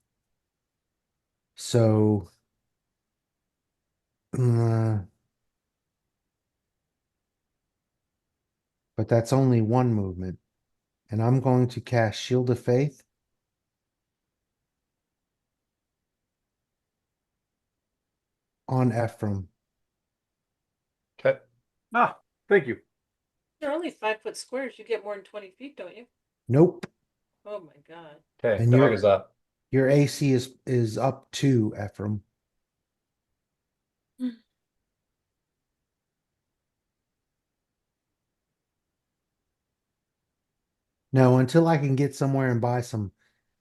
So, but that's only one movement. And I'm going to cast Shield of Faith on Ephraim. Okay. Ah, thank you. They're only 5 foot squares. You get more than 20 feet, don't you? Nope. Oh my God. Okay, And dog is up. your AC is up to Ephraim. No, until I can get somewhere and buy some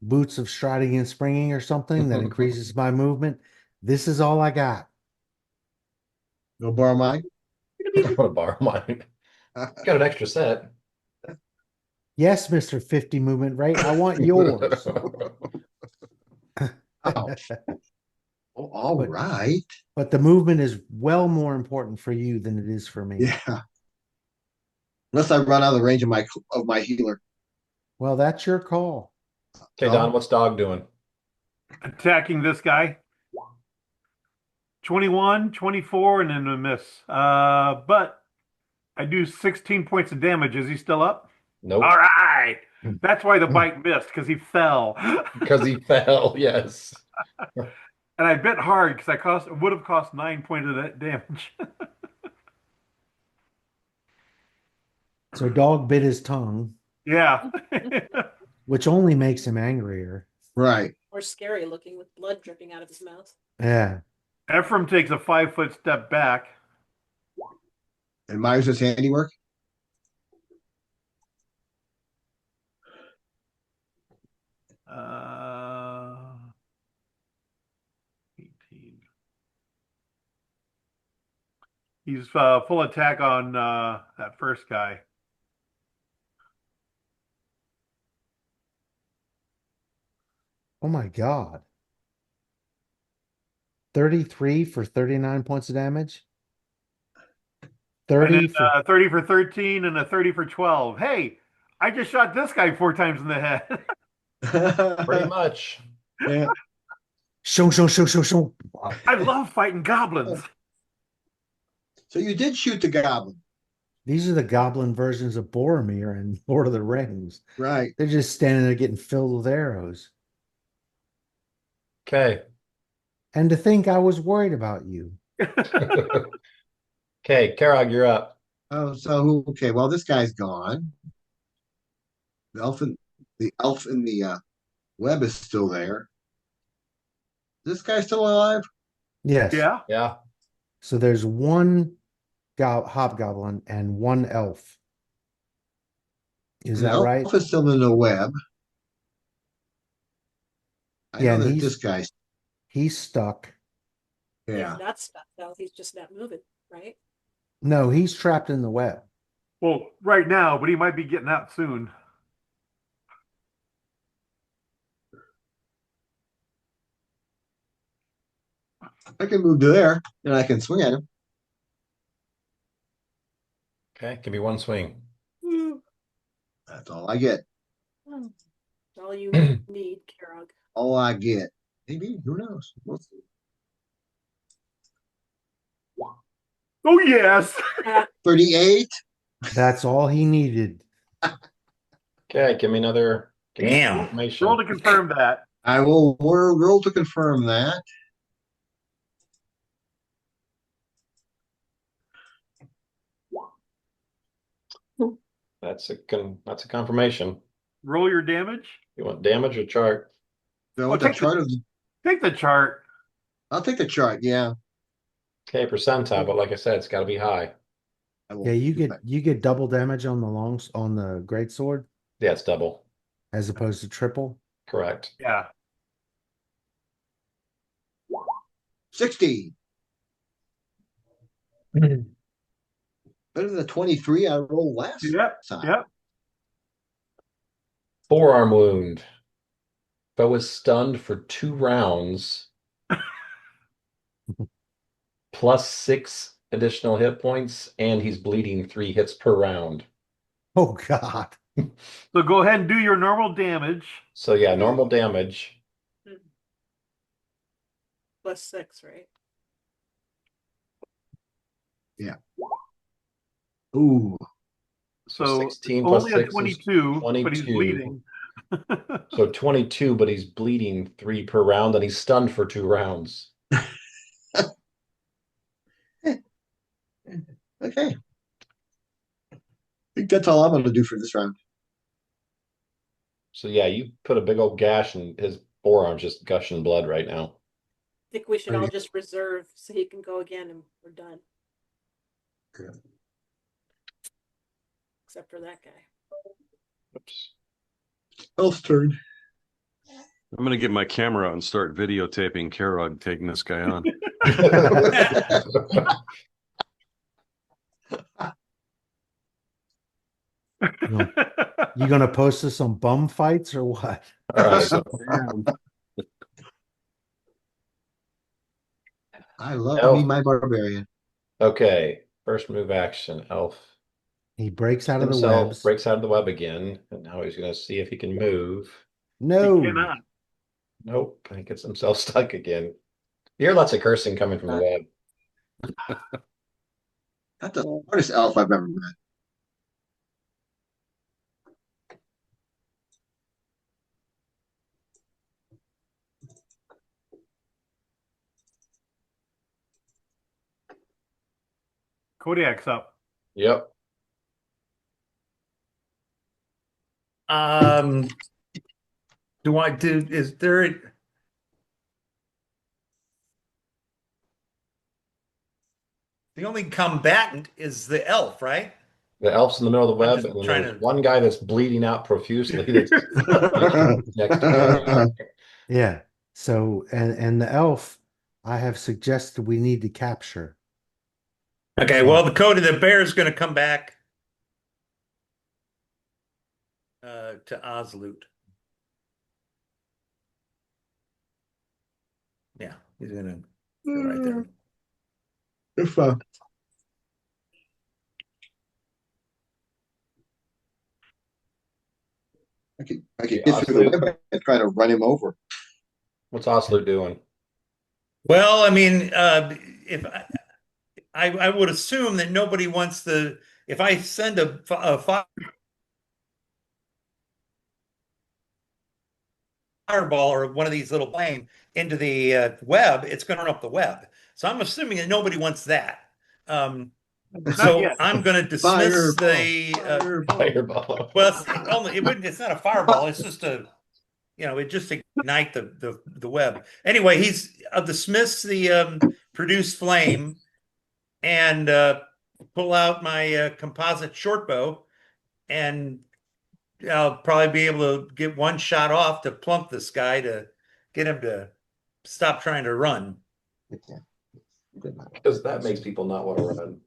boots of striding and springing or something that increases my movement, this is all I got. Go borrow mine. I want to borrow mine. Got an extra set. Yes, Mr. 50 movement rate, I want yours. Ouch. Oh, all But- right. But the movement is well more important for you than it is for me. Yeah. Unless I run out of the range of my healer. Well, that's your call. Okay, Don, what's dog doing? Attacking this guy. 21, 24, and then a miss. But I do 16 points of damage. Is he still up? Nope. All right. That's why the bite missed, because he fell. Because he fell, yes. And I bit hard because would have cost 9 points of that damage. So dog bit his tongue, Yeah. which only makes him angrier. Right. Or scary looking with blood dripping out of his mouth. Yeah. Ephraim takes a 5 foot step back. Admires his handiwork. Uh, 18. He's full attack on that first guy. Oh my God. 33 for 39 points of damage. And then 30 for 30 for 13 and a 30 for 12. Hey, I just shot this guy 4 times in the head. Pretty much. Yeah. show. I love fighting goblins. So you did shoot the goblin, These are the goblin versions of Boromir and Lord of the Rings. right? They're just standing there getting filled with arrows. Okay. And to think I was worried about you. Okay, Karog, you're up. Oh, so okay. Well, this guy's gone. The elf in the web is still there. This guy's still alive? Yes. Yeah. Yeah. So there's one hobgoblin and one elf. Is And the that right? elf is still in the web. I Yeah, know and that this guy's he's stuck. He's yeah. not stuck though. He's just not moving, right? No, he's trapped in the web. Well, right now, but he might be getting out soon. I can move to there and I can swing at him. Okay, give me one swing. That's all I get. That's all you need, Karog. All I get. Maybe, who knows? We'll see. Oh, yes. 38. That's all he needed. Okay, give me another Damn. information. Roll to confirm that. I will roll to confirm that. That's a confirmation. Roll your damage. You want damage or chart? So Oh, with the take chart of Take the chart. I'll take the chart, yeah. Okay, percentile, but like I said, it's got to be high. I will Yeah, you do get that. you get double damage on the great sword Yeah, it's double. as opposed to triple. Correct. Yeah. 60. Better than the 23 I rolled last Yep. time. Yep. Forearm wound. Foe was stunned for 2 rounds, plus 6 additional hit points, and he's bleeding 3 hits per round. Oh God. So go ahead and do your normal damage. So yeah, normal damage. +6, right? Yeah. Ooh. So So 16 plus only a 6 is 22, but he's 22. bleeding. So 22, but he's bleeding 3 per round, and he's stunned for 2 rounds. Okay. I think that's all I'm going to do for this round. So yeah, you put a big old gash, and his forearm's just gushing blood right now. I think we should all Okay. just reserve so he can go again and we're done. Good. Except for that guy. Oops. Elf's turn. I'm gonna get my camera out and start videotaping Karog taking this guy on. You gonna post this on bum fights or what? All right. So, I love me Elf. my barbarian. Okay. First move action. Elf He breaks out of the himself webs. breaks out of the web again, and now he's going to see if he can move. He No. cannot. Nope. He gets himself stuck again. You hear lots of cursing coming from the web. That's the hardest elf I've ever met. Kodiak's up. Yep. Do I do? Is there? The only combatant is the elf, right? The elf's in the middle of the I'm web, just and then trying there's to. one guy that's bleeding out profusely that's next to Kara. Yeah. So and the elf, I have suggested we need to capture. Okay, So well, the code of the bear is going to come back to Osloot. Yeah, he's going to go right there. If I could The get through the Osloot. web and try to run him over. What's Osloot doing? Well, I mean, if I would assume that nobody wants the if I send a fireball or one of these little plane into the web, it's going to run up the web. So I'm assuming that nobody wants that. Um, Not so yet. I'm going to dismiss Fireball, the. fireball. Fireball. Well, it wouldn't. It's not a fireball. It's just a. It just ignite the web. Anyway, I'll dismiss the produce flame and pull out my composite short bow, and I'll probably be able to get one shot off to plump this guy to get him to stop trying to run. Because that makes people not want to run.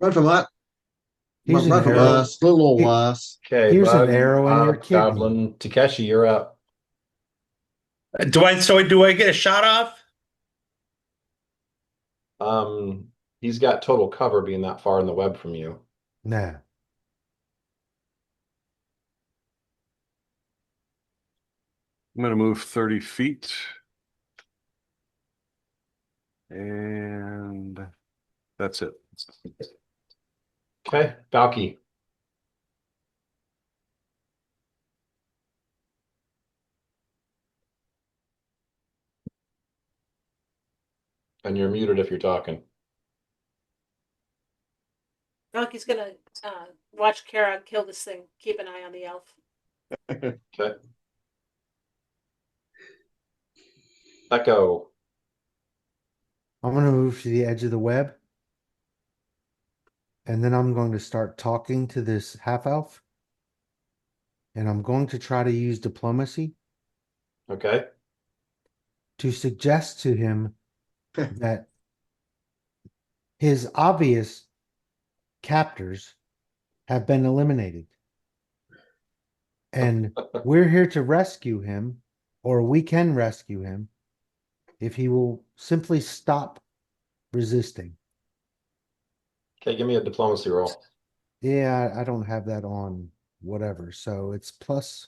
Run from that. here's an Run from arrow. us, little old Here- us. Okay, Here's an Bug, arrow in your kidney. Goblin, Takeshi, you're up. Do I get a shot off? He's got total cover being that far in the web from you. Nah. I'm gonna move 30 feet. And that's it. Okay, Valky. And you're muted if you're talking. Donkey's gonna watch Kara kill this thing. Keep an eye on the elf. Okay. Echo. I'm going to move to the edge of the web. And then I'm going to start talking to this half elf. And I'm going to try to use diplomacy Okay. to suggest to him that his obvious captors have been eliminated. And we're here to rescue him, or we can rescue him if he will simply stop resisting. Okay, give me a diplomacy roll. Yeah, I don't have that on whatever. So it's plus.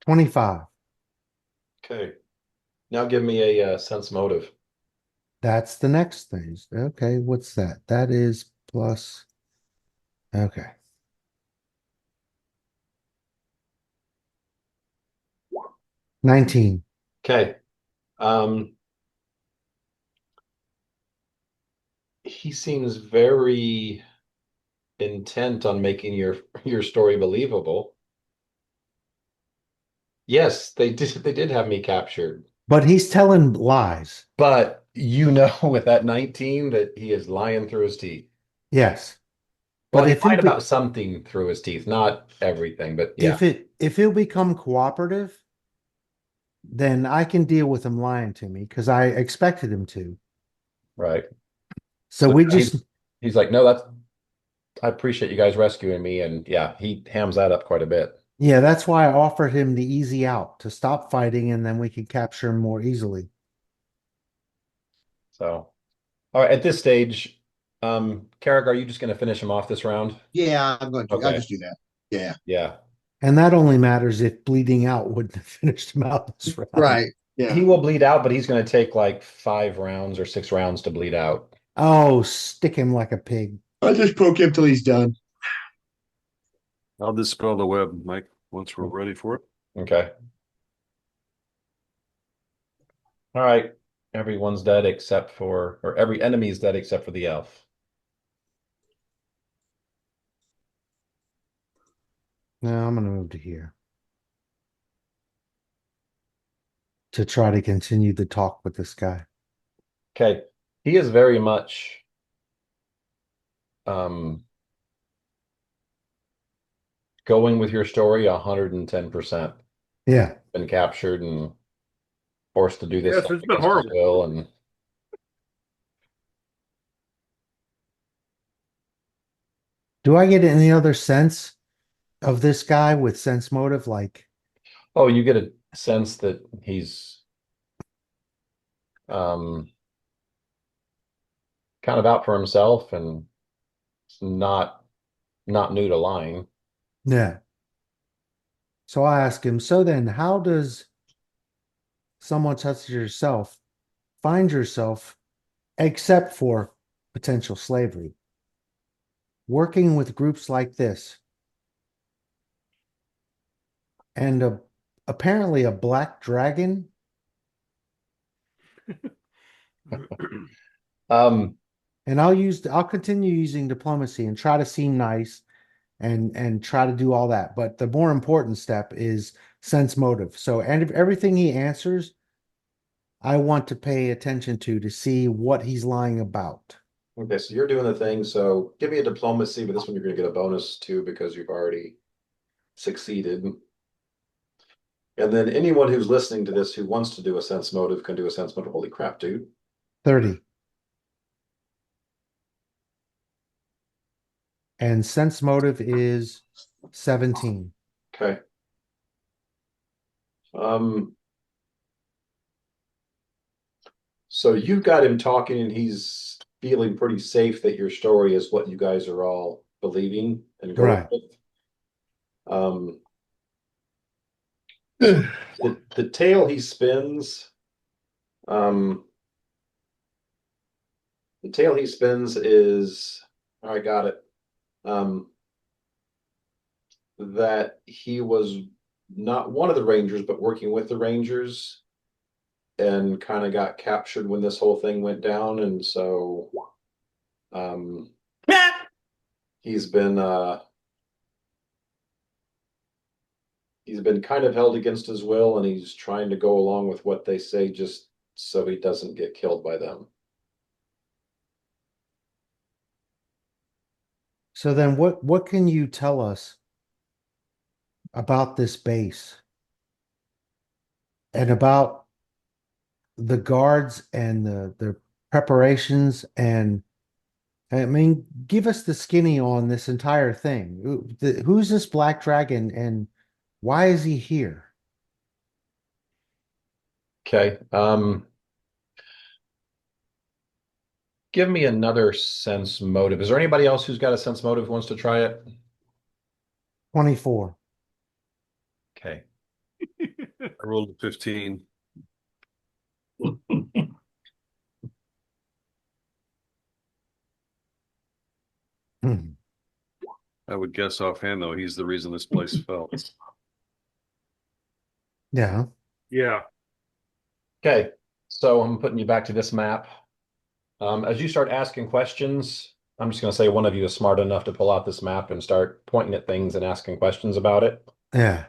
$25. Okay. Now give me a sense motive. That's the next thing. Okay, what's that? That is plus. Okay. 19. Okay. He seems very intent on making your story believable. Yes, they did have me captured. But he's telling lies. But with that 19 that he is lying through his teeth. Yes. Well, But he if he'll lied be, about something through his teeth, not everything, but yeah. if he'll become cooperative, then I can deal with him lying to me because I expected him to. Right. So So we yeah, just he's like, no, I appreciate you guys rescuing me. And yeah, he hams that up quite a bit. yeah, that's why I offered him the easy out to stop fighting and then we could capture him more easily. So, all right, at this stage, Carrick, are you just going to finish him off this round? Yeah, I'm going to. I'll Okay. just do that. Yeah. Yeah. And that only matters if bleeding out wouldn't have finished him out this round. Right. Yeah. He will bleed out, but he's going to take like 5 rounds or 6 rounds to bleed out. Oh, stick him like a pig. I'll just poke him till he's done. I'll dispel the web, Mike, once we're ready for it. Okay. All right. Everyone's dead or every enemy is dead except for the elf. No, I'm gonna move to here to try to continue the talk with this guy. Okay. He is very much um going with your story 110%. Yeah. Been captured and forced to do this Yes, stuff it's been against his horrible. will. And Do I get any other sense of this guy with sense motive? Like, oh, you get a sense that he's um kind of out for himself and not new to lying. yeah. So I ask him, so then how does someone such as yourself find yourself, except for potential slavery, working with groups like this and apparently a black dragon? Um, And I'll continue using diplomacy and try to seem nice and try to do all that. But the more important step is sense motive. So and everything he answers, I want to pay attention to see what he's lying about. okay, so you're doing the thing. So give me a diplomacy, but this one you're going to get a bonus too because you've already succeeded. And then anyone who's listening to this who wants to do a sense motive can do a sense motive. Holy crap, dude. 30. And sense motive is 17. Okay. Um, so you've got him talking and he's feeling pretty safe that your story is what you guys are all believing and going Right. with. Um, the tale he spins, um, the tale he spins is, I got it. Um, that he was not one of the Rangers, but working with the Rangers and kind of got captured when this whole thing went down. And so um, he's been he's been kind of held against his will, and he's trying to go along with what they say just so he doesn't get killed by them. So then what can you tell us about this base and about the guards and the preparations and I mean, give us the skinny on this entire thing. Who's this black dragon and why is he here? Okay. Give me another sense motive. Is there anybody else who's got a sense motive who wants to try it? 24. Okay. I rolled a 15. Hmm. I would guess offhand, though, he's the reason this place fell. Yeah. Yeah. Okay. So I'm putting you back to this map. As you start asking questions, I'm just going to say one of you is smart enough to pull out this map and start pointing at things and asking questions about it. Yeah.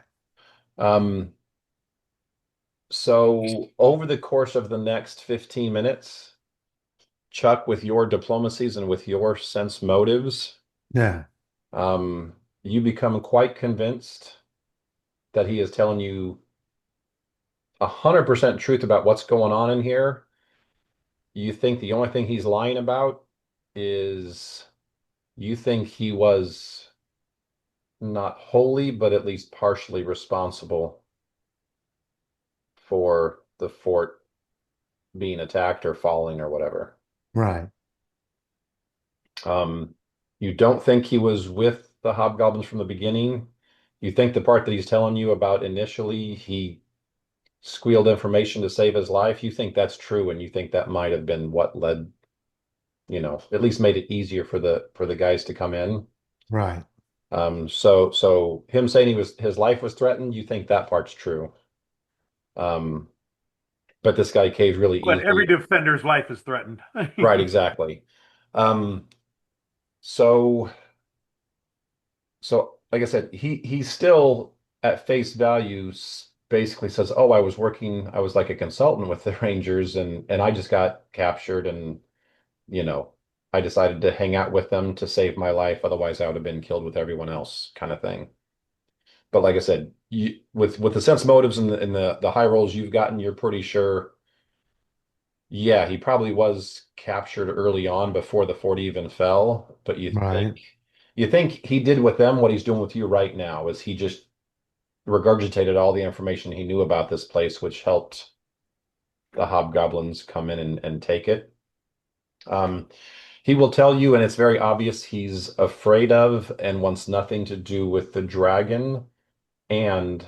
Um, so over the course of the next 15 minutes, Chuck, with your diplomacies and with your sense motives, Yeah. um, you become quite convinced that he is telling you 100% truth about what's going on in here. You think the only thing he's lying about is you think he was not wholly, but at least partially responsible for the fort being attacked or falling or whatever. Right. Um, you don't think he was with the hobgoblins from the beginning. You think the part that he's telling you about initially, he squealed information to save his life. You think that's true, and you think that might have been what led, at least made it easier for the guys to come in. Right. So him saying his life was threatened, you think that part's true. Um, but this guy caved really But every easily. defender's life is threatened. Right, exactly. Um, so so like I said, he still at face value basically says, "Oh, I was like a consultant with the Rangers, and I just got captured, and you know, I decided to hang out with them to save my life. Otherwise, I would have been killed with everyone else," kind of thing. But like I said, with the sense motives and the high rolls you've gotten, you're pretty sure. Yeah, he probably was captured early on before the fort even fell. But Right. you think he did with them what he's doing with you right now? Is he just regurgitated all the information he knew about this place, which helped the hobgoblins come in and take it? Um, he will tell you, and it's very obvious he's afraid of and wants nothing to do with the dragon and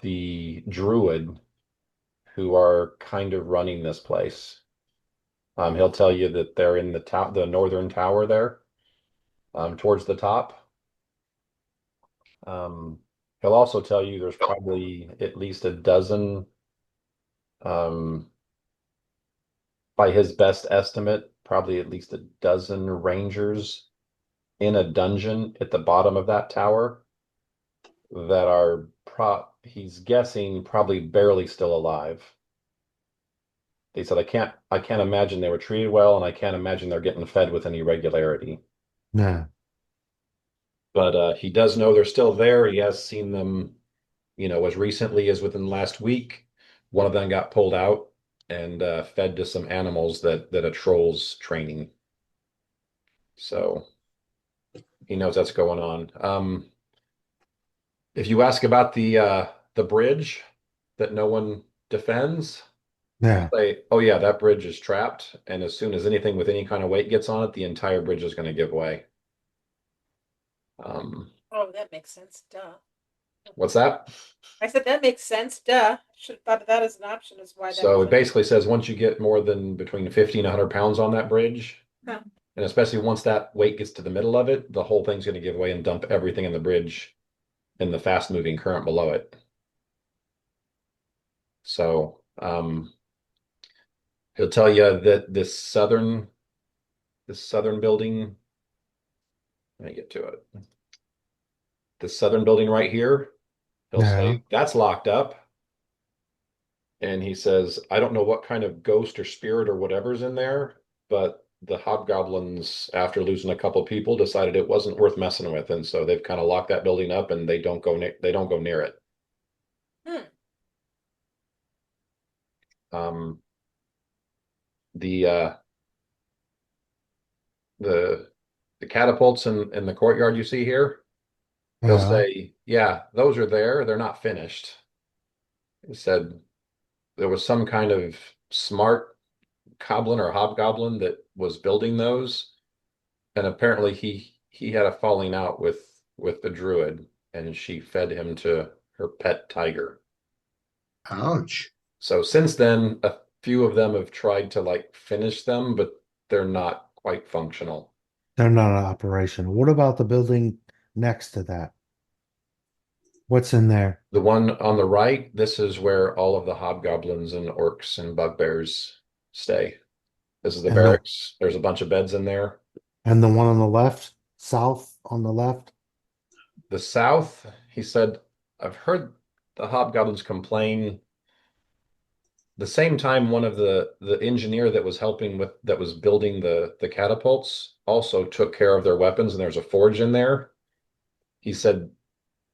the druid who are kind of running this place. He'll tell you that they're in the northern tower there, towards the top. Um, he'll also tell you there's probably at least a dozen, um, by his best estimate, probably at least a dozen rangers in a dungeon at the bottom of that tower that are he's guessing probably barely still alive. He said, I can't imagine they were treated well, and I can't imagine they're getting fed with any regularity. Yeah. But he does know they're still there. He has seen them, as recently as within the last week. One of them got pulled out and fed to some animals that a troll's training. So he knows that's going on. If you ask about the bridge that no one defends, he'll Yeah. say, "Oh yeah, that bridge is trapped, and as soon as anything with any kind of weight gets on it, the entire bridge is going to give way." Um, Oh, that makes sense. Duh. what's that? I said that makes sense. Duh. Should have thought of that as an option as why that So was it in there. basically says once you get more than between 50 and 100 pounds on that bridge, Huh. and especially once that weight gets to the middle of it, the whole thing's going to give way and dump everything in the bridge in the fast moving current below it. So he'll tell you that this southern building, let me get to it. This southern building right here, he'll Yeah. say that's locked up. And he says, I don't know what kind of ghost or spirit or whatever's in there, but the hobgoblins, after losing a couple people, decided it wasn't worth messing with, and so they've kind of locked that building up, and they don't go near it. Hmm. Um, the uh, the the catapults in the courtyard you see here, he'll Yeah. say, yeah, those are there. They're not finished. He said there was some kind of smart goblin or hobgoblin that was building those, and apparently he had a falling out with the druid, and she fed him to her pet tiger. Ouch. So since then, a few of them have tried to like finish them, but they're not quite functional. They're not operational. What about the building next to that? What's in there? The one on the right, this is where all of the hobgoblins and orcs and bugbears stay. This is the And barracks. There's a bunch of beds in there. the one on the left, south on the left? The south, he said, I've heard the hobgoblins complain. The same time, one of the engineer that was helping with that was building the catapults also took care of their weapons, and there's a forge in there. He said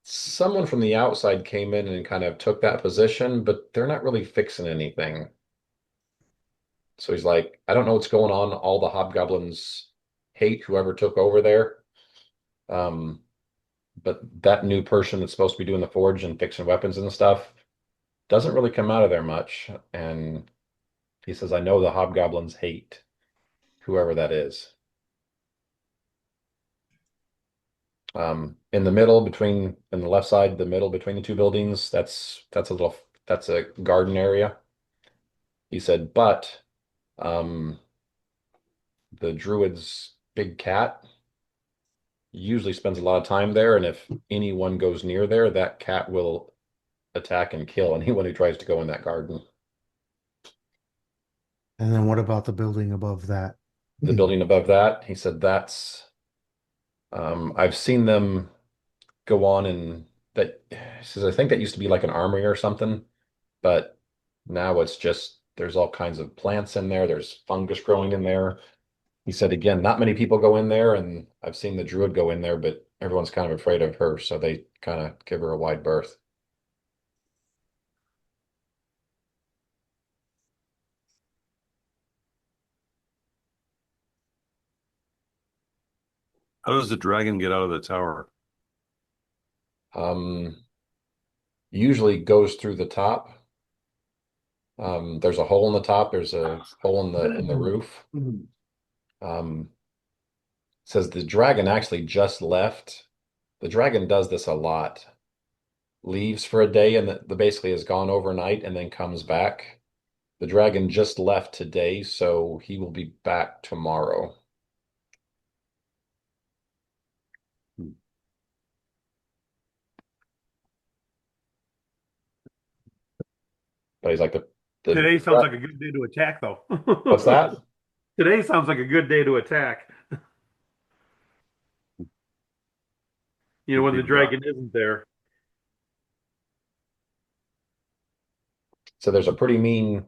someone from the outside came in and kind of took that position, but they're not really fixing anything. So he's like, I don't know what's going on. All the hobgoblins hate whoever took over there. Um, but that new person that's supposed to be doing the forge and fixing weapons and stuff doesn't really come out of there much. And he says, I know the hobgoblins hate whoever that is. In the middle in the left side, the middle between the two buildings, that's a garden area. He said, but um, the druid's big cat usually spends a lot of time there, and if anyone goes near there, that cat will attack and kill anyone who tries to go in that garden. And then what about the building above that? The building above that, he said I've seen them go on and that he says I think that used to be like an armory or something, but now it's just there's all kinds of plants in there. There's fungus growing in there. He said again, not many people go in there, and I've seen the druid go in there, but everyone's kind of afraid of her, so they kind of give her a wide berth. How does the dragon get out of the tower? Um, Usually goes through the top. There's a hole in the top. There's a hole in the roof. Um, Says the dragon actually just left. The dragon does this a lot. Leaves for a day and the basically is gone overnight and then comes back. The dragon just left today, so he will be back tomorrow. Hmm. But he's like the Today sounds like a good day to attack, though. what's that? Today sounds like a good day to attack. When the Keep it up. dragon isn't there. So there's a pretty mean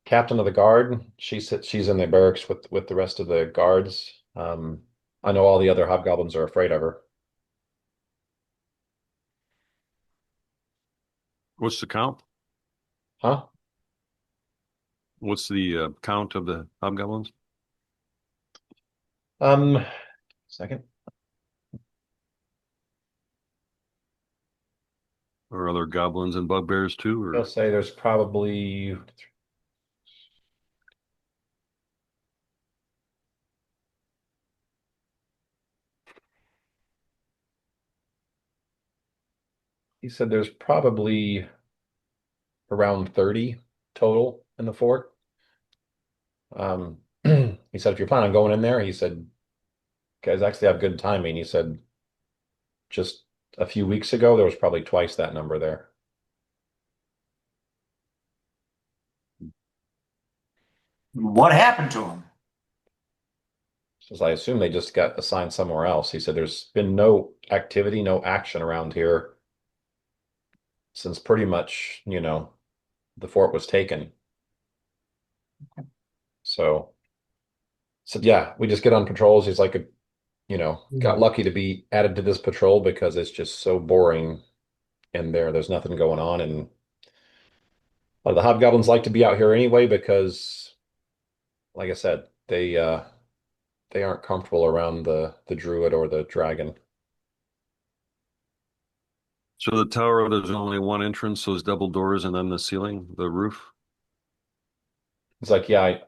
captain of the guard. She's in the barracks with the rest of the guards. I know all the other hobgoblins are afraid of her. What's the count? Huh? What's the count of the hobgoblins? Second. Or other goblins and bugbears too? I'll Or say there's probably he said there's probably around 30 total in the fort. He said if you're planning on going in there, he said guys actually have good timing. He said just a few weeks ago there was probably twice that number there. What happened to him? Says I assume they just got assigned somewhere else. He said there's been no activity, no action around here since pretty much, the fort was taken. So said, yeah, we just get on patrols. He's like, got lucky to be added to this patrol because it's just so boring in there. There's nothing going on. And the hobgoblins like to be out here anyway because, like I said, they aren't comfortable around the druid or the dragon. so the tower, there's only one entrance, those double doors, and then the ceiling, the roof. It's like, yeah, I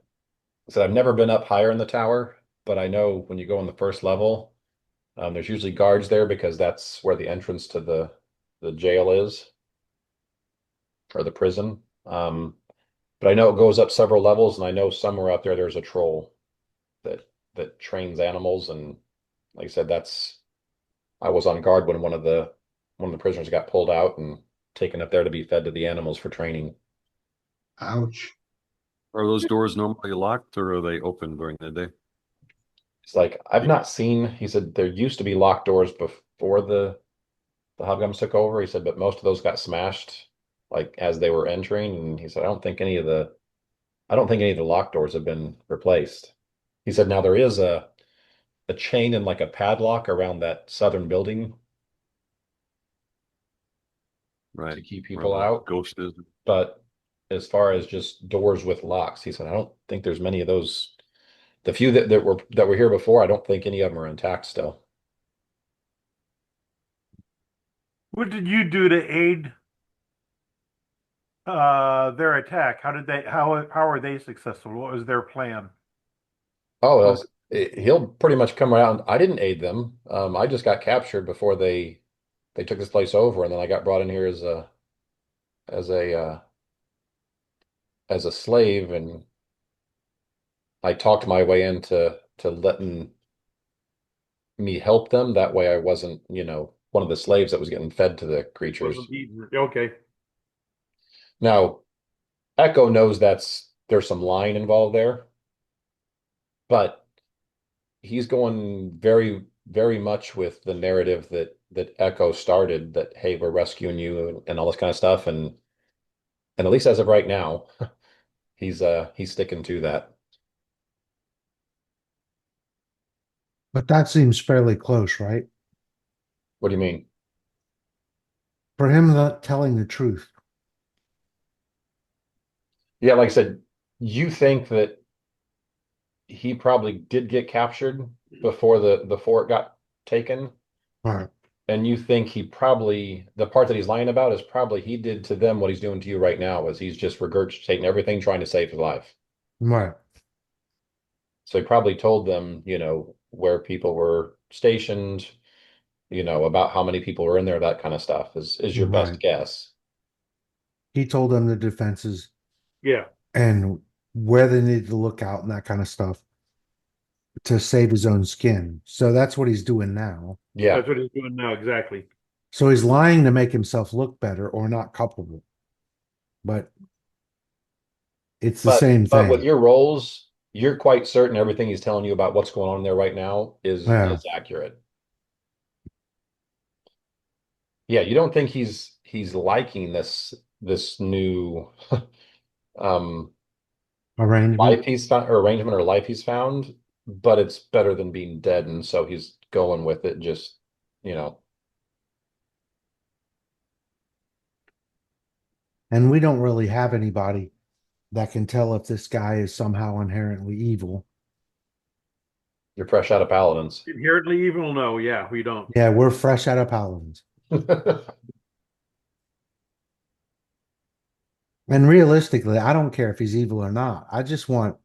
said I've never been up higher in the tower, but I know when you go on the first level, there's usually guards there because that's where the entrance to the jail is or the prison. But I know it goes up several levels, and I know somewhere out there there's a troll that trains animals, and like I said, I was on guard when one of the prisoners got pulled out and taken up there to be fed to the animals for training. Ouch. Are those doors normally locked or are they open during the day? It's like I've not seen. He said there used to be locked doors before the hobgoblins took over. He said, but most of those got smashed like as they were entering, and he said I don't think any of the locked doors have been replaced. He said now there is a chain and like a padlock around that southern building Right. to keep Where people the out. ghost is. But as far as just doors with locks, he said, I don't think there's many of those. The few that were here before, I don't think any of them are intact still. What did you do to aid their attack? How are they successful? What was their plan? Oh, he'll pretty much come around. I didn't aid them. I just got captured before they took this place over, and then I got brought in here as a uh, as a slave, and I talked my way into letting me help them. That way I wasn't, one of the slaves that was getting fed to the creatures. Wasn't eaten. Okay. Now, Echo knows there's some lying involved there, but he's going very very much with the narrative that Echo started, that hey, we're rescuing you and all this kind of stuff, and at least as of right now, he's sticking to that. But that seems fairly close, right? What do you mean? For him not telling the truth. Yeah, like I said, you think that he probably did get captured before the fort got taken, Right. and you think he probably the part that he's lying about is probably he did to them what he's doing to you right now, is he's just regurgitating everything trying to save his life. Right. So he probably told them, where people were stationed, about how many people were in there, that kind of stuff is your best Right. guess. He told them the defenses Yeah. and where they needed to look out and that kind of stuff to save his own skin. So that's what he's doing now. Yeah, That's what he's doing now, exactly. So he's lying to make himself look better or not culpable. But it's the same but with thing. your roles, you're quite certain everything he's telling you about what's going on there right now is Yeah. is accurate. Yeah, you don't think he's liking this new um Arrangement. life he's found, or arrangement, or life he's found, but it's better than being dead, and so he's going with it, just you know And we don't really have anybody that can tell if this guy is somehow inherently evil. you're fresh out of Paladins. Inherently evil? No, yeah, we don't. Yeah, we're fresh out of Paladins. And realistically, I don't care if he's evil or not. I just want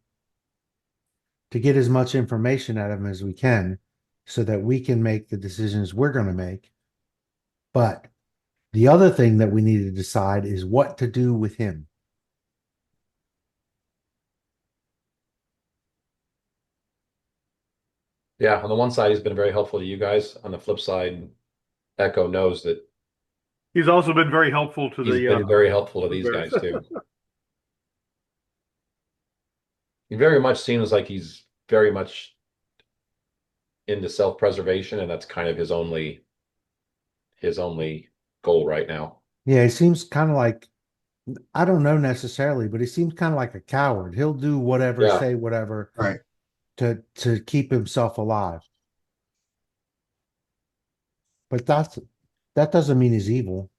to get as much information out of him as we can so that we can make the decisions we're going to make. But the other thing that we need to decide is what to do with him. Yeah, on the one side, he's been very helpful to you guys. On the flip side, Echo knows that He's also been very helpful to he's the been very helpful to the these bears. guys too. He very much seems like he's very much into self-preservation, and that's kind of his only goal right now. Yeah, he seems kind of like, I don't know necessarily, but he seems kind of like a coward. He'll do whatever, Yeah. say whatever Right. to keep himself alive. But that doesn't mean he's evil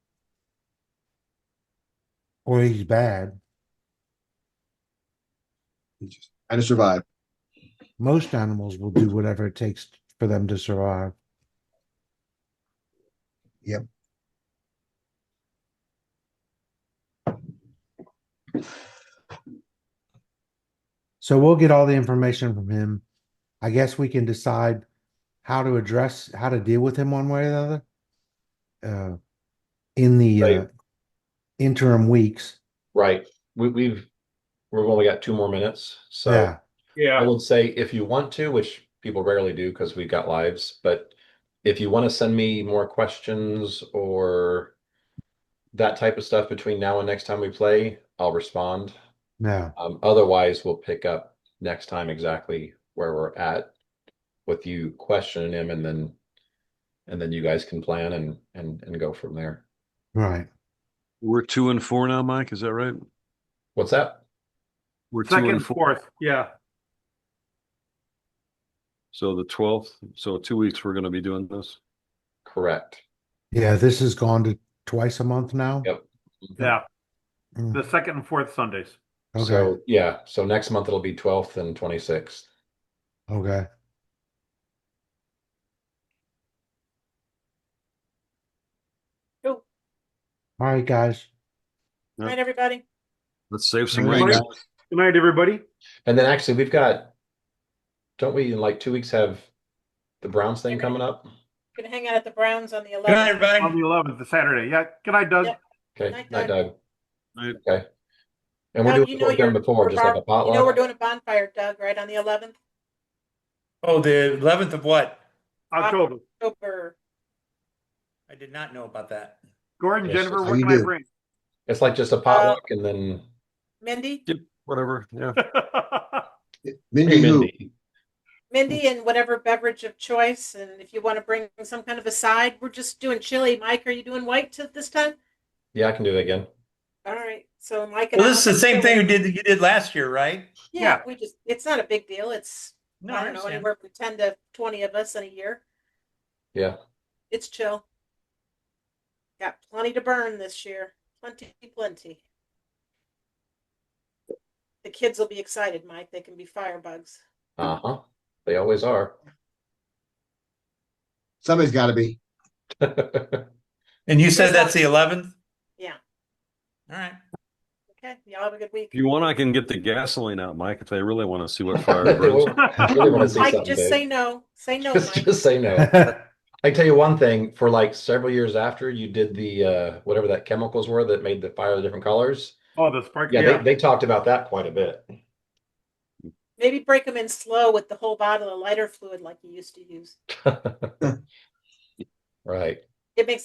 or he's bad. He's just trying to survive. Most animals will do whatever it takes for them to survive. Yep. So we'll get all the information from him. I guess we can decide how to deal with him one way or the other in the Right. interim weeks. Right. We've only got 2 more minutes, so Yeah. I Yeah. would say if you want to, which people rarely do because we've got lives, but if you want to send me more questions or that type of stuff between now and next time we play, I'll respond. Yeah. Otherwise, we'll pick up next time exactly where we're at with you questioning him, and then you guys can plan and go from there. Right. We're 2 and 4 now, Mike. Is that right? What's that? We're two Second and and four. fourth. Yeah. So the 12th. So 2 weeks we're going to be doing this. Correct. Yeah, this has gone to twice a month now. Yep. Yeah. Mm. The second and fourth Sundays. Okay. So yeah, so next month it'll be 12th and 26th. Okay. Cool. All right, guys. Good night, everybody. Let's save some All right, rings. guys. Good night, everybody. And then actually don't we in like 2 weeks have the Browns thing coming up? Gonna hang out at the Browns on the Good night, 11th. everybody. On the 11th, the Saturday. Yeah. Good night, Doug. Yep. Okay, Night, night, Doug. Doug. Night. Okay. And we're Doug, doing what we've done before, we're just like a we're potluck. doing a bonfire, Doug, right on the 11th? Oh, the 11th of what? October. October. I did not know about that. Gordon, Yes, Jennifer, how what you can I do? bring? It's like just a potluck, and then Mindy? Yep, whatever. Yeah. Mindy, hey, who? Mindy. Mindy, and whatever beverage of choice. And if you want to bring some kind of a side, we're just doing chili. Mike, are you doing white this time? Yeah, I can do that again. All right. So Mike and Well, I'll this is the have same thing chili. you did last year, right? Yeah, it's not a big deal. It's, No, I I don't know, understand. anywhere from 10 to 20 of us in a year. Yeah. It's chill. Got plenty to burn this year. Plenty, plenty. The kids will be excited, Mike. They can be firebugs. Uh-huh. They always are. Somebody's got to be. And you said There's that's a- the 11th? Yeah. All right. Okay. Y'all have a good week. If you want, I can get the gasoline out, Mike, if they really want to see what fire They burns. really want to see Mike, something just say big. no. Say no, Just, Mike. just say no. I tell you one thing, for like several years after you did the whatever that chemicals were that made the fire the different colors. Oh, the spark. Yeah, Yeah. they talked about that quite a bit. Maybe break them in slow with the whole bottle of lighter fluid like you used to use. Right. It makes